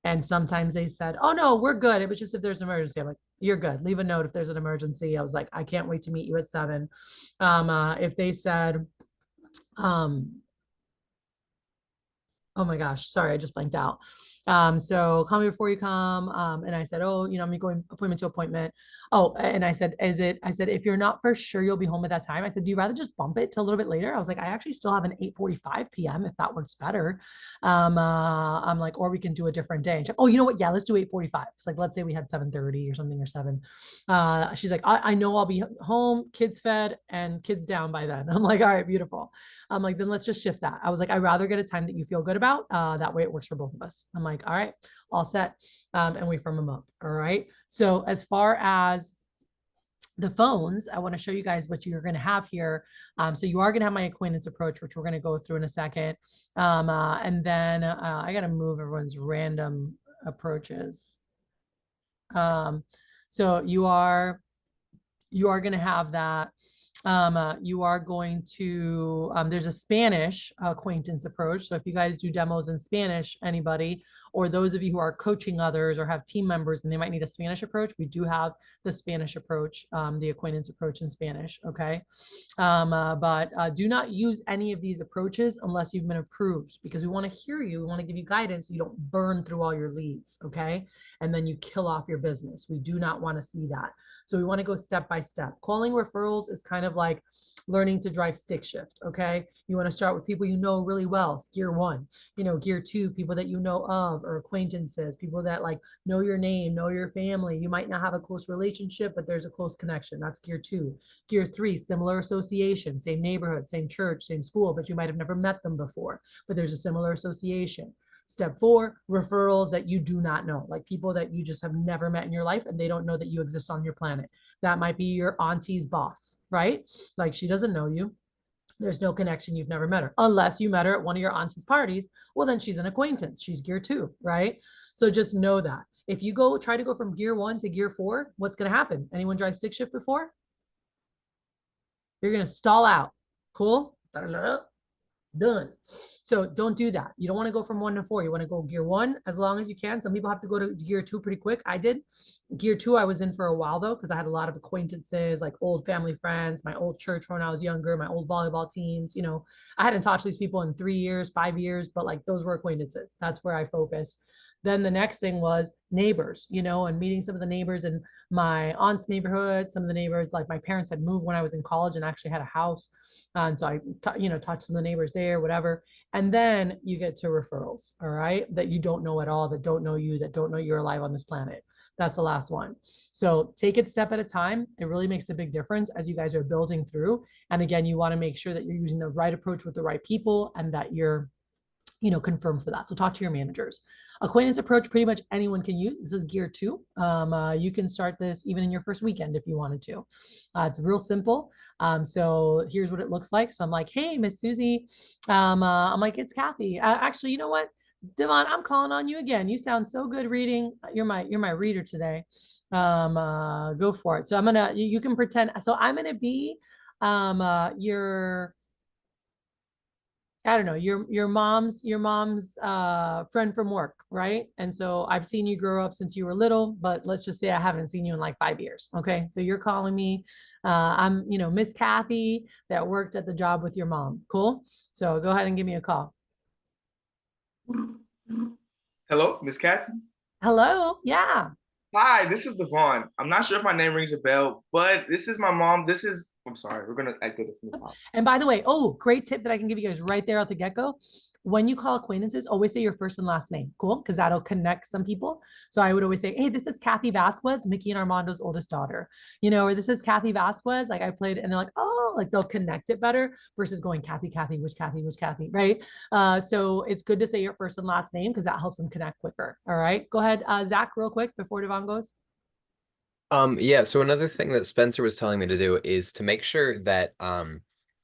And sometimes they said, oh, no, we're good. It was just if there's an emergency. I'm like, you're good. Leave a note if there's an emergency. I was like, I can't wait to meet you at 7. If they said, oh my gosh, sorry, I just blanked out. So call me before you come. And I said, oh, you know, I'm going appointment to appointment. Oh, and I said, I said, if you're not for sure you'll be home at that time, I said, do you rather just bump it to a little bit later? I was like, I actually still have an 8:45 p.m. if that works better. I'm like, or we can do a different day. She's like, oh, you know what? Yeah, let's do 8:45. It's like, let's say we had 7:30 or something or 7. She's like, I know I'll be home, kids fed and kids down by then. I'm like, all right, beautiful. I'm like, then let's just shift that. I was like, I'd rather get a time that you feel good about. That way it works for both of us. I'm like, all right, all set. And we firm them up. All right. So as far as the phones, I want to show you guys what you're going to have here. So you are going to have my acquaintance approach, which we're going to go through in a second. And then I got to move everyone's random approaches. So you are going to have that. You are going to, there's a Spanish acquaintance approach. So if you guys do demos in Spanish, anybody, or those of you who are coaching others or have team members and they might need a Spanish approach, we do have the Spanish approach, the acquaintance approach in Spanish, okay? But do not use any of these approaches unless you've been approved because we wanna hear you, we wanna give you guidance so you don't burn through all your leads, okay? And then you kill off your business. We do not wanna see that. So we wanna go step by step. Calling referrals is kind of like learning to drive stick shift, okay? You wanna start with people you know really well, gear 1. You know, gear 2, people that you know of or acquaintances, people that like know your name, know your family. You might not have a close relationship, but there's a close connection. That's gear 2. Gear 3, similar association, same neighborhood, same church, same school, but you might have never met them before, but there's a similar association. Step 4, referrals that you do not know, like people that you just have never met in your life and they don't know that you exist on your planet. That might be your auntie's boss, right? Like she doesn't know you. There's no connection. You've never met her unless you met her at one of your auntie's parties. Well, then she's an acquaintance. She's gear 2, right? So just know that if you try to go from gear 1 to gear 4, what's going to happen? Anyone drive stick shift before? You're going to stall out. Cool. done. So don't do that. You don't want to go from 1 to 4. You want to go gear 1 as long as you can. Some people have to go to gear 2 pretty quick. I did. Gear 2, I was in for a while though, because I had a lot of acquaintances, like old family friends, my old church when I was younger, my old volleyball teams. I hadn't talked to these people in 3 years, 5 years, but like those were acquaintances. That's where I focused. Then the next thing was neighbors, and meeting some of the neighbors in my aunt's neighborhood. Some of the neighbors, like my parents had moved when I was in college and actually had a house. And so I, talked to some of the neighbors there, whatever. And then you get to referrals, all right, that you don't know at all, that don't know you, that don't know you're alive on this planet. That's the last one. So take it step at a time. It really makes a big difference as you guys are building through. And again, you want to make sure that you're using the right approach with the right people and that you're confirmed for that. So talk to your managers. Acquaintance approach, pretty much anyone can use. This is gear 2. You can start this even in your first weekend if you wanted to. It's real simple. So here's what it looks like. So I'm like, hey, Miss Susie. I'm like, it's Cathy. Actually, you know what? Devon, I'm calling on you again. You sound so good reading. You're my reader today. Go for it. So I'm gonna, you can pretend. So I'm gonna be your, I don't know, your mom's friend from work, right? And so I've seen you grow up since you were little, but let's just say I haven't seen you in like 5 years. Okay. So you're calling me. I'm, Miss Cathy that worked at the job with your mom. Cool. So go ahead and give me a call. Hello, Miss Cathy. Hello. Yeah. Hi, this is Devon. I'm not sure if my name rings a bell, but this is my mom. I'm sorry, we're gonna act good from the top. And by the way, great tip that I can give you guys right there at the get-go. When you call acquaintances, always say your first and last name. Cool. Because that'll connect some people. So I would always say, hey, this is Cathy Vasquez, Mickey and Armando's oldest daughter, or this is Cathy Vasquez. Like I played, and they're like, oh, like they'll connect it better versus going Cathy, which Cathy, right? So it's good to say your first and last name because that helps them connect quicker. All right. Go ahead, Zach, real quick before Devon goes. Yeah, so another thing that Spencer was telling me to do is to make sure that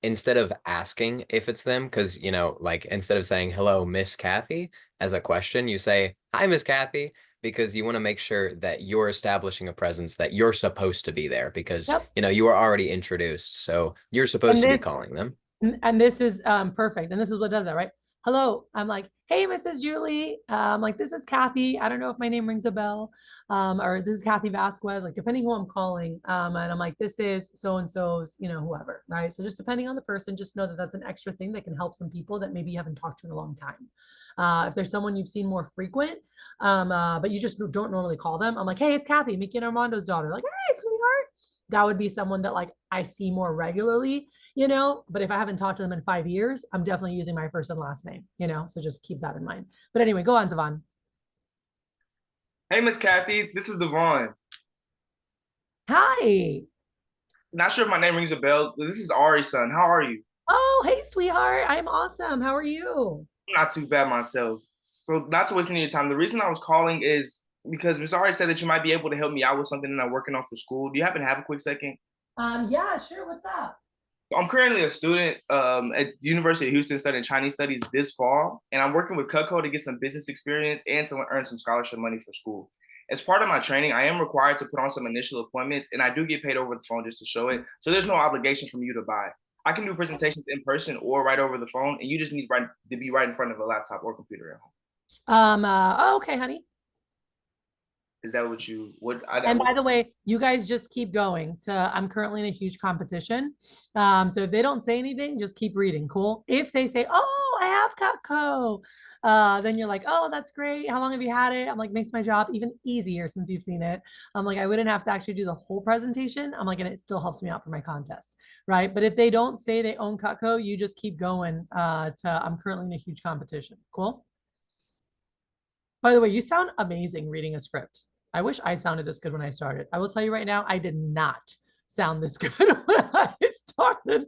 instead of asking if it's them, because like instead of saying hello, Miss Cathy, as a question, you say, hi, Miss Cathy, because you want to make sure that you're establishing a presence that you're supposed to be there because Yep. you were already introduced. So you're supposed to be calling them. And this is perfect. And this is what does that, right? Hello. I'm like, hey, Mrs. Julie. Like, this is Cathy. I don't know if my name rings a bell. Or this is Cathy Vasquez, like depending who I'm calling. And I'm like, this is so-and-so's, whoever, right? So just depending on the person, just know that that's an extra thing that can help some people that maybe you haven't talked to in a long time. If there's someone you've seen more frequent, but you just don't normally call them, I'm like, hey, it's Cathy, Mickey and Armando's daughter. Like, hey, sweetheart. That would be someone that like I see more regularly, but if I haven't talked to them in 5 years, I'm definitely using my first and last name, so just keep that in mind. But anyway, go on, Devon. Hey, Miss Cathy, this is Devon. Hi. Not sure if my name rings a bell. This is Ari's son. How are you? Oh, hey, sweetheart. I'm awesome. How are you? I'm not too bad myself. So not to waste any of your time, the reason I was calling is because Miss Ari said that you might be able to help me out with something that I'm working on for school. Do you happen to have a quick second? Yeah, sure. What's up? I'm currently a student at University of Houston studying Chinese studies this fall, and I'm working with Cutco to get some business experience and to earn some scholarship money for school. As part of my training, I am required to put on some initial appointments, and I do get paid over the phone just to show it. So there's no obligation for you to buy. I can do presentations in person or right over the phone, and you just need to be right in front of a laptop or computer at home. Okay, honey. Is that what you would? And by the way, you guys just keep going. I'm currently in a huge competition. So if they don't say anything, just keep reading. Cool. If they say, oh, I have Cutco, then you're like, oh, that's great. How long have you had it? I'm like, makes my job even easier since you've seen it. I'm like, I wouldn't have to actually do the whole presentation. I'm like, and it still helps me out for my contest. Right. But if they don't say they own Cutco, you just keep going I'm currently in a huge competition. Cool. By the way, you sound amazing reading a script. I wish I sounded this good when I started. I will tell you right now, I did not sound this good when I started.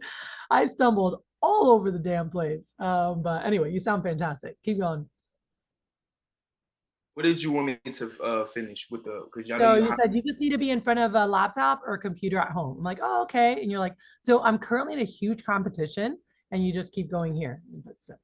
I stumbled all over the damn place. But anyway, you sound fantastic. Keep going. What did you want me to finish with the? So you said you just need to be in front of a laptop or a computer at home. I'm like, oh, okay. And you're like, so I'm currently in a huge competition, and you just keep going here. That's it.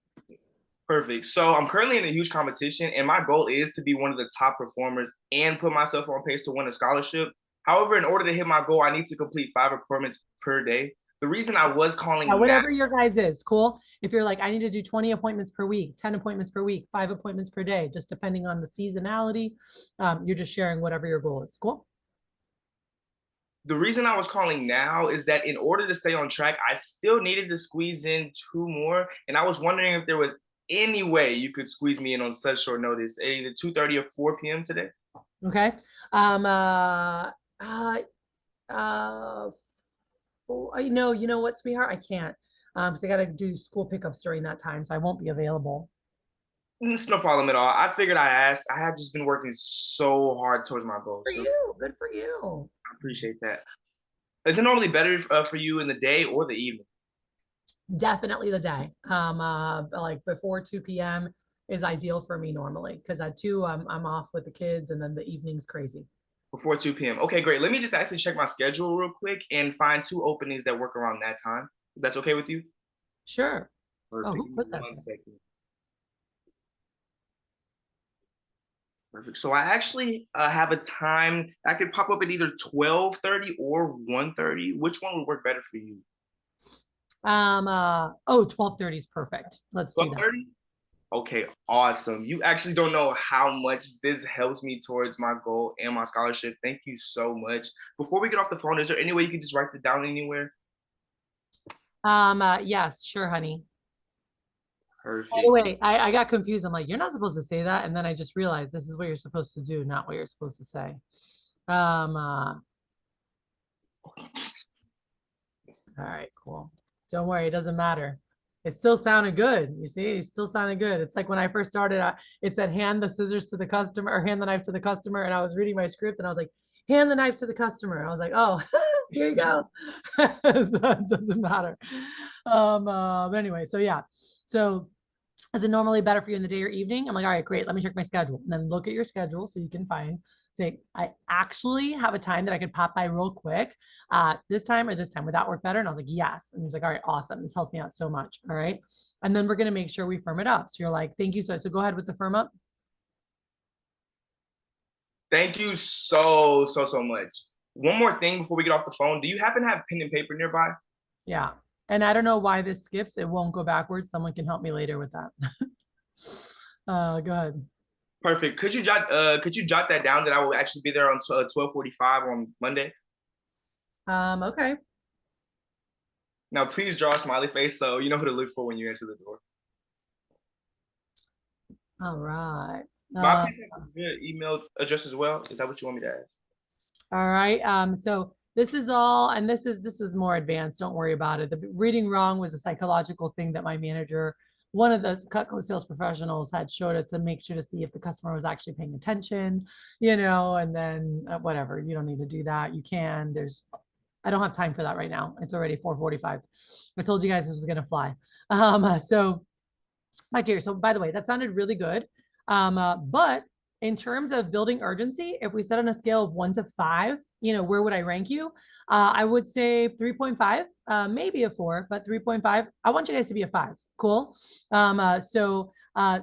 Perfect. So I'm currently in a huge competition, and my goal is to be one of the top performers and put myself on pace to win a scholarship. However, in order to hit my goal, I need to complete 5 appointments per day. The reason I was calling Now, now, whatever your guys is, cool. If you're like, I need to do 20 appointments per week, 10 appointments per week, 5 appointments per day, just depending on the seasonality, you're just sharing whatever your goal is. Cool. the reason I was calling now is that in order to stay on track, I still needed to squeeze in 2 more. And I was wondering if there was any way you could squeeze me in on such short notice, either 2:30 or 4 p.m. today. Okay. Uh, uh, you know what, sweetheart? I can't. Because I got to do school pickups during that time, so I won't be available. It's no problem at all. I figured I asked. I had just been working so hard towards my goal. For So you, good for you. I appreciate that. Is it normally better for you in the day or the evening? Definitely the day. Like before 2 p.m. is ideal for me normally because at 2 I'm off with the kids and then the evening's crazy. Before 2 p.m. Okay, great. Let me just actually check my schedule real quick and find 2 openings that work around that time. If that's okay with you? Sure. Perfect. Who Give me put that one there? second. Perfect. So I actually have a time I could pop up at either 12:30 or 1:30. Which one would work better for you? 12:30 is perfect. Let's do that. 12:30? Okay, awesome. You actually don't know how much this helps me towards my goal and my scholarship. Thank you so much. Before we get off the phone, is there any way you could just write it down anywhere? Yes, sure, honey. Perfect. By the way, I got confused. I'm like, you're not supposed to say that. And then I just realized this is what you're supposed to do, not what you're supposed to say. All right, cool. Don't worry, it doesn't matter. It still sounded good. You see, it still sounded good. It's like when I first started, it said hand the scissors to the customer or hand the knife to the customer. And I was reading my script and I was like, hand the knife to the customer. And I was like, oh, here you go. So it doesn't matter. But anyway, so yeah. So is it normally better for you in the day or evening? I'm like, all right, great. Let me check my schedule. And then look at your schedule so you can say, I actually have a time that I could pop by real quick. This time or this time, would that work better? And I was like, yes. And he's like, all right, awesome. This helps me out so much. All right. And then we're going to make sure we firm it up. So you're like, thank you. So go ahead with the firm up. Thank you so much. One more thing before we get off the phone. Do you happen to have pen and paper nearby? Yeah. And I don't know why this skips. It won't go backwards. Someone can help me later with that. Go ahead. Perfect. Could you jot that down that I will actually be there on 12:45 on Monday? Okay. Now please draw a smiley face so you know who to look for when you enter the door. All right. Please have a good email address as well. Is that what you want me to ask? All right. So this is all, and this is more advanced. Don't worry about it. The reading wrong was a psychological thing that my manager, one of the Cutco sales professionals, had showed us to make sure to see if the customer was actually paying attention, and then whatever. You don't need to do that. You can. I don't have time for that right now. It's already 4:45. I told you guys this was gonna fly. So my dear. So by the way, that sounded really good. But in terms of building urgency, if we set on a scale of 1 to 5, where would I rank you? I would say 3.5, maybe a 4, but 3.5. I want you guys to be a 5. Cool.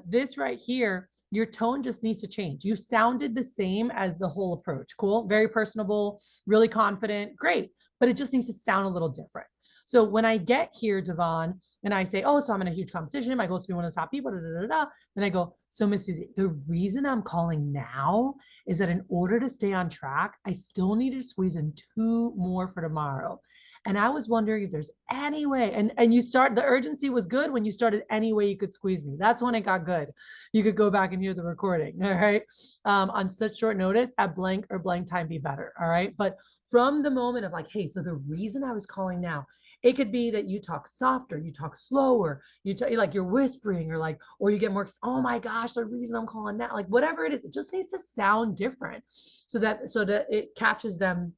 This right here, your tone just needs to change. You sounded the same as the whole approach. Cool. Very personable, really confident. Great. But it just needs to sound a little different. So when I get here, Devon, and I say, oh, so I'm in a huge competition, my goal is to be one of the top people, then I go, so Miss Susie, the reason I'm calling now is that in order to stay on track, I still need to squeeze in 2 more for tomorrow. And I was wondering if there's any way, and the urgency was good when you started any way you could squeeze me. That's when it got good. You could go back and hear the recording, all right? On such short notice, at blank or blank time be better, all right? But from the moment of like, hey, so the reason I was calling now, it could be that you talk softer, you talk slower, like you're whispering or you get more, oh my gosh, the reason I'm calling that, like whatever it is, it just needs to sound different so that it catches them.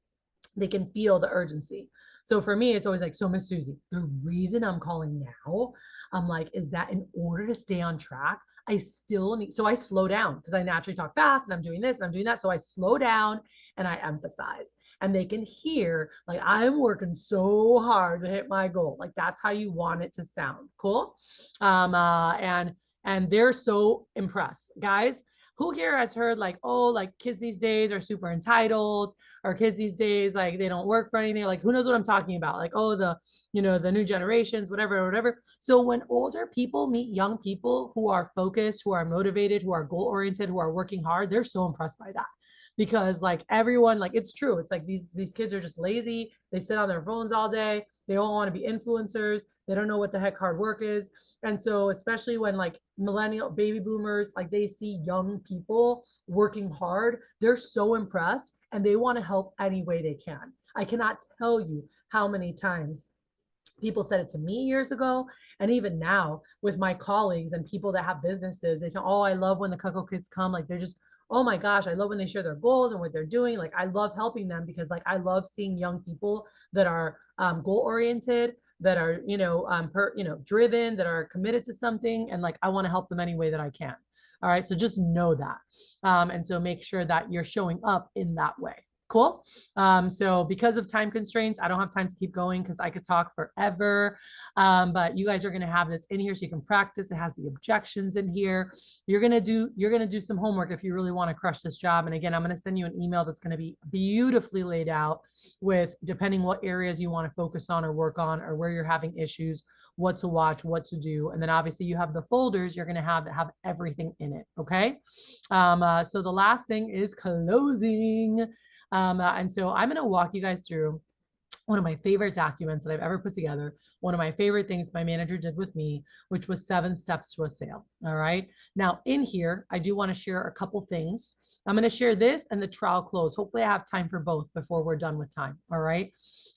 They can feel the urgency. So for me, it's always like, so Miss Susie, the reason I'm calling now, I'm like, is that in order to stay on track, I still need, so I slow down because I naturally talk fast and I'm doing this and I'm doing that. So I slow down and I emphasize, and they can hear like I'm working so hard to hit my goal. Like that's how you want it to sound. Cool. And they're so impressed, guys. Who here has heard like, oh, like kids these days are super entitled, or kids these days, like they don't work for anything? Like, who knows what I'm talking about? Like, oh, the new generations, whatever. So when older people meet young people who are focused, who are motivated, who are goal oriented, who are working hard, they're so impressed by that. Because like everyone, like it's true. It's like these kids are just lazy. They sit on their phones all day. They all want to be influencers. They don't know what the heck hard work is. And so especially when like millennial baby boomers, like they see young people working hard, they're so impressed and they want to help any way they can. I cannot tell you how many times people said it to me years ago, and even now with my colleagues and people that have businesses, they say, oh, I love when the Cuckoo Kids come. Like they're just, oh my gosh, I love when they share their goals and what they're doing. Like I love helping them because like I love seeing young people that are goal oriented, that are driven, that are committed to something, and like I want to help them any way that I can. All right, so just know that, and so make sure that you're showing up in that way. Cool. So because of time constraints, I don't have time to keep going because I could talk forever. But you guys are going to have this in here so you can practice. It has the objections in here. You're going to do some homework if you really want to crush this job. And again, I'm going to send you an email that's going to be beautifully laid out with, depending what areas you want to focus on or work on, or where you're having issues, what to watch, what to do. And then obviously you have the folders you're going to have that have everything in it. Okay. So the last thing is closing. And so I'm going to walk you guys through one of my favorite documents that I've ever put together. One of my favorite things my manager did with me, which was 7 steps to a sale. All right. Now in here, I do want to share a couple things. I'm going to share this and the trial close. Hopefully I have time for both before we're done with time. All right.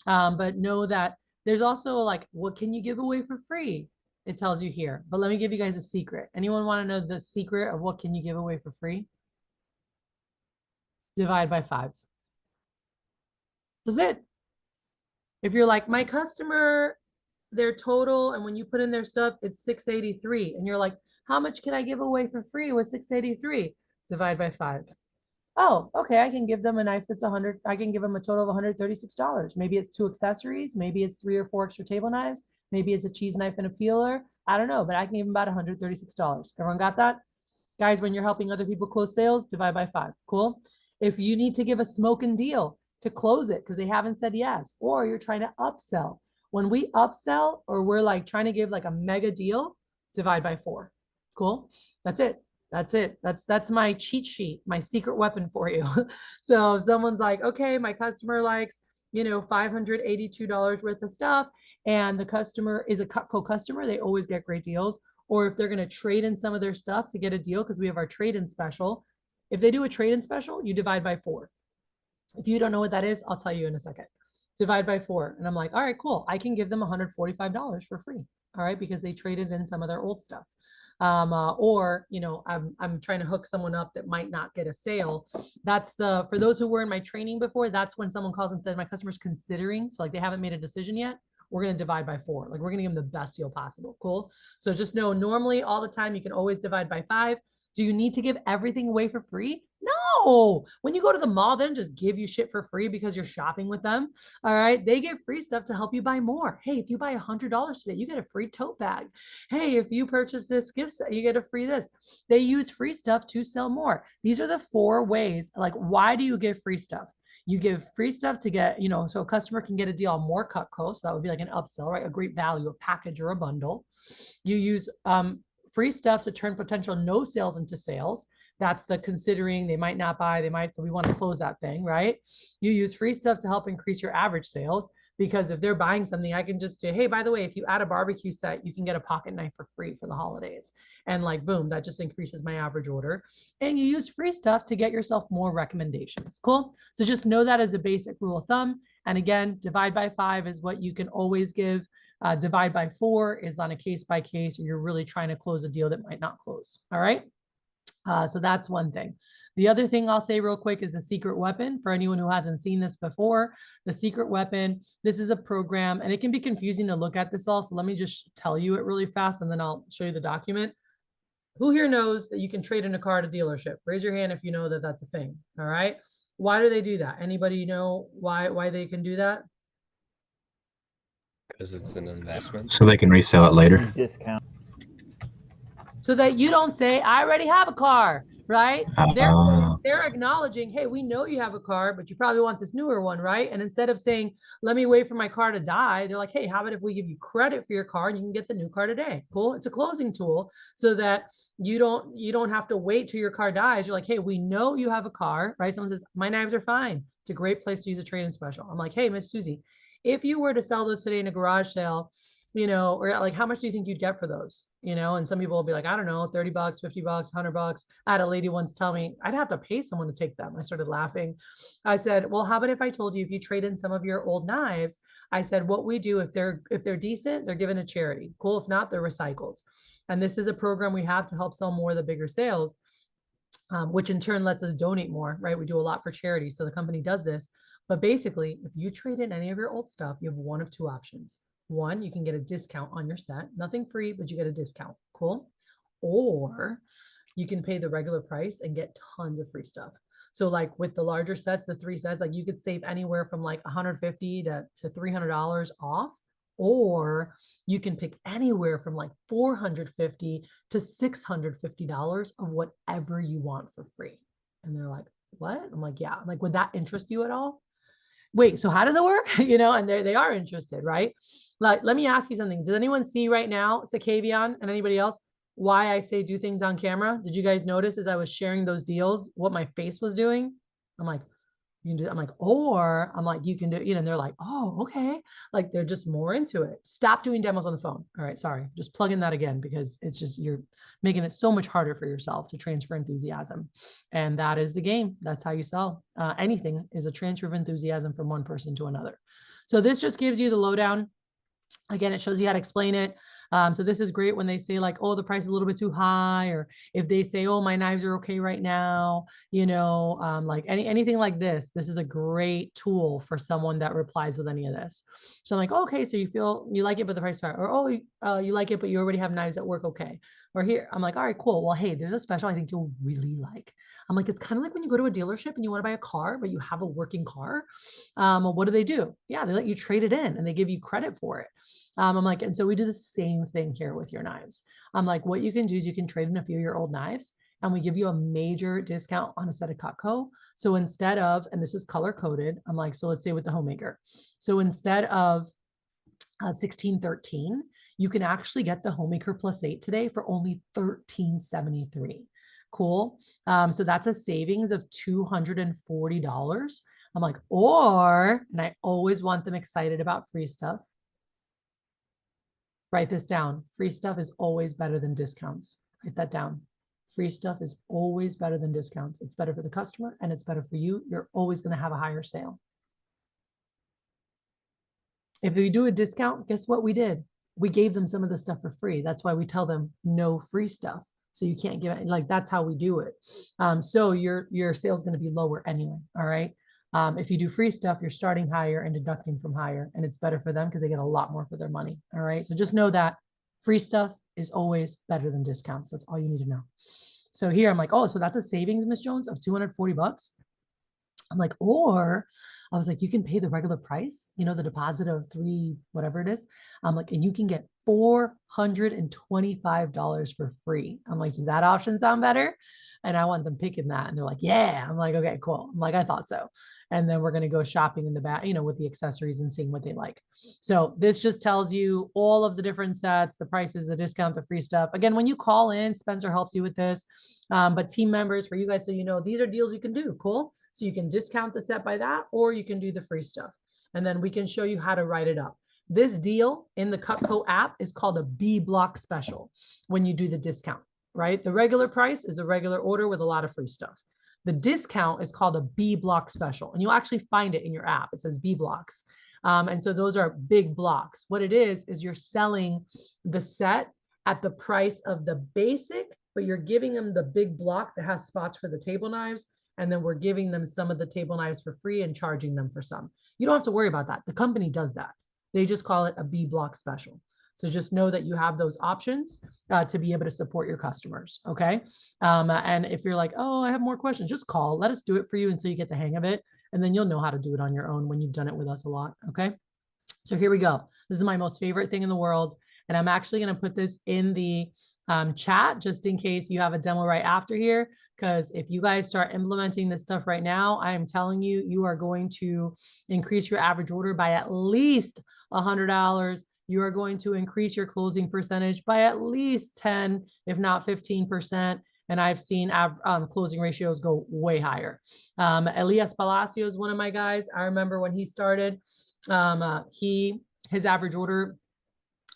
But know that there's also like, what can you give away for free? It tells you here, but let me give you guys a secret. Anyone want to know the secret of what can you give away for free? Divide by 5. That's it. If you're like, my customer, their total, and when you put in their stuff, it's 683. And you're like, how much can I give away for free with 683? Divide by 5. Oh, okay. I can give them a knife that's 100. I can give them a total of $136. Maybe it's 2 accessories. Maybe it's 3 or 4 extra table knives. Maybe it's a cheese knife and a peeler. I don't know, but I can give them about $136. Everyone got that? Guys, when you're helping other people close sales, divide by 5. Cool. If you need to give a smoking deal to close it because they haven't said yes, or you're trying to upsell. When we upsell, or we're like trying to give like a mega deal, divide by 4. Cool. That's it. That's my cheat sheet, my secret weapon for you. So if someone's like, okay, my customer likes, $582 worth of stuff, and the customer is a Cutco customer, they always get great deals. Or if they're going to trade in some of their stuff to get a deal, because we have our trade-in special. If they do a trade-in special, you divide by 4. If you don't know what that is, I'll tell you in a second. Divide by 4. And I'm like, all right, cool. I can give them $145 for free. All right, because they traded in some of their old stuff. Or, I'm trying to hook someone up that might not get a sale. For those who were in my training before, that's when someone calls and says, my customer's considering. So like they haven't made a decision yet. We're going to divide by 4. Like we're going to give them the best deal possible. Cool. So just know normally all the time, you can always divide by 5. Do you need to give everything away for free? No. When you go to the mall, they don't just give you shit for free because you're shopping with them. All right. They give free stuff to help you buy more. Hey, if you buy $100 today, you get a free tote bag. Hey, if you purchase this gift set, you get a free this. They use free stuff to sell more. These are the 4 ways. Like, why do you give free stuff? You give free stuff to get, so a customer can get a deal on more Cutco. So that would be like an upsell, right? A great value, a package or a bundle. You use free stuff to turn potential no sales into sales. That's the considering, they might not buy, so we want to close that thing, right? You use free stuff to help increase your average sales, because if they're buying something, I can just say, hey, by the way, if you add a barbecue set, you can get a pocket knife for free for the holidays. And like, boom, that just increases my average order. And you use free stuff to get yourself more recommendations. Cool. So just know that as a basic rule of thumb. And again, divide by 5 is what you can always give. Divide by 4 is on a case by case, or you're really trying to close a deal that might not close. All right. So that's one thing. The other thing I'll say real quick is the secret weapon. For anyone who hasn't seen this before, the secret weapon, this is a program, and it can be confusing to look at this all. So let me just tell you it really fast, and then I'll show you the document. Who here knows that you can trade in a car at a dealership? Raise your hand if you know that that's a thing. All right. Why do they do that? Anybody know why they can do that? Because it's an investment. So they can resell it later. Discount. So that you don't say, I already have a car, right? Ah. They're acknowledging, hey, we know you have a car, but you probably want this newer one, right? And instead of saying, let me wait for my car to die, they're like, hey, how about if we give you credit for your car and you can get the new car today? Cool. It's a closing tool so that you don't have to wait till your car dies. You're like, hey, we know you have a car, right? Someone says, my knives are fine. It's a great place to use a trade-in special. I'm like, hey, Miss Susie, if you were to sell those today in a garage sale, you know, or like, how much do you think you'd get for those? You know, and some people will be like, I don't know, 30 bucks, 50 bucks, 100 bucks. I had a lady once tell me I'd have to pay someone to take them. I started laughing. I said, well, how about if I told you, if you trade in some of your old knives, I said, what we do, if they're decent, they're given to charity. Cool. If not, they're recycled. And this is a program we have to help sell more of the bigger sales, which in turn lets us donate more, right? We do a lot for charity. So the company does this. But basically, if you trade in any of your old stuff, you have one of two options. One, you can get a discount on your set, nothing free, but you get a discount. Cool. Or you can pay the regular price and get tons of free stuff. So like with the larger sets, the 3 sets, like you could save anywhere from like $150 to $300 off, or you can pick anywhere from like $450 to $650 of whatever you want for free. And they're like, what? I'm like, yeah. I'm like, would that interest you at all? Wait, so how does it work? You know, and they are interested, right? Like, let me ask you something. Does anyone see right now, Sakavion and anybody else, why I say do things on camera? Did you guys notice as I was sharing those deals, what my face was doing? I'm like, you can do, I'm like, or I'm like, you can do, you know, and they're like, oh, okay. Like they're just more into it. Stop doing demos on the phone. All right. Sorry. Just plug in that again, because it's just, you're making it so much harder for yourself to transfer enthusiasm. And that is the game. That's how you sell. Anything is a transfer of enthusiasm from one person to another. So this just gives you the lowdown. Again, it shows you how to explain it. So this is great when they say like, oh, the price is a little bit too high, or if they say, oh, my knives are okay right now, you know, like anything like this. This is a great tool for someone that replies with any of this. So I'm like, oh, okay, so you feel you like it, but the price is high, or oh, you like it, but you already have knives that work okay. Or here, I'm like, all right, cool. Well, hey, there's a special I think you'll really like. I'm like, it's kind of like when you go to a dealership and you want to buy a car, but you have a working car. What do? Yeah, they let you trade it in and they give you credit for it. I'm like, and so we do the same thing here with your knives. I'm like, what you can do is you can trade in a few of your old knives and we give you a major discount on a set of Cutco. So instead of, and this is color coded, I'm like, so let's say with the Homemaker. So instead of 1613, you can actually get the Homemaker Plus 8 today for only $13.73. Cool. So that's a savings of $240. I'm like, or, and I always want them excited about free stuff. Write this down. Free stuff is always better than discounts. Write that down. Free stuff is always better than discounts. It's better for the customer and it's better for you. You're always going to have a higher sale. If we do a discount, guess what we did? We gave them some of the stuff for free. That's why we tell them no free stuff. So you can't give it, like, that's how we do it. So your sale is going to be lower anyway. All right. If you do free stuff, you're starting higher and deducting from higher, and it's better for them because they get a lot more for their money. All right. So just know that free stuff is always better than discounts. That's all you need to know. So here I'm like, oh, so that's a savings, Miss Jones, of $240. I'm like, or I was like, you can pay the regular price, you know, the deposit of $3, whatever it is. I'm like, and you can get $425 for free. I'm like, does that option sound better? And I want them picking that. And they're like, yeah. I'm like, okay, cool. I'm like, I thought so. And then we're going to go shopping in the back, you know, with the accessories and seeing what they like. So this just tells you all of the different sets, the prices, the discount, the free stuff. Again, when you call in, Spencer helps you with this. But team members, for you guys, so you know, these are deals you can do. Cool. So you can discount the set by that, or you can do the free stuff. And then we can show you how to write it up. This deal in the Cutco app is called a B block special when you do the discount, right? The regular price is a regular order with a lot of free stuff. The discount is called a B block special, and you'll actually find it in your app. It says B blocks. And so those are big blocks. What it is you're selling the set at the price of the basic, but you're giving them the big block that has spots for the table knives. And then we're giving them some of the table knives for free and charging them for some. You don't have to worry about that. The company does that. They just call it a B block special. So just know that you have those options to be able to support your customers. Okay. And if you're like, oh, I have more questions, just call. Let us do it for you until you get the hang of it. And then you'll know how to do it on your own when you've done it with us a lot. Okay. So here we go. This is my most favorite thing in the world. And I'm actually going to put this in the chat just in case you have a demo right after here. Because if you guys start implementing this stuff right now, I am telling you, you are going to increase your average order by at least $100. You are going to increase your closing percentage by at least 10, if not 15%. And I've seen closing ratios go way higher. Elias Palacio is one of my guys. I remember when he started, his average order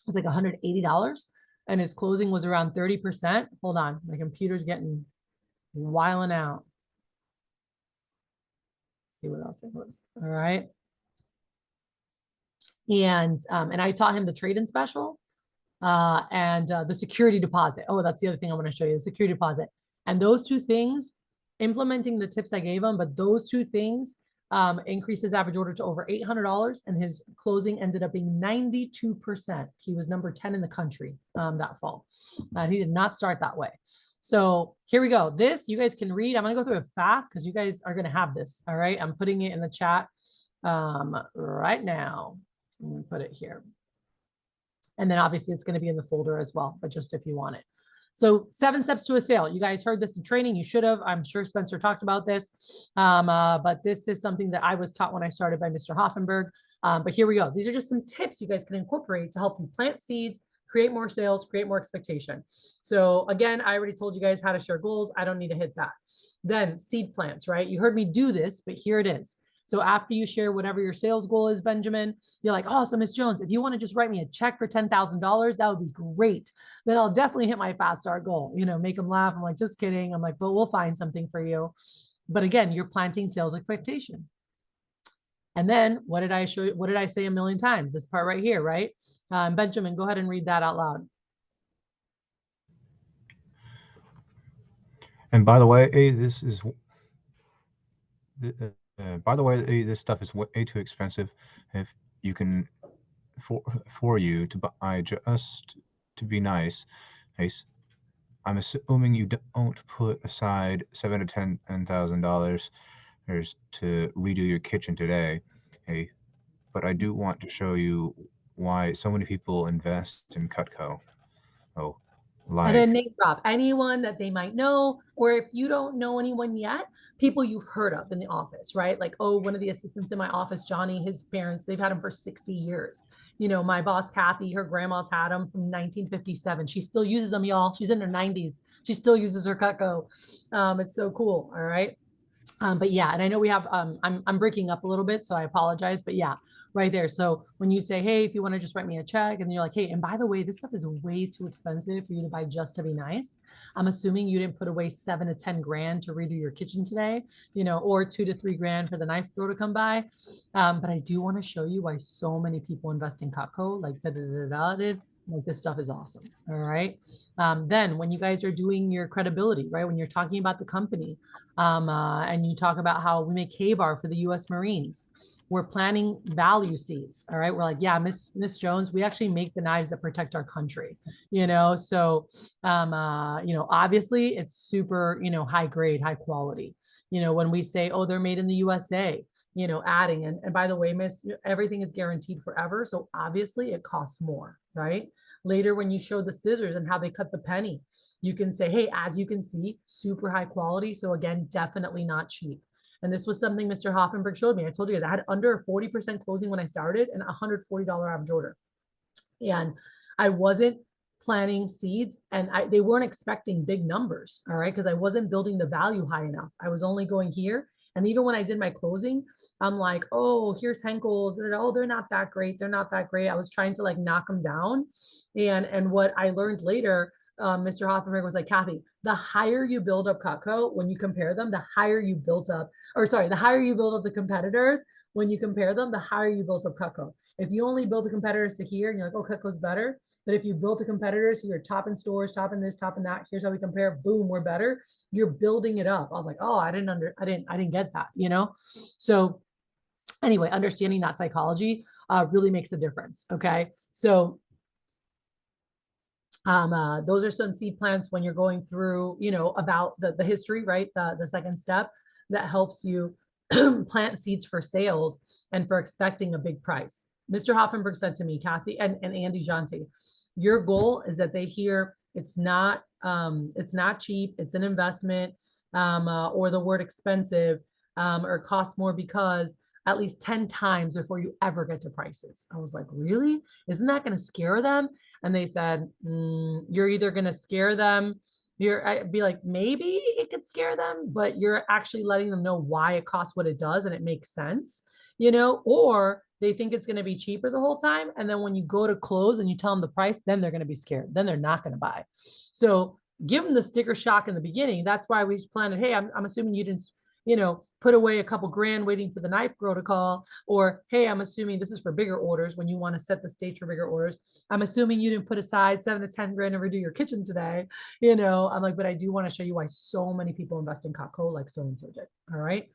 was like $180 and his closing was around 30%. Hold on, my computer's getting wiling out. Let's see what else it was. All right. And I taught him the trade-in special and the security deposit. Oh, that's the other thing I want to show you, the security deposit. And those two things, implementing the tips I gave him, but those two things increased his average order to over $800 and his closing ended up being 92%. He was number 10 in the country that fall. He did not start that way. So here we go. This you guys can read. I'm going to go through it fast because you guys are going to have this. All right. I'm putting it in the chat right now. I'm going to put it here. And then obviously it's going to be in the folder as well, but just if you want it. So 7 steps to a sale. You guys heard this in training. You should have. I'm sure Spencer talked about this. But this is something that I was taught when I started by Mr. Hoffenberg. But here we go. These are just some tips you guys can incorporate to help you plant seeds, create more sales, create more expectation. So again, I already told you guys how to share goals. I don't need to hit that. Then seed plants, right? You heard me do this, but here it is. So after you share whatever your sales goal is, Benjamin, you're like, oh, so Miss Jones, if you want to just write me a check for $10,000, that would be great. Then I'll definitely hit my fast start goal, you know, make them laugh. I'm like, just kidding. I'm like, but we'll find something for you. But again, you're planting sales expectation. And then what did I show you? What did I say a million times? This part right here, right? Benjamin, go ahead and read that out loud. And by the way, this is this stuff is way too expensive. If you can, for you to buy just to be nice, I'm assuming you don't put aside $7,000 to $10,000 to redo your kitchen today. Hey, but I do want to show you why so many people invest in Cutco. Oh, like, and then name drop anyone that they might know, or if you don't know anyone yet, people you've heard of in the office, right? Like, oh, one of the assistants in my office, Johnny, his parents, they've had him for 60 years. You know, my boss, Cathy, her grandma's had him from 1957. She still uses them, y'all. She's in her 90s. She still uses her Cutco. It's so cool. All right. But yeah, and I know we have, I'm breaking up a little bit, so I apologize, but yeah, right there. So when you say, hey, if you want to just write me a check, and then you're like, hey, and by the way, this stuff is way too expensive for you to buy just to be nice. I'm assuming you didn't put away 7 to 10 grand to redo your kitchen today, you know, or 2 to 3 grand for the knife throw to come by. But I do want to show you why so many people invest in Cutco, like like this stuff is awesome. All right. Then when you guys are doing your credibility, right? When you're talking about the company, and you talk about how we make K-bar for the U.S. Marines, we're planting value seeds. All right. We're like, yeah, Miss Jones, we actually make the knives that protect our country, you know? So, you know, obviously it's super, you know, high grade, high quality, you know, when we say, oh, they're made in the USA, you know, adding, and by the way, Miss, everything is guaranteed forever. So obviously it costs more, right? Later, when you show the scissors and how they cut the penny, you can say, hey, as you can see, super high quality. So again, definitely not cheap. And this was something Mr. Hoffenberg showed me. I told you guys I had under 40% closing when I started and $140 average order. And I wasn't planting seeds and they weren't expecting big numbers. All right. Because I wasn't building the value high enough. I was only going here. And even when I did my closing, I'm like, oh, here's Henkel's. Oh, they're not that great. They're not that great. I was trying to like knock them down. And what I learned later, Mr. Hoffenberg was like, Cathy, the higher you build up Cutco, when you compare them, the higher you build up, or sorry, the higher you build up the competitors, when you compare them, the higher you build up Cutco. If you only build the competitors to here and you're like, oh, Cutco's better. But if you build the competitors, you're top in stores, top in this, top in that, here's how we compare, boom, we're better. You're building it up. I was like, oh, I didn't get that, you know? So anyway, understanding that psychology really makes a difference. Okay. So those are some seed plants when you're going through, you know, about the history, right? The second step that helps you plant seeds for sales and for expecting a big price. Mr. Hoffenberg said to me, Cathy, and Andy Janti, Your goal is that they hear it's not cheap, it's an investment, or the word expensive, or cost more because at least 10 times before you ever get to prices. I was like, really? Isn't that going to scare them? And they said, you're either going to scare them. I'd be like, maybe it could scare them, but you're actually letting them know why it costs what it does and it makes sense, or they think it's going to be cheaper the whole time. And then when you go to close and you tell them the price, then they're going to be scared. Then they're not going to buy. So give them the sticker shock in the beginning. That's why we planned it. Hey, I'm assuming you didn't, put away a couple grand waiting for the knife girl to call, or, hey, I'm assuming this is for bigger orders when you want to set the stage for bigger orders. I'm assuming you didn't put aside 7 to 10 grand to redo your kitchen today. I'm like, but I do want to show you why so many people invest in Cutco like so-and-so did. All right.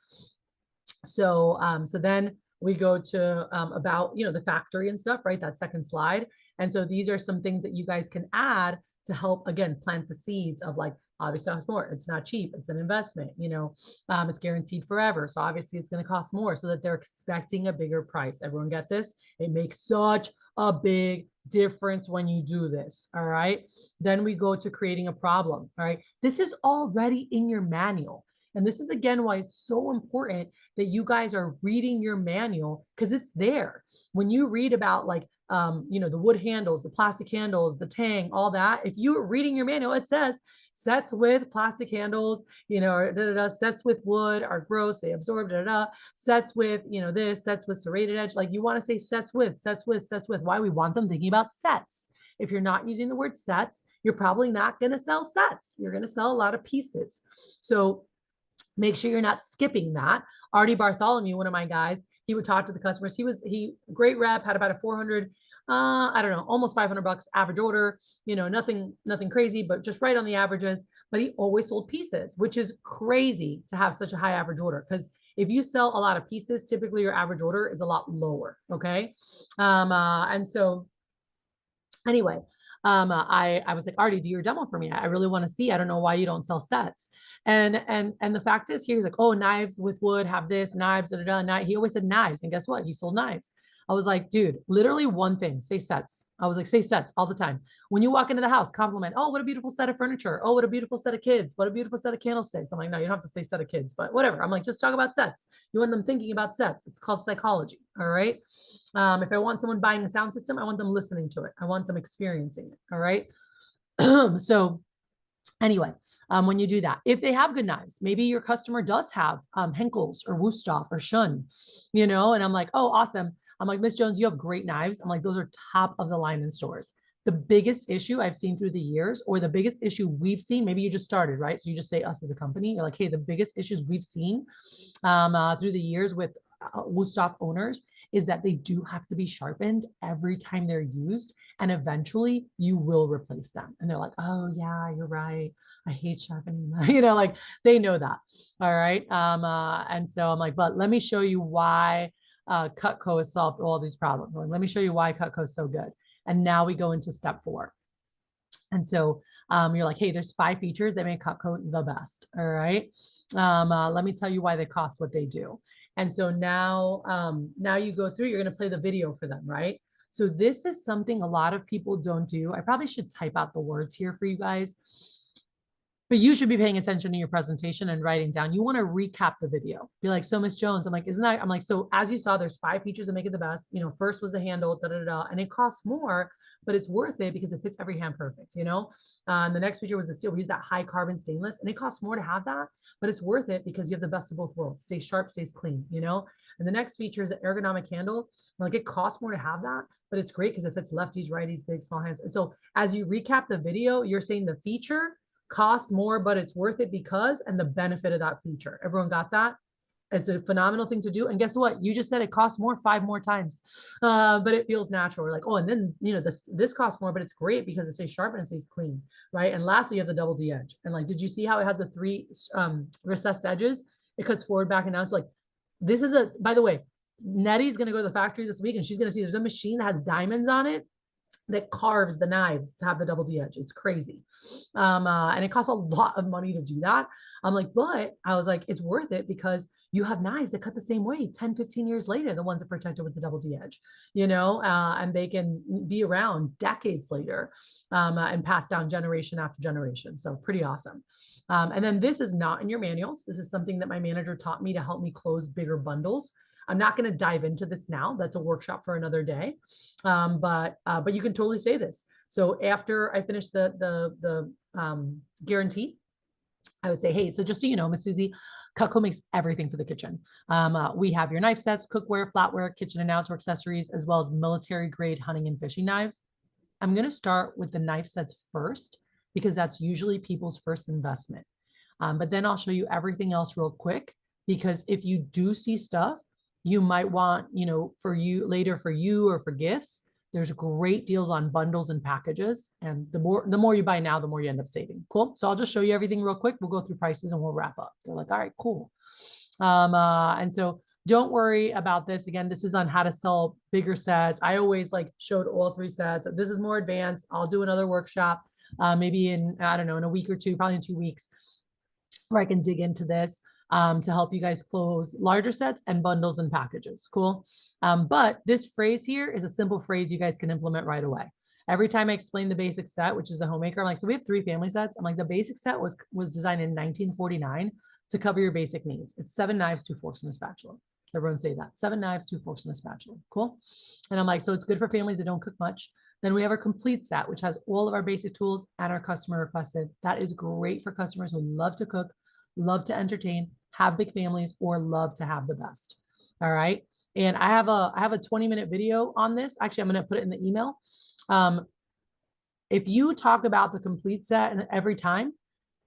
So, so then we go to about, the factory and stuff, right? That second slide. And so these are some things that you guys can add to help, again, plant the seeds of like, obviously costs more. It's not cheap. It's an investment, it's guaranteed forever. So obviously it's going to cost more so that they're expecting a bigger price. Everyone get this? It makes such a big difference when you do this. All right. Then we go to creating a problem. All right. This is already in your manual. And this is, again, why it's so important that you guys are reading your manual, because it's there. When you read about like, the wood handles, the plastic handles, the tang, all that, if you're reading your manual, it says sets with plastic handles, or sets with wood are gross, they absorb, sets with, this, sets with serrated edge. Like you want to say sets with. Why? We want them thinking about sets. If you're not using the word sets, you're probably not going to sell sets. You're going to sell a lot of pieces. So make sure you're not skipping that. Artie Bartholomew, one of my guys, he would talk to the customers. He great rep, had about a 400, I don't know, almost $500 average order, nothing crazy, but just right on the averages. But he always sold pieces, which is crazy to have such a high average order. Because if you sell a lot of pieces, typically your average order is a lot lower. Okay. And so anyway, I was like, Artie, do your demo for me. I really want to see. I don't know why you don't sell sets. And the fact is, he's like, oh, knives with wood have this, knives, He always said knives, and guess what? He sold knives. I was like, dude, literally one thing, say sets. I was like, say sets all the time. When you walk into the house, compliment, oh, what a beautiful set of furniture. Oh, what a beautiful set of kids. What a beautiful set of candlesticks. I'm like, no, you don't have to say set of kids, but whatever. I'm like, just talk about sets. You want them thinking about sets. It's called psychology. All right. If I want someone buying a sound system, I want them listening to it. I want them experiencing it. All right. So anyway, when you do that, if they have good knives, maybe your customer does have Henkel's or Wusthof or Shun, and I'm like, oh, awesome. I'm like, Miss Jones, you have great knives. I'm like, those are top of the line in stores. The biggest issue I've seen through the years, or the biggest issue we've seen, maybe you just started, right? So you just say us as a company. You're like, hey, the biggest issues we've seen through the years with Wusthof owners is that they do have to be sharpened every time they're used, and eventually you will replace them. And they're like, oh yeah, you're right. I hate sharpening them. Like they know that. All right. And so I'm like, but let me show you why Cutco has solved all these problems. Let me show you why Cutco is so good. And now we go into step 4. And so you're like, hey, there's 5 features that make Cutco the best. All right. Let me tell you why they cost what they do. And so now you go through, you're going to play the video for them, right? So this is something a lot of people don't do. I probably should type out the words here for you guys, but you should be paying attention to your presentation and writing down. You want to recap the video. Be like, so Miss Jones, I'm like, isn't that, I'm like, so as you saw, there's 5 features that make it the best. First was the handle, and it costs more, but it's worth it because it fits every hand perfect, and the next feature was the steel. We use that high carbon stainless, and it costs more to have that, but it's worth it because you have the best of both worlds. Stays sharp, stays clean, And the next feature is an ergonomic handle. Like it costs more to have that, but it's great because it fits lefties, righties, big, small hands. And so as you recap the video, you're saying the feature costs more, but it's worth it because, and the benefit of that feature. Everyone got that? It's a phenomenal thing to do. And guess what? You just said it costs more 5 more times, but it feels natural. We're like, oh, and then, this costs more, but it's great because it stays sharp and it stays clean, right? And lastly, you have the double D edge. And like, did you see how it has the 3 recessed edges? It cuts forward, back, and down. So like, this is by the way, Nettie's going to go to the factory this week and she's going to see there's a machine that has diamonds on it that carves the knives to have the double D edge. It's crazy. And it costs a lot of money to do that. I'm like, but I was like, it's worth it because you have knives that cut the same way 10, 15 years later, the ones that protected with the double D edge, you know, and they can be around decades later and pass down generation after generation. So pretty awesome. And then this is not in your manuals. This is something that my manager taught me to help me close bigger bundles. I'm not going to dive into this now. That's a workshop for another day. But you can totally say this. So after I finish the guarantee, I would say, hey, so just so you know, Miss Susie, Cutco makes everything for the kitchen. We have your knife sets, cookware, flatware, kitchen and outdoor accessories, as well as military grade hunting and fishing knives. I'm going to start with the knife sets first, because that's usually people's first investment. But then I'll show you everything else real quick, because if you do see stuff you might want, you know, for you later for you or for gifts, there's great deals on bundles and packages. And the more you buy now, the more you end up saving. Cool. So I'll just show you everything real quick. We'll go through prices and we'll wrap up. They're like, all right, cool. And so don't worry about this. Again, this is on how to sell bigger sets. I always like showed all 3 sets. This is more advanced. I'll do another workshop, maybe in, I don't know, in a week or two, probably in 2 weeks, where I can dig into this to help you guys close larger sets and bundles and packages. Cool. But this phrase here is a simple phrase you guys can implement right away. Every time I explain the basic set, which is the homemaker, I'm like, so we have 3 family sets. I'm like, the basic set was designed in 1949 to cover your basic needs. It's 7 knives, 2 forks, and a spatula. Everyone say that. 7 knives, 2 forks, and a spatula. Cool. And I'm like, so it's good for families that don't cook much. Then we have our complete set, which has all of our basic tools and our customer requested. That is great for customers who love to cook, love to entertain, have big families, or love to have the best. All right. And I have a 20-minute video on this. Actually, I'm going to put it in the email. If you talk about the complete set and every time,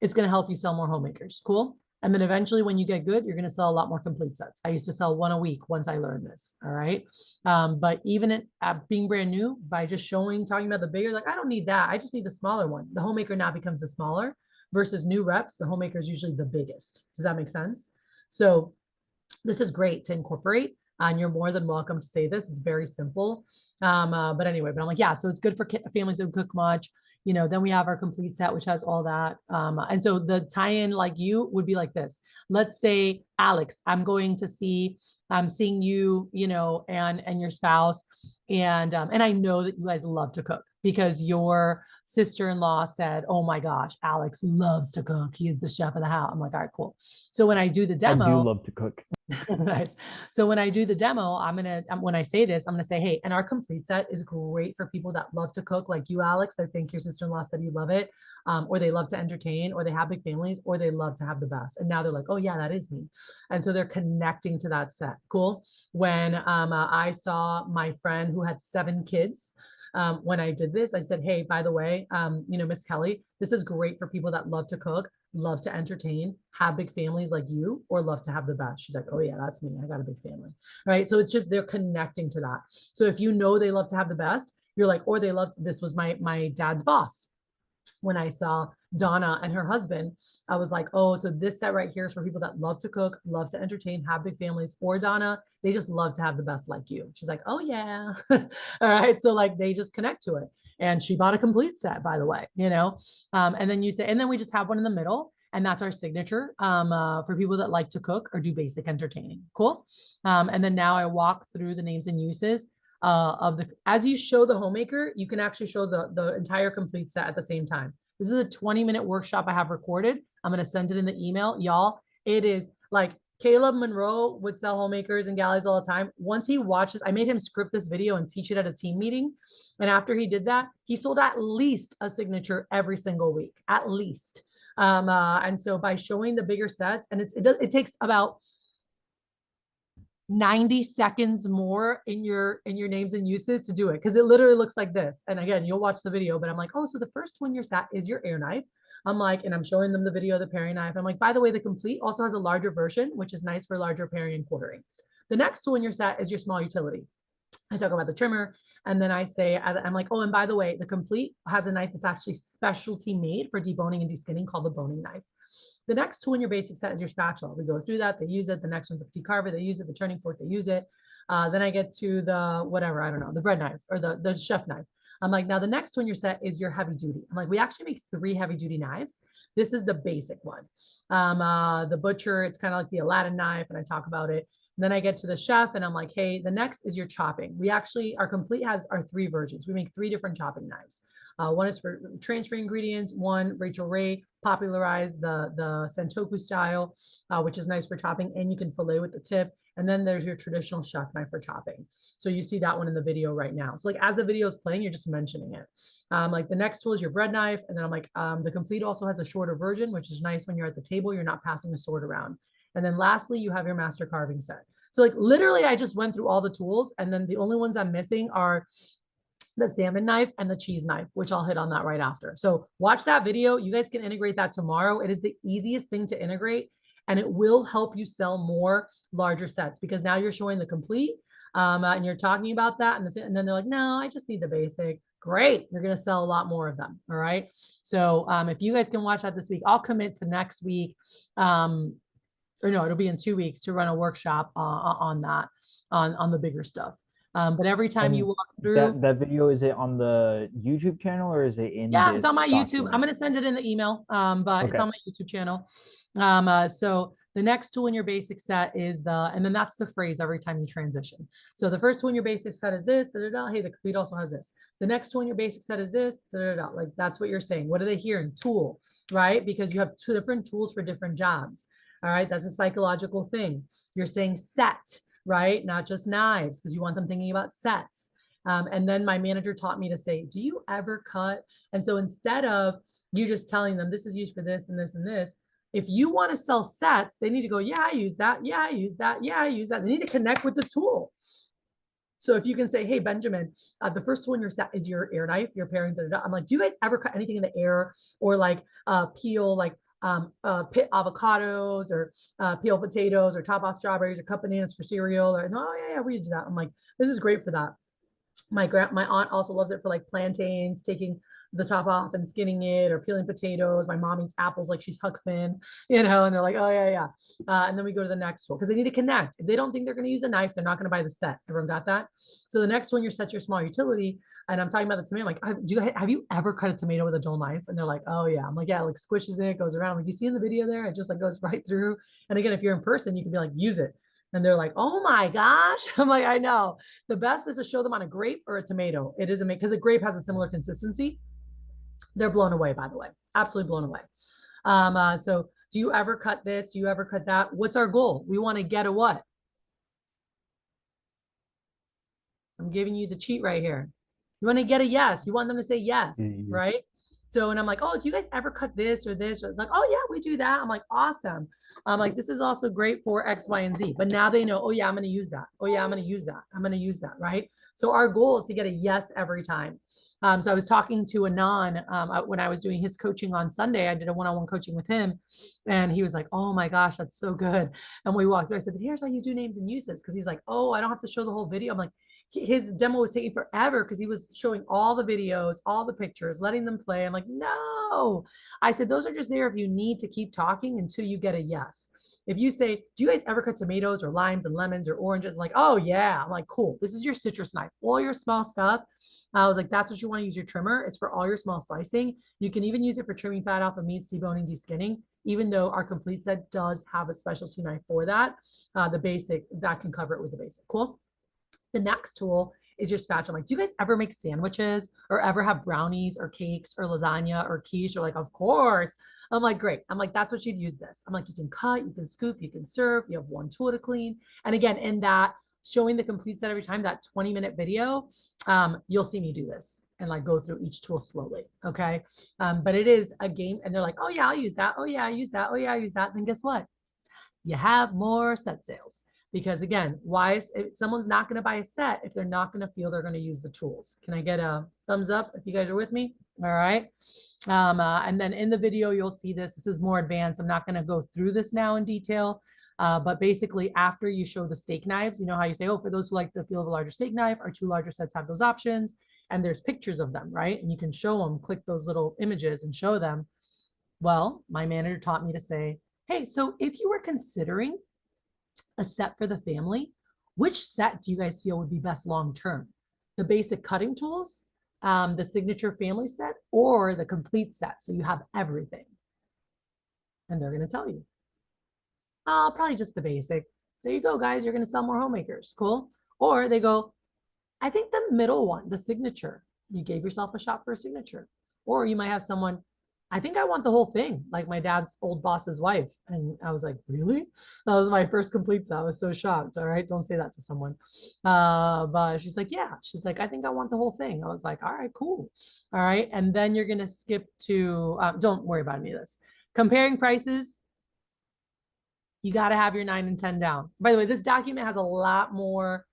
it's going to help you sell more homemakers. Cool. And then eventually when you get good, you're going to sell a lot more complete sets. I used to sell 1 a week once I learned this. All right. But even at being brand new, by just talking about the bigger, like, I don't need that. I just need the smaller one. The homemaker now becomes the smaller versus new reps. The homemaker is usually the biggest. Does that make sense? So this is great to incorporate. And you're more than welcome to say this. It's very simple. But anyway, but I'm like, yeah, so it's good for families who cook much. You know, then we have our complete set, which has all that. And so the tie-in like you would be like this. Let's say, Alex, I'm seeing you, you know, and your spouse. And I know that you guys love to cook because your sister-in-law said, oh my gosh, Alex loves to cook. He is the chef of the house. I'm like, all right, cool. So when I do the demo, I do love to cook. Nice. So when I do the demo, when I say this, I'm going to say, hey, and our complete set is great for people that love to cook like you, Alex. I think your sister-in-law said you love it, or they love to entertain, or they have big families, or they love to have the best. And now they're like, oh yeah, that is me. And so they're connecting to that set. Cool. When I saw my friend who had 7 kids, when I did this, I said, hey, by the way, you know, Miss Kelly, this is great for people that love to cook, love to entertain, have big families like you, or love to have the best. She's like, oh yeah, that's me. I got a big family, right? So it's just, they're connecting to that. So if you know they love to have the best, you're like, or they loved, this was my dad's boss. When I saw Donna and her husband, I was like, oh, so this set right here is for people that love to cook, love to entertain, have big families, or Donna, they just love to have the best like you. She's like, oh yeah. All right. So like they just connect to it. And she bought a complete set, by the way, you know? And then you say, and then we just have one in the middle. And that's our signature for people that like to cook or do basic entertaining. Cool. And then now I walk through the names and uses as you show the homemaker, you can actually show the entire complete set at the same time. This is a 20-minute workshop I have recorded. I'm going to send it in the email. Y'all, it is like Caleb Monroe would sell homemakers and galleys all the time. Once he watches, I made him script this video and teach it at a team meeting. And after he did that, he sold at least a signature every single week, at least. And so by showing the bigger sets, and it takes about 90 seconds more in your names and uses to do it, because it literally looks like this. And again, you'll watch the video, but I'm like, oh, so the first one you're sat is your air knife. I'm like, and I'm showing them the video of the paring knife. I'm like, by the way, the complete also has a larger version, which is nice for larger paring and quartering. The next tool in your set is your small utility. I talk about the trimmer, and then I say, I'm like, oh, and by the way, the complete has a knife that's actually specialty made for deboning and deskinning called the boning knife. The next tool in your basic set is your spatula. We go through that, they use it. The next one's a decarver, they use it. The turning fork, they use it. Then I get to the whatever, I don't know, the bread knife or the chef knife. I'm like, now the next one in your set is your heavy duty. I'm like, we actually make 3 heavy duty knives. This is the basic one. The butcher, it's kind of like the Aladdin knife, and I talk about it. And then I get to the chef and I'm like, hey, the next is your chopping. We actually, our complete has our 3 versions. We make 3 different chopping knives. One is for transfer ingredients. One, Rachel Ray popularized the Sentoku style, which is nice for chopping, and you can fillet with the tip. And then there's your traditional chef knife for chopping. So you see that one in the video right now. So like as the video is playing, you're just mentioning it. Like the next tool is your bread knife. And then I'm like, the complete also has a shorter version, which is nice when you're at the table, you're not passing a sword around. And then lastly, you have your master carving set. So like literally I just went through all the tools, and then the only ones I'm missing are the salmon knife and the cheese knife, which I'll hit on that right after. So watch that video. You guys can integrate that tomorrow. It is the easiest thing to integrate, and it will help you sell more larger sets, because now you're showing the complete and you're talking about that. And then they're like, no, I just need the basic. Great. You're going to sell a lot more of them. All right. So if you guys can watch that this week, I'll commit to next week. Or no, it'll be in 2 weeks to run a workshop on that, on the bigger stuff. But every time you walk through that video, is it on the YouTube channel or is it in yeah, this it's on my YouTube. document? I'm going to send it in the email, but it's Okay. on my YouTube channel. So the next tool in your basic set is and then that's the phrase every time you transition. So the first tool in your basic set is this, da, da, da. Hey, the complete also has this. The next tool in your basic set is this, da, da, da. Like that's what you're saying. What are they hearing? Tool, right? Because you have 2 different tools for different jobs. All right, that's a psychological thing. You're saying set, right? Not just knives, because you want them thinking about sets. And then my manager taught me to say, do you ever cut? And so instead of you just telling them this is used for this and this and this, if you want to sell sets, they need to go, yeah, I use that. Yeah, I use that. Yeah, I use that. They need to connect with the tool. So if you can say, hey, Benjamin, the first tool in your set is your air knife, your paring. I'm like, do you guys ever cut anything in the air, or like peel like pit avocados, or peel potatoes, or top off strawberries, or cut bananas for cereal? Or no, yeah, we do that. I'm like, this is great for that. My aunt also loves it for like plantains, taking the top off and skinning it, or peeling potatoes. My mom eats apples like she's Huck Finn, and they're like, oh yeah. And then we go to the next tool, because they need to connect. If they don't think they're going to use a knife, they're not going to buy the set. Everyone got that? So the next one, your set's your small utility. And I'm talking about the tomato. I'm like, have you ever cut a tomato with a dull knife? And they're like, oh yeah. I'm like, yeah, it like squishes it, goes around. Like you see in the video there, it just like goes right through. And again, if you're in person, you can be like, use it. And they're like, oh my gosh. I'm like, I know. The best is to show them on a grape or a tomato. It is amazing, because a grape has a similar consistency. They're blown away, by the way. Absolutely blown away. So do you ever cut this? Do you ever cut that? What's our goal? We want to get a what? I'm giving you the cheat right here. You want to get a yes. You want them to say yes, right? So, and I'm like, oh, do you guys ever cut this or this? Or it's like, oh yeah, we do that. I'm like, awesome. I'm like, this is also great for X, Y, and Z. But now they know, oh yeah, I'm going to use that. Oh yeah, I'm going to use that. I'm going to use that, right? So our goal is to get a yes every time. So I was talking to Anon when I was doing his coaching on Sunday. I did a one-on-one coaching with him, and he was like, oh my gosh, that's so good. And we walked through. I said, here's how you do names and uses. Because he's like, oh, I don't have to show the whole video. I'm like, his demo was taking forever because he was showing all the videos, all the pictures, letting them play. I'm like, no. I said, those are just there if you need to keep talking until you get a yes. If you say, do you guys ever cut tomatoes or limes and lemons or oranges? Like, oh yeah. I'm like, cool. This is your citrus knife. All your small stuff. I was like, that's what you want to use your trimmer. It's for all your small slicing. You can even use it for trimming fat off of meats, deboning, deskinning, even though our complete set does have a specialty knife for that. The basic, that can cover it with the basic. Cool. The next tool is your spatula. I'm like, do you guys ever make sandwiches or ever have brownies or cakes or lasagna or quiche? Or like, of course. I'm like, great. I'm like, that's what you'd use this. I'm like, you can cut, you can scoop, you can serve. You have one tool to clean. And again, in that showing the complete set every time, that 20-minute video, you'll see me do this and like go through each tool slowly. Okay. But it is a game, and they're like, oh yeah, I'll use that. Oh yeah, I use that. Oh yeah, I use that. Then guess what? You have more set sales. Because again, if someone's not going to buy a set if they're not going to feel they're going to use the tools? Can I get a thumbs up if you guys are with me? All right. And then in the video, you'll see this. This is more advanced. I'm not going to go through this now in detail. But basically, after you show the steak knives, you know how you say, oh, for those who like the feel of a larger steak knife, our 2 larger sets have those options. And there's pictures of them, right? And you can show them, click those little images and show them. Well, my manager taught me to say, hey, so if you were considering a set for the family, which set do you guys feel would be best long-term? The basic cutting tools, the signature family set, or the complete set, so you have everything? And they're going to tell you, oh, probably just the basic. There you go, guys. You're going to sell more homemakers. Cool. Or they go, I think the middle one, the signature, you gave yourself a shot for a signature. Or you might have someone, I think I want the whole thing, like my dad's old boss's wife. And I was like, really? That was my first complete set. I was so shocked. All right. Don't say that to someone. But she's like, yeah. She's like, I think I want the whole thing. I was like, all right, cool. All right. And then you're going to skip to, don't worry about any of this. Comparing prices. You got to have your 9 and 10 down. By the way, this document has a lot more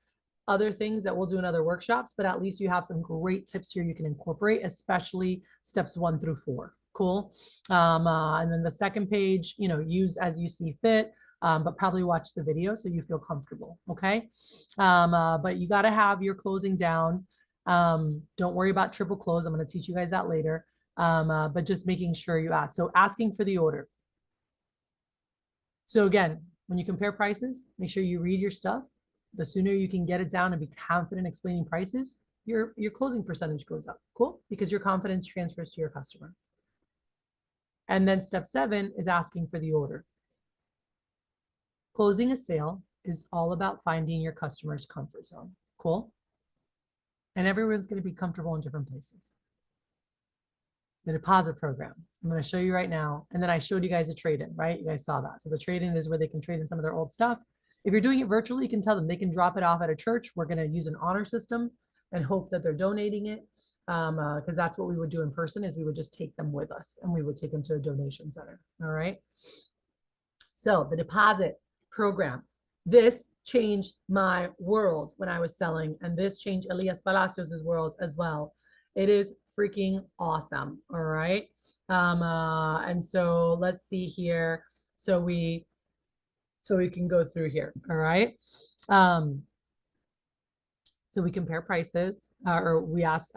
other things that we'll do in other workshops, but at least you have some great tips here you can incorporate, especially steps 1 through 4. Cool. And then the second page, use as you see fit, but probably watch the video so you feel comfortable. Okay. But you got to have your closing down. Don't worry about triple close. I'm going to teach you guys that later. But just making sure you ask. So asking for the order. So again, when you compare prices, make sure you read your stuff. The sooner you can get it down and be confident explaining prices, your closing percentage goes up. Cool? Because your confidence transfers to your customer. And then step 7 is asking for the order. Closing a sale is all about finding your customer's comfort zone. Cool? And everyone's going to be comfortable in different places. The deposit program. I'm going to show you right now. And then I showed you guys a trade-in, right? You guys saw that. So the trade-in is where they can trade in some of their old stuff. If you're doing it virtually, you can tell them they can drop it off at a church. We're going to use an honor system and hope that they're donating it. Because that's what we would do in person, is we would just take them with us and we would take them to a donation center. All right. So the deposit program, this changed my world when I was selling, and this changed Elias Palacios's world as well. It is freaking awesome. All right. And so let's see here. So we can go through here. All right. So we compare prices, or we asked,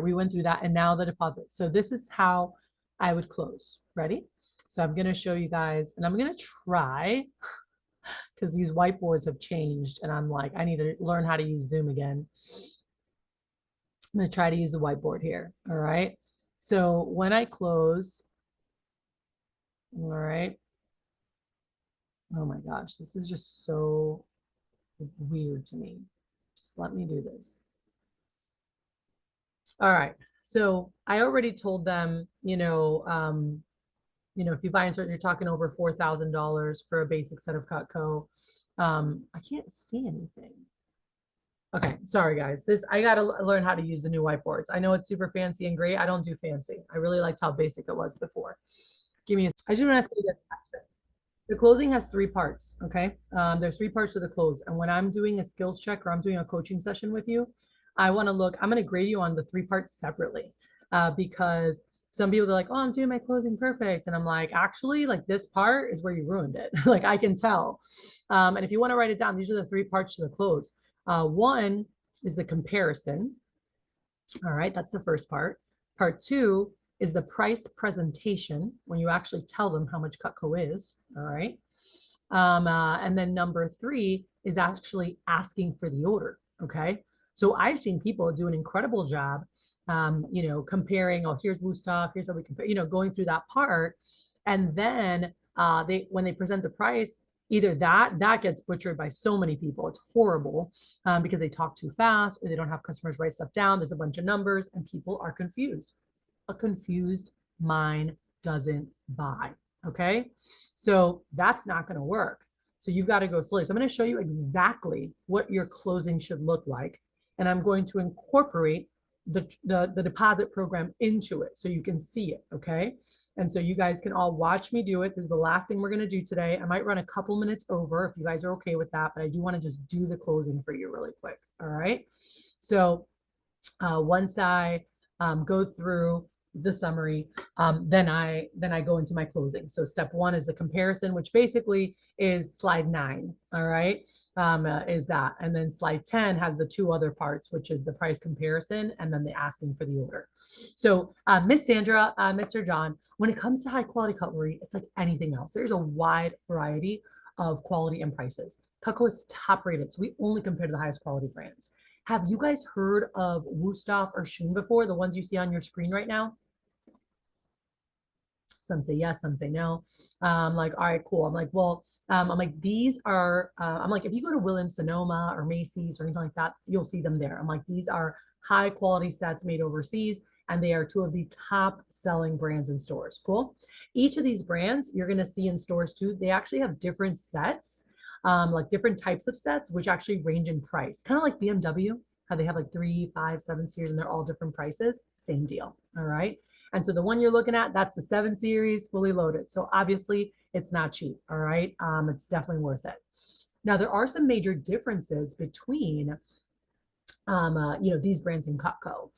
we went through that, and now the deposit. So this is how I would close. Ready? So I'm going to show you guys, and I'm going to try, because these whiteboards have changed, and I'm like, I need to learn how to use Zoom again. I'm going to try to use the whiteboard here. All right. So when I close, all right. Oh my gosh, this is just so weird to me. Just let me do this. All right. So I already told them, if you buy in certain, you're talking over $4,000 for a basic set of Cutco. I can't see anything. Okay, sorry guys. I got to learn how to use the new whiteboards. I know it's super fancy and great. I don't do fancy. I really liked how basic it was before. I just want to ask you this. The closing has 3 parts, okay? There's 3 parts to the close. And when I'm doing a skills check or I'm doing a coaching session with you, I'm going to grade you on the 3 parts separately, because some people are like, oh, I'm doing my closing perfect. And I'm like, actually, like this part is where you ruined it. Like I can tell. And if you want to write it down, these are the 3 parts to the close. 1 is the comparison. All right, that's the first part. Part 2 is the price presentation, when you actually tell them how much Cutco is. All right. And then number 3 is actually asking for the order. Okay. So I've seen people do an incredible job, comparing, oh, here's Wusthof, here's how we compare, going through that part. And then when they present the price, either that gets butchered by so many people. It's horrible, because they talk too fast, or they don't have customers write stuff down. There's a bunch of numbers and people are confused. A confused mind doesn't buy. Okay. So that's not going to work. So you've got to go slowly. So I'm going to show you exactly what your closing should look like. And I'm going to incorporate the deposit program into it so you can see it. Okay. And so you guys can all watch me do it. This is the last thing we're going to do today. I might run a couple minutes over if you guys are okay with that, but I do want to just do the closing for you really quick. All right. So once I go through the summary, then I go into my closing. So step 1 is the comparison, which basically is slide 9. All right. Is that, and then slide 10 has the 2 other parts, which is the price comparison and then the asking for the order. So Miss Sandra, Mr. John, when it comes to high quality cutlery, it's like anything else. There's a wide variety of quality and prices. Cutco is top rated, so we only compare to the highest quality brands. Have you guys heard of Wusthof or Schoen before? The ones you see on your screen right now? some say yes, some say no. Like, all right, cool. I'm like, well, I'm like, these are, I'm like, if you go to Williams Sonoma or Macy's or anything like that, you'll see them there. I'm like, these are high quality sets made overseas, and they are two of the top selling brands in stores. Cool. Each of these brands you're going to see in stores too, they actually have different sets, like different types of sets, which actually range in price, kind of like BMW, how they have like 3, 5, 7 series and they're all different prices. Same deal. All right. And so the one you're looking at, that's the 7 series fully loaded. So obviously it's not cheap. All right. It's definitely worth it. Now there are some major differences between these brands in Cutco.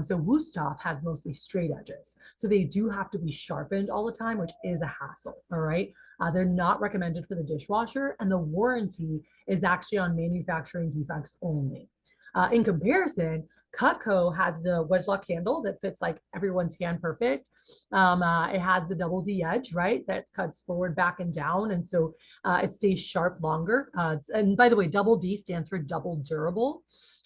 So Wusthof has mostly straight edges. So they do have to be sharpened all the time, which is a hassle, all right? They're not recommended for the dishwasher, and the warranty is actually on manufacturing defects only. In comparison, Cutco has the wedge lock handle that fits like everyone's hand perfect. It has the double D edge, right? That cuts forward, back, and down. And so it stays sharp longer. And by the way, double D stands for double durable.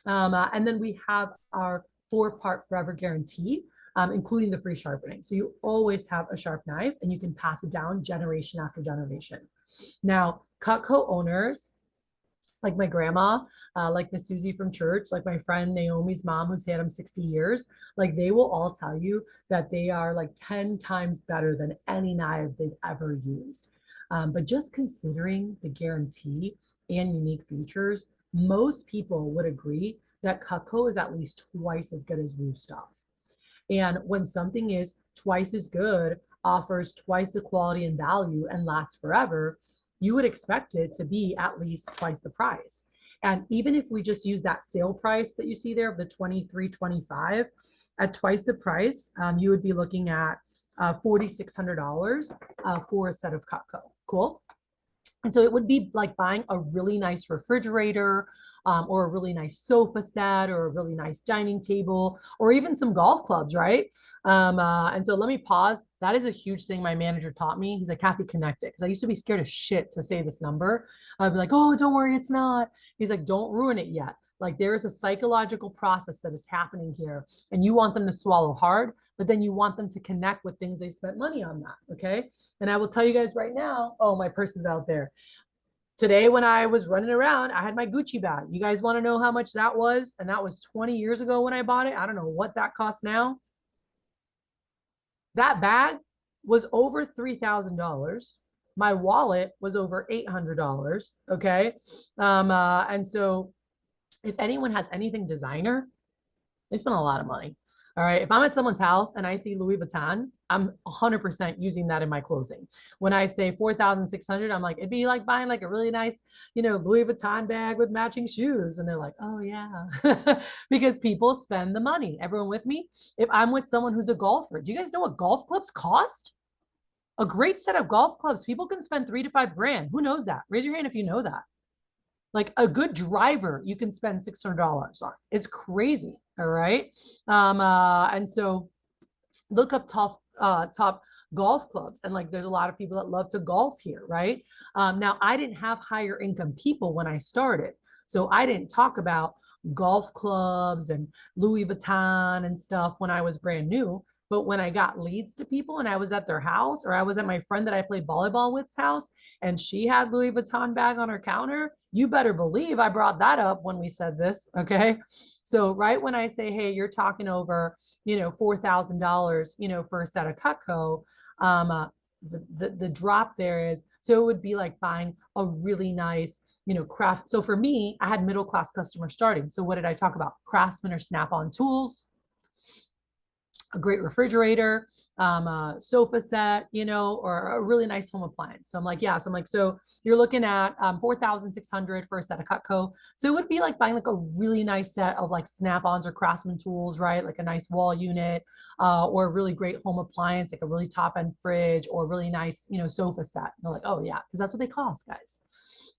And then we have our 4-part forever guarantee, including the free sharpening. So you always have a sharp knife and you can pass it down generation after generation. Now, Cutco owners, like my grandma, like Miss Susie from church, like my friend Naomi's mom, who's had them 60 years, like they will all tell you that they are like 10 times better than any knives they've ever used. But just considering the guarantee and unique features, most people would agree that Cutco is at least twice as good as Wusthof. And when something is twice as good, offers twice the quality and value, and lasts forever, you would expect it to be at least twice the price. And even if we just use that sale price that you see there of the $23.25, at twice the price, you would be looking at $4,600 for a set of Cutco. Cool. And so it would be like buying a really nice refrigerator, or a really nice sofa set, or a really nice dining table, or even some golf clubs, right? And so let me pause. That is a huge thing my manager taught me. He's like, Cathy, connect it. Because I used to be scared as shit to say this number. I'd be like, oh, don't worry, it's not. He's like, don't ruin it yet. Like there is a psychological process that is happening here, and you want them to swallow hard, but then you want them to connect with things they spent money on that, okay? And I will tell you guys right now, oh, my purse is out there. Today, when I was running around, I had my Gucci bag. You guys want to know how much that was? And that was 20 years ago when I bought it. I don't know what that costs now. That bag was over $3,000. My wallet was over $800, okay? And so if anyone has anything designer, they spend a lot of money. All right. If I'm at someone's house and I see Louis Vuitton, I'm 100% using that in my closing. When I say 4,600, I'm like, it'd be like buying like a really nice, Louis Vuitton bag with matching shoes. And they're like, oh yeah, because people spend the money. Everyone with me? If I'm with someone who's a golfer, do you guys know what golf clubs cost? A great set of golf clubs, people can spend $3,000 to $5,000. Who knows that? Raise your hand if you know that. Like a good driver, you can spend $600 on. It's crazy. All right. And so look up top golf clubs. And like, there's a lot of people that love to golf here. Right. Now I didn't have higher income people when I started. So I didn't talk about golf clubs and Louis Vuitton and stuff when I was brand new. But when I got leads to people and I was at their house, or I was at my friend that I played volleyball with's house, and she had Louis Vuitton bag on her counter, you better believe I brought that up when we said this, okay? So right when I say, hey, you're talking over, $4,000, for a set of Cutco, the drop there is, so it would be like buying a really nice, craft. So for me, I had middle-class customers starting. So what did I talk about? Craftsman or Snap-on tools, a great refrigerator, a sofa set, or a really nice home appliance. So I'm like, yeah. So I'm like, so you're looking at 4,600 for a set of Cutco. So it would be like buying like a really nice set of like Snap-ons or Craftsman tools, right? Like a nice wall unit, or a really great home appliance, like a really top end fridge, or a really nice, sofa set. And they're like, oh yeah, because that's what they cost, guys.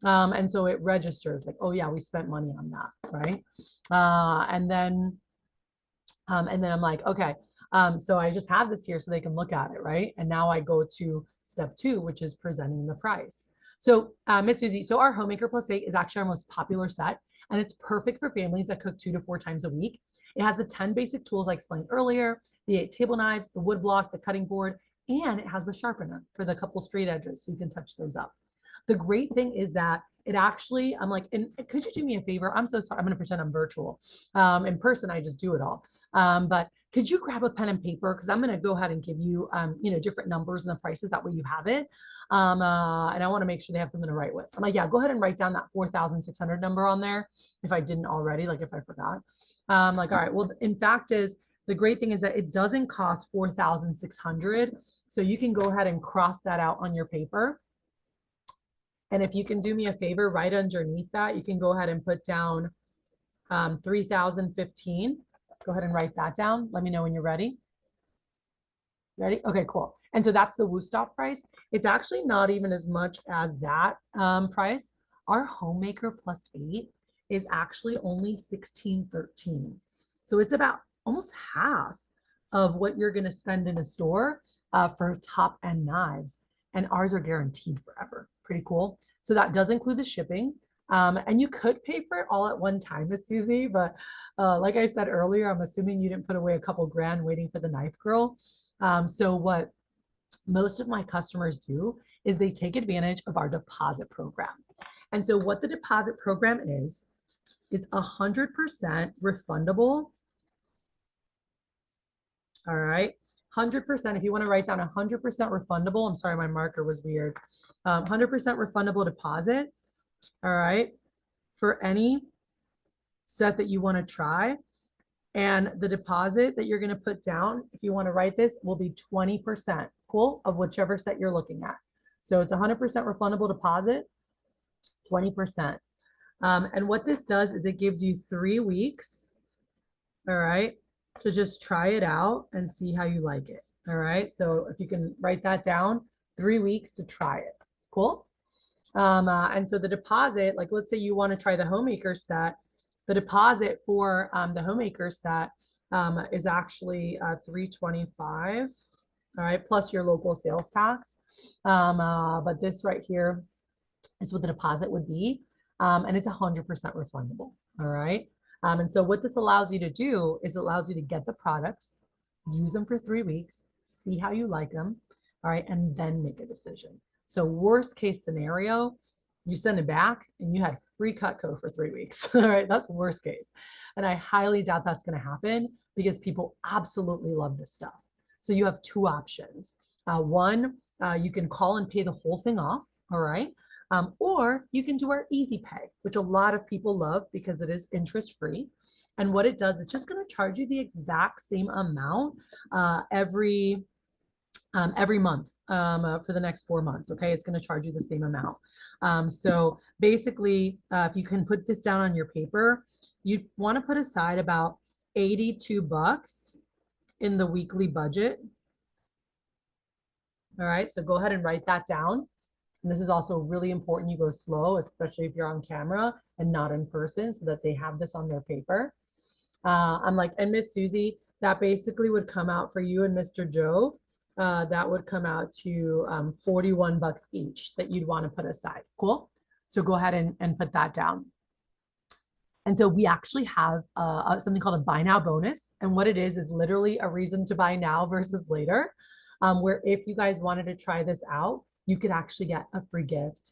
And so it registers like, oh yeah, we spent money on that, right? And then I'm like, okay. So I just have this here so they can look at it, right? And now I go to step 2, which is presenting the price. So Miss Susie, so our Homemaker Plus 8 is actually our most popular set, and it's perfect for families that cook 2 to 4 times a week. It has the 10 basic tools I explained earlier, the 8 table knives, the wood block, the cutting board, and it has a sharpener for the couple straight edges so you can touch those up. The great thing is that it actually, I'm like, and could you do me a favor? I'm so sorry. I'm going to pretend I'm virtual. In person, I just do it all. But could you grab a pen and paper? Because I'm going to go ahead and give you, different numbers and the prices. That way you have it. And I want to make sure they have something to write with. I'm like, yeah, go ahead and write down that 4,600 number on there. If I didn't already, like if I forgot. All right, well, in fact is, the great thing is that it doesn't cost 4,600. So you can go ahead and cross that out on your paper. And if you can do me a favor, right underneath that, you can go ahead and put down 3,015. Go ahead and write that down. Let me know when you're ready. Ready? Okay, cool. And so that's the Wusthof price. It's actually not even as much as that price. Our homemaker plus 8 is actually only 1613. So it's about almost half of what you're going to spend in a store for top end knives. And ours are guaranteed forever. Pretty cool. So that does include the shipping. And you could pay for it all at one time, Miss Susie, but like I said earlier, I'm assuming you didn't put away a couple grand waiting for the knife girl. So what most of my customers do is they take advantage of our deposit program. And so what the deposit program is, it's 100% refundable. All right. 100%, if you want to write down 100% refundable, I'm sorry, my marker was weird. 100% refundable deposit, all right, for any set that you want to try. And the deposit that you're going to put down, if you want to write this, will be 20%, cool, of whichever set you're looking at. So it's 100% refundable deposit, 20%. And what this does is it gives you 3 weeks, all right, to just try it out and see how you like it. All right. So if you can write that down, 3 weeks to try it. Cool. And so the deposit, like let's say you want to try the homemaker set, the deposit for the homemaker set is actually $325. All right. Plus your local sales tax. But this right here is what the deposit would be. And it's 100% refundable. All right. And so what this allows you to do is it allows you to get the products, use them for 3 weeks, see how you like them, all right, and then make a decision. So worst case scenario, you send it back and you had free Cutco for 3 weeks, all right? That's worst case. And I highly doubt that's going to happen because people absolutely love this stuff. So you have 2 options. One, you can call and pay the whole thing off, all right? Or you can do our easy pay, which a lot of people love because it is interest free. And what it does, it's just going to charge you the exact same amount every month for the next 4 months. Okay, it's going to charge you the same amount. So basically, if you can put this down on your paper, you want to put aside about $82 in the weekly budget. All right, so go ahead and write that down. And this is also really important you go slow, especially if you're on camera and not in person, so that they have this on their paper. I'm like, and Miss Susie, that basically would come out for you and Mr. Joe. That would come out to $41 each that you'd want to put aside. Cool. So go ahead and put that down. And so we actually have something called a buy now bonus. And what it is literally a reason to buy now versus later, where if you guys wanted to try this out, you could actually get a free gift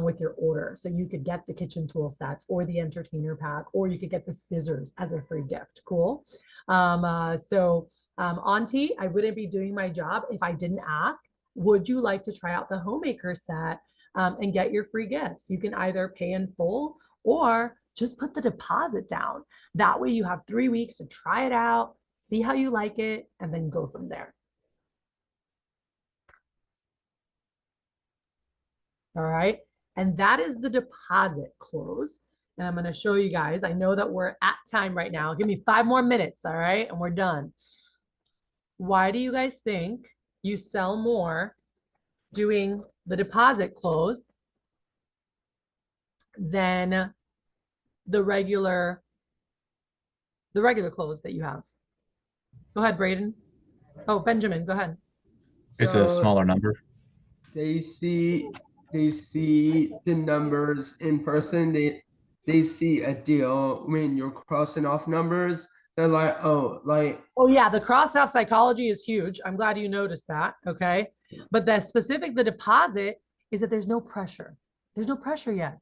with your order. So you could get the kitchen tool sets or the entertainer pack, or you could get the scissors as a free gift. Cool. Auntie, I wouldn't be doing my job if I didn't ask, would you like to try out the homemaker set and get your free gifts? You can either pay in full or just put the deposit down. That way you have 3 weeks to try it out, see how you like it, and then go from there. All right. And that is the deposit close. And I'm going to show you guys. I know that we're at time right now. Give me 5 more minutes. All right. And we're done. Why do you guys think you sell more doing the deposit close than the regular close that you have? Go ahead, Braden. Oh, Benjamin, go ahead. It's a smaller number. They see the numbers in person. They see a deal when you're crossing off numbers. They're like, oh, like, Oh yeah, the cross-off psychology is huge. I'm glad you noticed that. Okay. But the deposit is that there's no pressure. There's no pressure yet.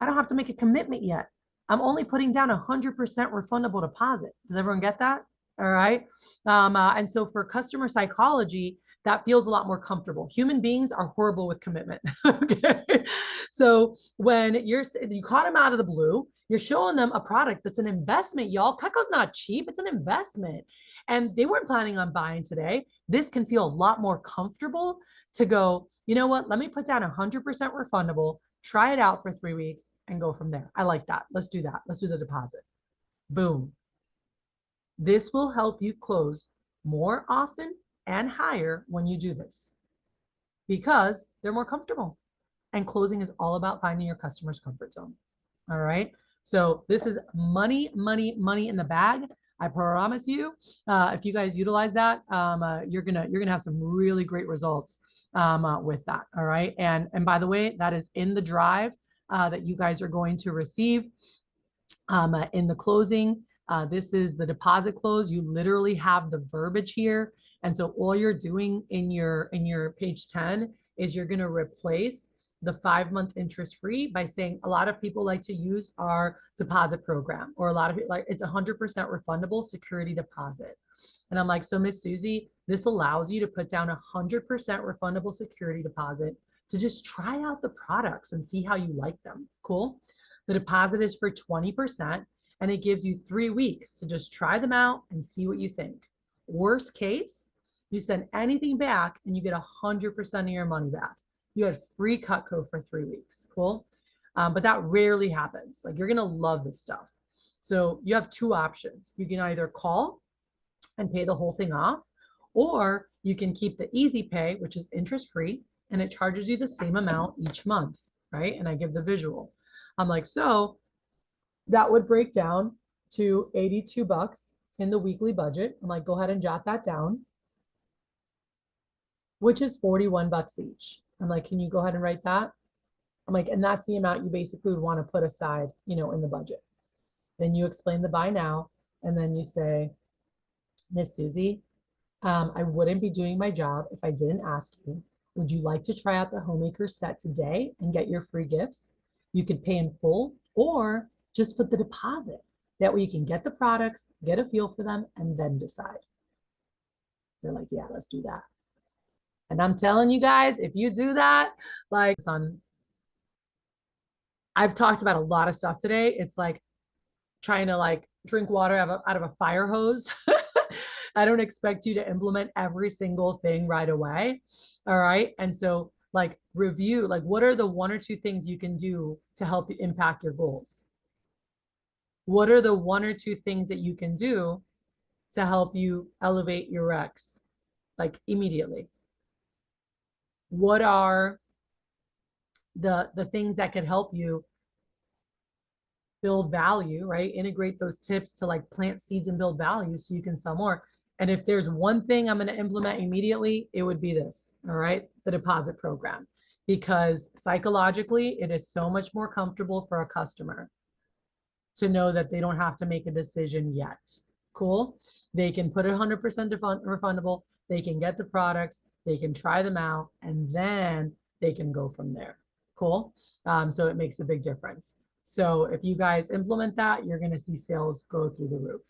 I don't have to make a commitment yet. I'm only putting down 100% refundable deposit. Does everyone get that? All right. And so for customer psychology, that feels a lot more comfortable. Human beings are horrible with commitment. Okay. So when you caught them out of the blue, you're showing them a product that's an investment, y'all. Cutco's not cheap, it's an investment. And they weren't planning on buying today. This can feel a lot more comfortable to go, you know what? Let me put down 100% refundable, try it out for 3 weeks, and go from there. I like that. Let's do that. Let's do the deposit. Boom. This will help you close more often and higher when you do this because they're more comfortable. And closing is all about finding your customer's comfort zone. All right. So this is money, money, money in the bag. I promise you, if you guys utilize that, you're gonna have some really great results with that. All right. And by the way, that is in the drive that you guys are going to receive in the closing. This is the deposit close. You literally have the verbiage here. And so all you're doing in your page 10 is you're going to replace the 5-month interest free by saying a lot of people like to use our deposit program, or a lot of it like it's 100% refundable security deposit. And I'm like, so Miss Susie, this allows you to put down 100% refundable security deposit to just try out the products and see how you like them. Cool. The deposit is for 20% and it gives you 3 weeks to just try them out and see what you think. Worst case, you send anything back and you get 100% of your money back. You had free Cutco for 3 weeks. Cool. But that rarely happens. Like, you're going to love this stuff. So you have 2 options. You can either call and pay the whole thing off, or you can keep the easy pay, which is interest free, and it charges you the same amount each month, right? And I give the visual. I'm like, so that would break down to $82 in the weekly budget. I'm like, go ahead and jot that down, which is $41 each. I'm like, can you go ahead and write that? I'm like, and that's the amount you basically would want to put aside, in the budget. Then you explain the buy now, and then you say, Miss Susie, I wouldn't be doing my job if I didn't ask you, would you like to try out the Homemaker set today and get your free gifts? You could pay in full or just put the deposit. That way you can get the products, get a feel for them, and then decide. They're like, yeah, let's do that. And I'm telling you guys, if you do that, like, I've talked about a lot of stuff today. It's like trying to drink water out of a fire hose. I don't expect you to implement every single thing right away. All right. And so review, what are the 1 or 2 things you can do to help you impact your goals? What are the 1 or 2 things that you can do to help you elevate your recs, immediately? What are the things that could help you build value, right? Integrate those tips to plant seeds and build value so you can sell more. And if there's one thing I'm going to implement immediately, it would be this, all right? The deposit program, because psychologically, it is so much more comfortable for a customer to know that they don't have to make a decision yet. Cool. They can put 100% refundable. They can get the products. They can try them out, and then they can go from there. Cool. So it makes a big difference. So if you guys implement that, you're going to see sales go through the roof.